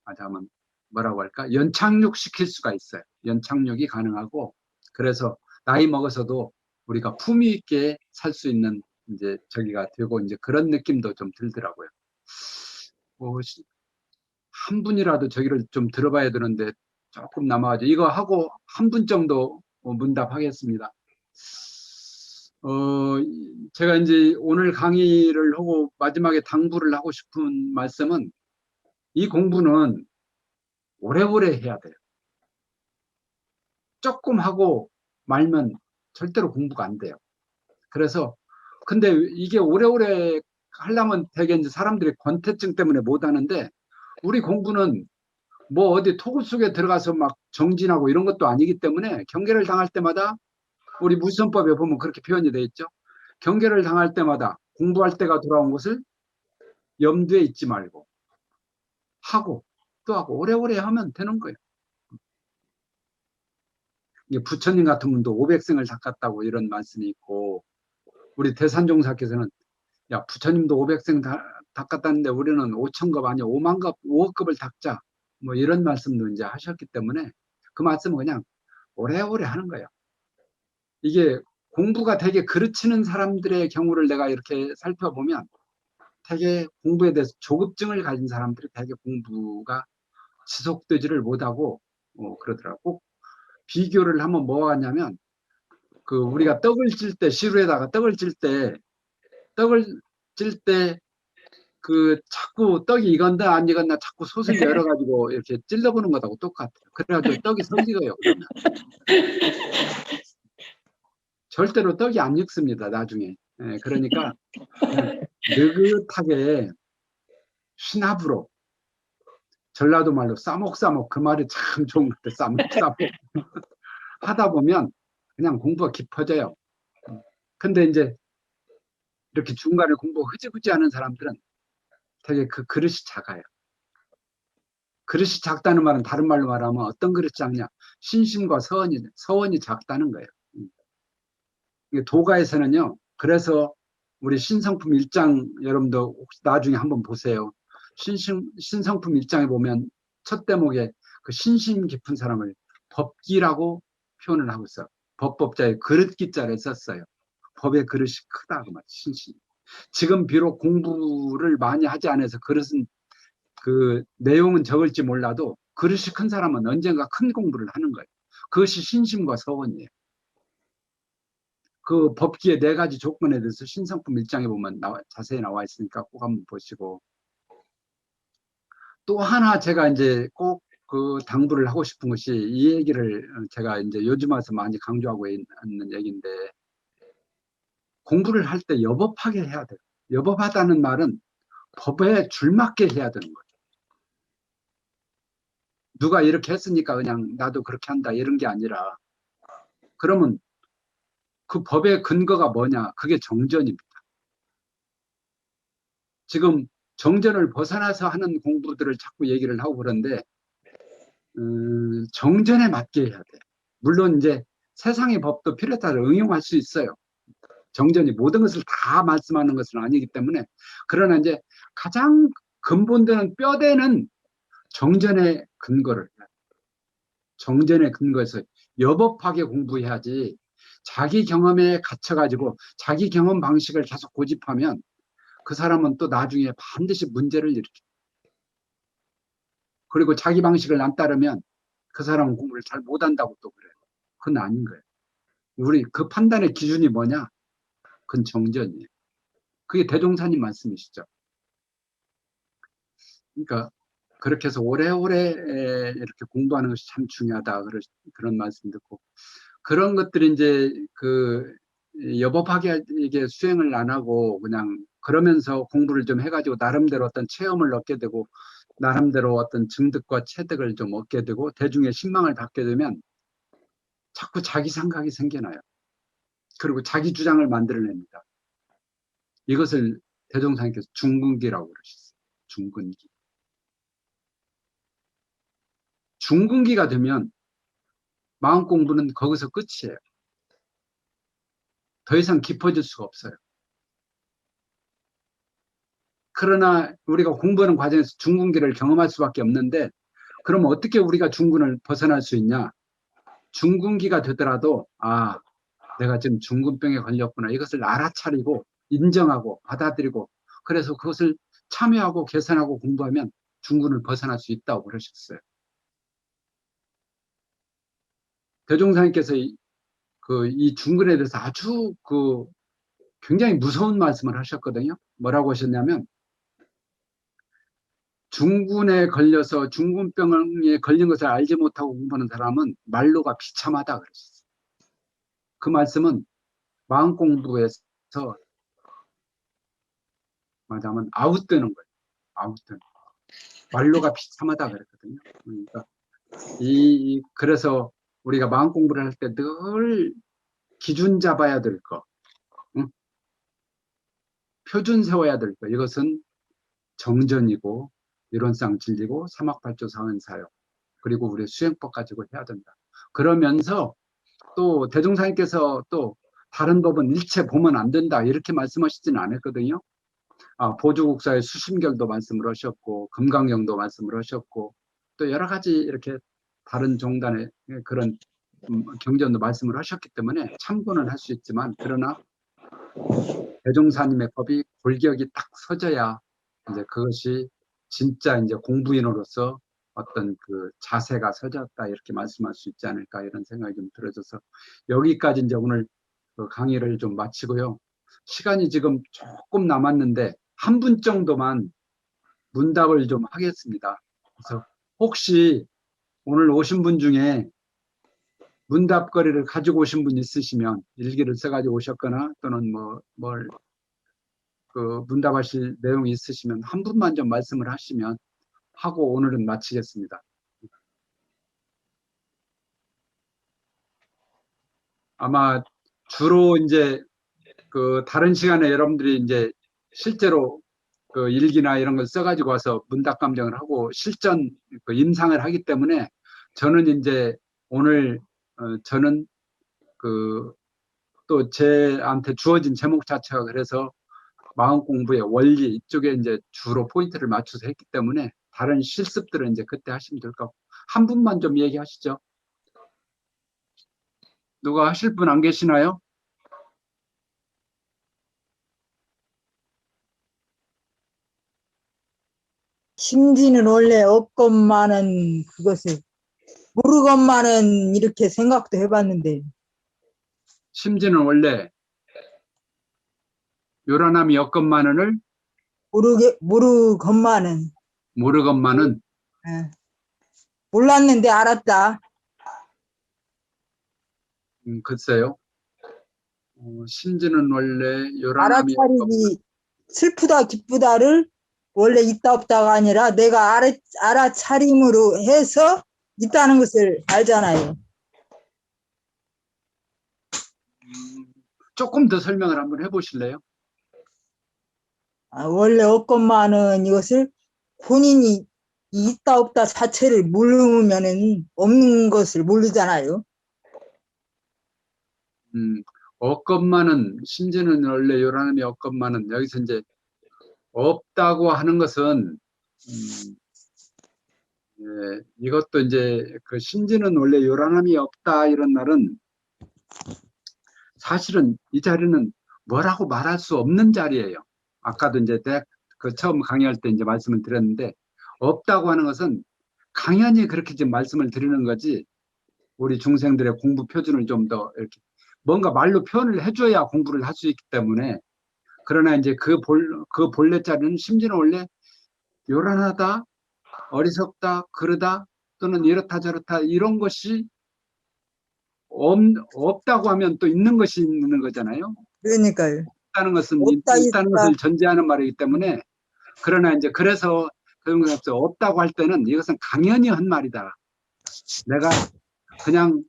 하자면 뭐라고 할까? 연착륙 시킬 수가 있어요. 연착륙이 가능하고, 그래서 나이 먹어서도 우리가 품위 있게 살 수 있는 이제 저기가 되고, 이제 그런 느낌도 좀 들더라고요. 한 분이라도 저기를 좀 들어봐야 되는데 조금 남아가지고 이거 하고 한 분 정도 문답하겠습니다. 제가 이제 오늘 강의를 하고 마지막에 당부를 하고 싶은 말씀은, 이 공부는 오래오래 해야 돼요. 조금 하고 말면 절대로 공부가 안 돼요. 그래서 근데 이게 오래오래 하려면 되게 이제 사람들이 권태증 때문에 못 하는데, 우리 공부는 뭐 어디 토굴 속에 들어가서 막 정진하고 이런 것도 아니기 때문에, 경계를 당할 때마다 우리 무선법에 보면 그렇게 표현이 되어 있죠. 경계를 당할 때마다 공부할 때가 돌아온 것을 염두에 있지 말고 하고 또 하고 오래오래 하면 되는 거예요. 부처님 같은 분도 500생을 닦았다고 이런 말씀이 있고, 우리 대산종사께서는 야, 부처님도 500생 닦았다는데 우리는 5천급 아니야 5만급 5억급을 닦자, 뭐 이런 말씀도 이제 하셨기 때문에 그 말씀은 그냥 오래오래 하는 거예요. 이게 공부가 되게 그르치는 사람들의 경우를 내가 이렇게 살펴보면, 되게 공부에 대해서 조급증을 가진 사람들이 되게 공부가 지속되지를 못하고 그러더라고. 비교를 하면 뭐가 같냐면, 그 우리가 떡을 찔 때, 시루에다가 떡을 찔 때 그 자꾸 떡이 익었나 안 익었나 자꾸 솥을 열어가지고 이렇게 찔러보는 것하고 똑같아요. 그래가지고 떡이 성기고요. 그러면 절대로 떡이 안 익습니다, 나중에. 예, 그러니까 그냥 느긋하게 신압으로, 전라도 말로 싸목싸목, 그 말이 참 좋은 것 같아요. 싸목싸목 하다 보면 그냥 공부가 깊어져요. 근데 이제 이렇게 중간에 공부 흐지부지 하는 사람들은 되게 그 그릇이 작아요. 그릇이 작다는 말은 다른 말로 말하면 어떤 그릇이 작냐? 신심과 서원이 작다는 거예요. 이게 도가에서는요, 그래서 우리 신성품 1장 여러분도 혹시 나중에 한번 보세요. 신성품 1장에 보면 첫 대목에 그 신심 깊은 사람을 법기라고 표현을 하고 있어요. 법법자의 그릇 기자를 썼어요. 법의 그릇이 크다 그 말. 신심. 지금 비록 공부를 많이 하지 않아서 그릇은 그 내용은 적을지 몰라도, 그릇이 큰 사람은 언젠가 큰 공부를 하는 거예요. 그것이 신심과 서원이에요. 그 법기의 4가지 조건에 대해서 신성품 1장에 보면 자세히 나와 있으니까 꼭 한번 보시고, 또 하나 제가 이제 꼭 그 당부를 하고 싶은 것이, 이 얘기를 제가 이제 요즘 와서 많이 강조하고 있는 얘기인데, 공부를 할 때 여법하게 해야 돼요. 여법하다는 말은 법에 줄맞게 해야 되는 거예요. 누가 이렇게 했으니까 그냥 나도 그렇게 한다 이런 게 아니라, 그러면 그 법의 근거가 뭐냐? 그게 정전입니다. 지금 정전을 벗어나서 하는 공부들을 자꾸 얘기를 하고 그런데, 정전에 맞게 해야 돼요. 물론 이제 세상의 법도 필요에 따라 응용할 수 있어요. 정전이 모든 것을 다 말씀하는 것은 아니기 때문에. 그러나 이제 가장 근본되는 뼈대는 정전의 근거를, 정전의 근거에서 여법하게 공부해야지, 자기 경험에 갇혀가지고 자기 경험 방식을 계속 고집하면 그 사람은 또 나중에 반드시 문제를 일으켜요. 그리고 자기 방식을 안 따르면 그 사람은 공부를 잘 못한다고 또 그래요. 그건 아닌 거예요. 우리 그 판단의 기준이 뭐냐? 그건 정전이에요. 그게 대종사님 말씀이시죠. 그러니까 그렇게 해서 오래오래 이렇게 공부하는 것이 참 중요하다, 그런 말씀 듣고, 그런 것들이 이제 그 여법하게 이게 수행을 안 하고 그냥 그러면서 공부를 좀 해가지고 나름대로 어떤 체험을 얻게 되고, 나름대로 어떤 증득과 체득을 좀 얻게 되고 대중의 신망을 받게 되면 자꾸 자기 생각이 생겨나요. 그리고 자기 주장을 만들어냅니다. 이것을 대종사님께서 중근기라고 그러셨어요. 중근기. 중군기가 되면 마음 공부는 거기서 끝이에요. 더 이상 깊어질 수가 없어요. 그러나 우리가 공부하는 과정에서 중군기를 경험할 수밖에 없는데, 그럼 어떻게 우리가 중군을 벗어날 수 있냐? 중군기가 되더라도 아, 내가 지금 중군병에 걸렸구나. 이것을 알아차리고 인정하고 받아들이고, 그래서 그것을 참여하고 개선하고 공부하면 중군을 벗어날 수 있다고 그러셨어요. 대종사님께서 이 중군에 대해서 아주 굉장히 무서운 말씀을 하셨거든요. 뭐라고 하셨냐면, 중군에 걸려서 중군병에 걸린 것을 알지 못하고 공부하는 사람은 말로가 비참하다 그러셨어요. 그 말씀은 마음 공부에서 말하자면 아웃되는 거예요. 아웃되는 거. 말로가 비참하다 그랬거든요. 그러니까 그래서 우리가 마음 공부를 할 때 늘 기준 잡아야 될 거, 응? 표준 세워야 될 거. 이것은 정전이고 이론상 진리고 삼학팔조 사은사요. 그리고 우리 수행법 가지고 해야 된다. 그러면서 또 대종사님께서 또 다른 법은 일체 보면 안 된다 이렇게 말씀하시지는 않았거든요. 보조국사의 수심결도 말씀을 하셨고 금강경도 말씀을 하셨고 또 여러 가지 이렇게 다른 종단의 그런 경전도 말씀을 하셨기 때문에 참고는 할 수 있지만, 그러나 대종사님의 법이 골격이 딱 서져야 이제 그것이 진짜 이제 공부인으로서 어떤 그 자세가 서졌다 이렇게 말씀할 수 있지 않을까 이런 생각이 좀 들어져서 여기까지 이제 오늘 그 강의를 좀 마치고요. 시간이 지금 조금 남았는데 한 분 정도만 문답을 좀 하겠습니다. 그래서 혹시 오늘 오신 분 중에 문답거리를 가지고 오신 분 있으시면 일기를 써가지고 오셨거나 또는 문답하실 내용이 있으시면 한 분만 좀 말씀을 하시면 하고 오늘은 마치겠습니다. 아마 주로 이제 다른 시간에 여러분들이 이제 실제로 그 일기나 이런 걸 써가지고 와서 문답 감정을 하고 실전 임상을 하기 때문에 저는 이제 오늘 저는 또 제한테 주어진 제목 자체가 그래서 마음 공부의 원리 이쪽에 이제 주로 포인트를 맞춰서 했기 때문에 다른 실습들은 이제 그때 하시면 될 것 같고, 한 분만 좀 얘기하시죠. 누가 하실 분 안 계시나요? 심지는 원래 없건만은 그것을 모르건만은 이렇게 생각도 해봤는데 심지는 원래 요란함이 없건만은을 모르건만은 모르건만은 몰랐는데 알았다. 글쎄요. 심지는 원래 요란함이 알아차리기 슬프다 기쁘다를 원래 있다 없다가 아니라 내가 알아차림으로 해서 있다는 것을 알잖아요. 조금 더 설명을 한번 해보실래요? 원래 없건만은 이것을 본인이 있다 없다 자체를 모르면은 없는 것을 모르잖아요. 없건만은 심지는 원래 요란함이 없건만은 여기서 이제 없다고 하는 것은 예, 이것도 이제 그 심지는 원래 요란함이 없다 이런 말은 사실은 이 자리는 뭐라고 말할 수 없는 자리예요. 아까도 이제 처음 강의할 때 이제 말씀을 드렸는데, 없다고 하는 것은 강연히 그렇게 지금 말씀을 드리는 거지, 우리 중생들의 공부 표준을 좀 더 이렇게 뭔가 말로 표현을 해줘야 공부를 할 수 있기 때문에. 그러나 이제 그 본래 자리는 심지는 원래 요란하다, 어리석다, 그러다, 또는 이렇다 저렇다 이런 것이 없다고 하면 또 있는 것이 있는 거잖아요. 그러니까요. 있다는 것은 없다, 있다는 있다. 것을 전제하는 말이기 때문에. 그러나 이제 그래서 그런 거 없어. 없다고 할 때는 이것은 강연히 한 말이다. 내가 그냥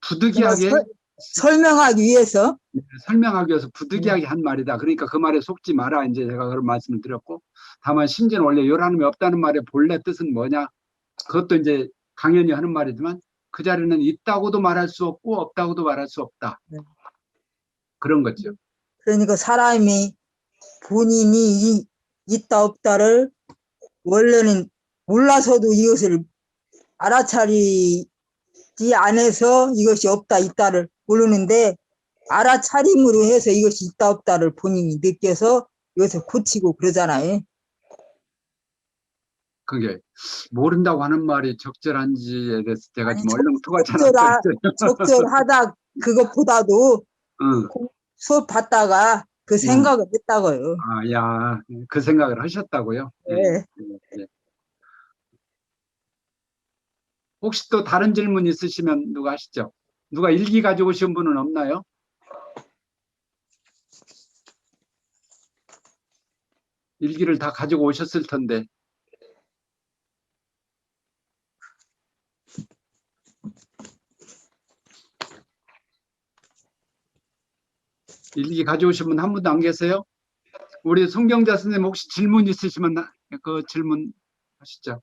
부득이하게 설명하기 위해서 설명하기 위해서 부득이하게 한 말이다. 그러니까 그 말에 속지 마라. 이제 제가 그런 말씀을 드렸고, 다만 심지는 원래 요란함이 없다는 말의 본래 뜻은 뭐냐? 그것도 이제 당연히 하는 말이지만 그 자리는 있다고도 말할 수 없고 없다고도 말할 수 없다. 네. 그런 거죠. 그러니까 사람이 본인이 있다 없다를 원래는 몰라서도 이것을 알아차리지 않아서 이것이 없다 있다를 모르는데 알아차림으로 해서 이것이 있다 없다를 본인이 느껴서 이것을 고치고 그러잖아요. 그게 모른다고 하는 말이 적절한지에 대해서 제가 아니, 좀 얼렁투가 잘 안 적절하- 됐어요. 적절하다 그것보다도 응. 수업 받다가 그 생각을 했다고요. 아, 야, 그 생각을 하셨다고요? 네. 예. 혹시 또 다른 질문 있으시면 누가 하시죠? 누가 일기 가지고 오신 분은 없나요? 일기를 다 가지고 오셨을 텐데. 일기 가져오신 분 한 분도 안 계세요? 우리 송경자 선생님 혹시 질문 있으시면 그 질문 하시죠.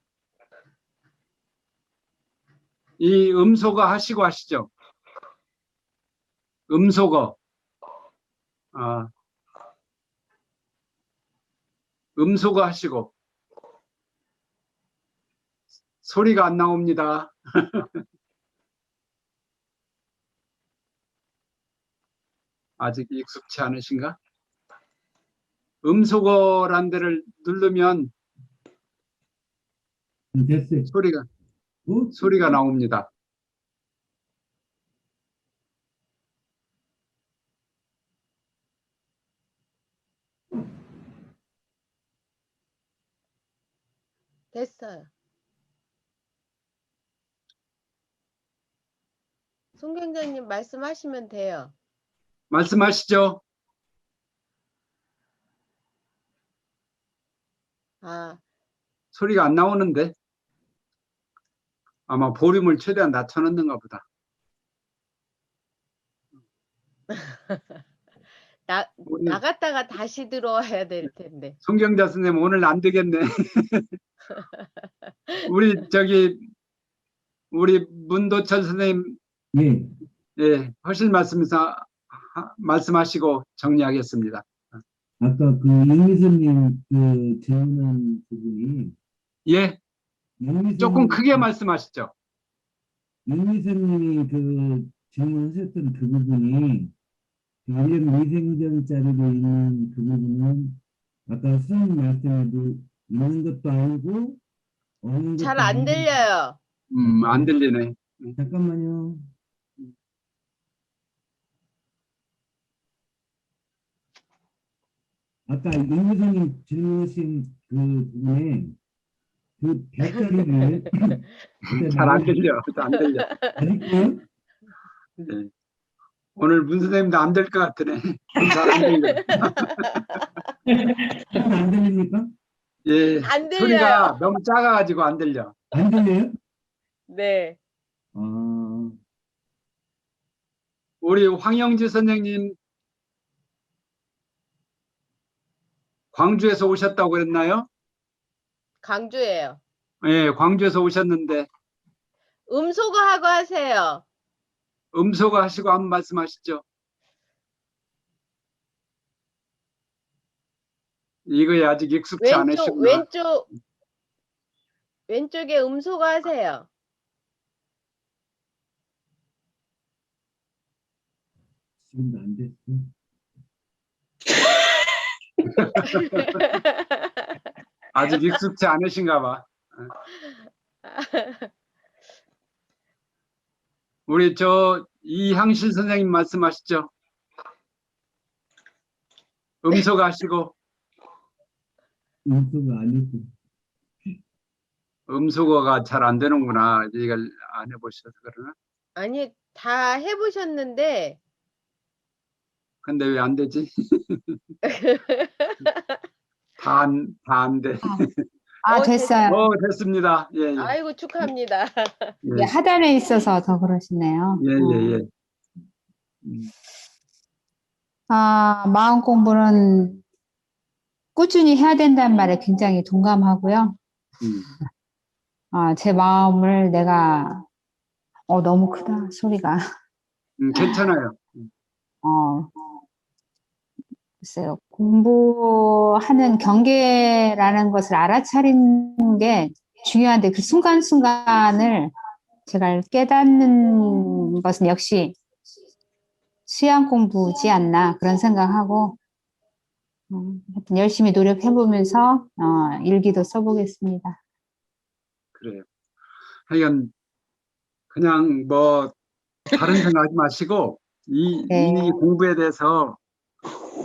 이 음소거 하시고 하시죠. 음소거. 아, 음소거 하시고. 소리가 안 나옵니다. 아직 익숙치 않으신가? 음소거란 데를 누르면 됐어요. 소리가 나옵니다. 됐어요. 송경자님 말씀하시면 돼요. 말씀하시죠. 아, 소리가 안 나오는데 아마 볼륨을 최대한 낮춰놓는가 보다. 우리 나갔다가 다시 들어와야 될 텐데. 송경자 선생님 오늘 안 되겠네. 우리 문도철 선생님 예. 예, 하실 말씀하시고 정리하겠습니다. 아까 그 윤미선님 그 질문한 부분이 예, 윤미선 조금 크게 말씀하시죠. 윤미선님이 그 질문하셨던 그 부분이 일련 위생전 자료에 있는 그 부분은 아까 수님 말씀에도 있는 것도 아니고 없는 것도 잘 안 아니고. 들려요. 안 들리네. 잠깐만요. 아까 윤미선님 질문하신 그 부분에 그 별자리를 잘 안 들려. 안 들려. 아직도요? 예. 오늘 문 선생님도 안 될 것 같으네. 잘 안 들려. 안 들립니까? 예, 안 들려요. 소리가 너무 작아가지고 안 들려. 안 들려요? 네. 우리 황영지 선생님 광주에서 오셨다고 그랬나요? 강조예요. 예, 광주에서 오셨는데 음소거하고 하세요. 음소거 하시고 한번 말씀하시죠. 이거에 아직 익숙치 않으시구나. 왼쪽에 음소거 하세요. 지금도 안 됐어. 아직 익숙치 않으신가 봐. 우리 이향실 선생님 말씀하시죠. 음소거 하시고. 음소거 아니고. 음소거가 잘 안 되는구나. 이걸 안 해보셔서 그러나? 아니, 다 해보셨는데 근데 왜 안 되지? 다 안 돼. 됐어요. 됐습니다. 예, 예. 아이고 축하합니다. 이게 하단에 있어서 더 그러시네요. 예. 마음 공부는 꾸준히 해야 된다는 말에 굉장히 동감하고요. 제 마음을 내가, 너무 크다, 소리가. 괜찮아요. 글쎄요, 공부하는 경계라는 것을 알아차리는 게 중요한데 그 순간순간을 제가 깨닫는 것은 역시 수양 공부지 않나 그런 생각하고 하여튼 열심히 노력해보면서 일기도 써보겠습니다. 그래요. 하여간 그냥 뭐 다른 생각하지 마시고 네. 이 공부에 대해서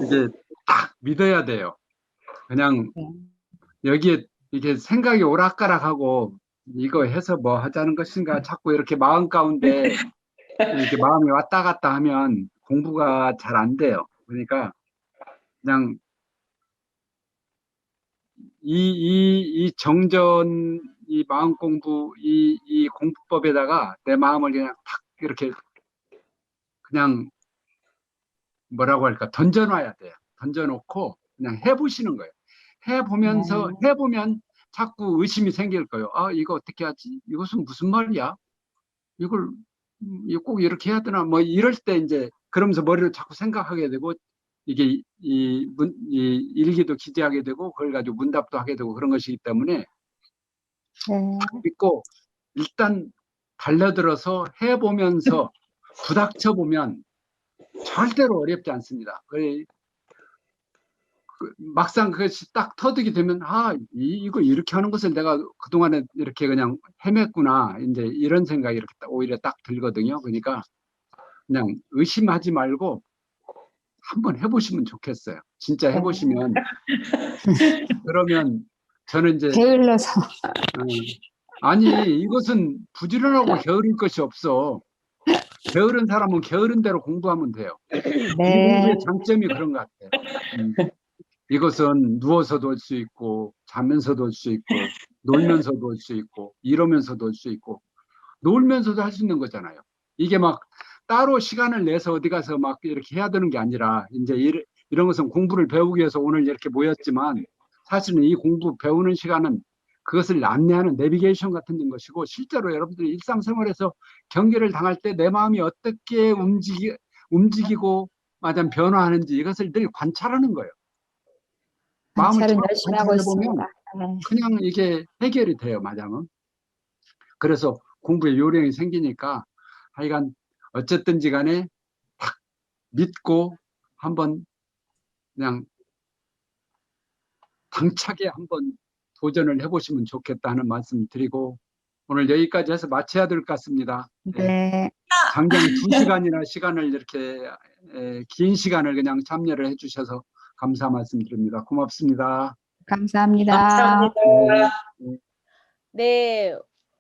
이게 딱 믿어야 돼요. 그냥 여기에 이게 생각이 오락가락하고 이거 해서 뭐 하자는 것인가 자꾸 이렇게 마음 가운데 이렇게 마음이 왔다 갔다 하면 공부가 잘 안 돼요. 그러니까 그냥 이 정전, 이 마음 공부, 이 공부법에다가 내 마음을 그냥 탁 이렇게 그냥 뭐라고 할까 던져놔야 돼요. 던져놓고 그냥 해보시는 거예요. 해보면서 해보면 자꾸 의심이 생길 거예요. 아 이거 어떻게 하지? 이것은 무슨 말이야? 이걸 이거 꼭 이렇게 해야 되나? 뭐 이럴 때 이제 그러면서 머리를 자꾸 생각하게 되고 이게 이 일기도 기재하게 되고 그걸 가지고 문답도 하게 되고 그런 것이기 때문에 믿고 일단 달려들어서 해보면서 부닥쳐 보면 절대로 어렵지 않습니다. 막상 그것이 딱 터득이 되면 이거 이렇게 하는 것을 내가 그동안에 이렇게 그냥 헤맸구나 이제 이런 생각이 이렇게 오히려 딱 들거든요. 그러니까 그냥 의심하지 말고 한번 해보시면 좋겠어요. 진짜 해보시면 그러면 저는 이제 게을러서. 아니 이것은 부지런하고 게으를 것이 없어. 게으른 사람은 게으른 대로 공부하면 돼요. 이 공부의 장점이 그런 것 같아요. 이것은 누워서도 할 수 있고 자면서도 할 수 있고 놀면서도 할 수 있고 이러면서도 할 수 있고 놀면서도 할 수 있는 거잖아요. 이게 막 따로 시간을 내서 어디 가서 막 이렇게 해야 되는 게 아니라 이제 이런 것은 공부를 배우기 위해서 오늘 이렇게 모였지만 사실은 이 공부 배우는 시간은 그것을 안내하는 내비게이션 같은 것이고 실제로 여러분들이 일상생활에서 경계를 당할 때 내 마음이 어떻게 움직이고 마냥 변화하는지 이것을 늘 관찰하는 거예요. 마음을 관찰은 열심히 하고 있습니다. 그냥 이게 해결이 돼요, 마장은. 그래서 공부에 요령이 생기니까 하여간 어쨌든지 간에 딱 믿고 한번 그냥 당차게 한번 도전을 해보시면 좋겠다는 말씀 드리고 오늘 여기까지 해서 마쳐야 될 것 같습니다. 네. 장장 2시간이나 시간을 이렇게 긴 시간을 그냥 참여를 해주셔서 감사 말씀드립니다. 고맙습니다. 감사합니다. 감사합니다. 네,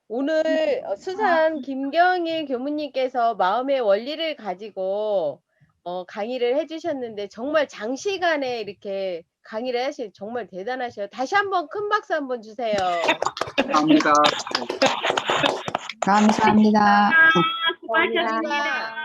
오늘 수산 김경일 교무님께서 마음의 원리를 가지고 강의를 해주셨는데 정말 장시간에 이렇게 강의를 하시 정말 대단하셔요. 다시 한번 큰 박수 한번 주세요. 감사합니다. 감사합니다. 수고하셨습니다.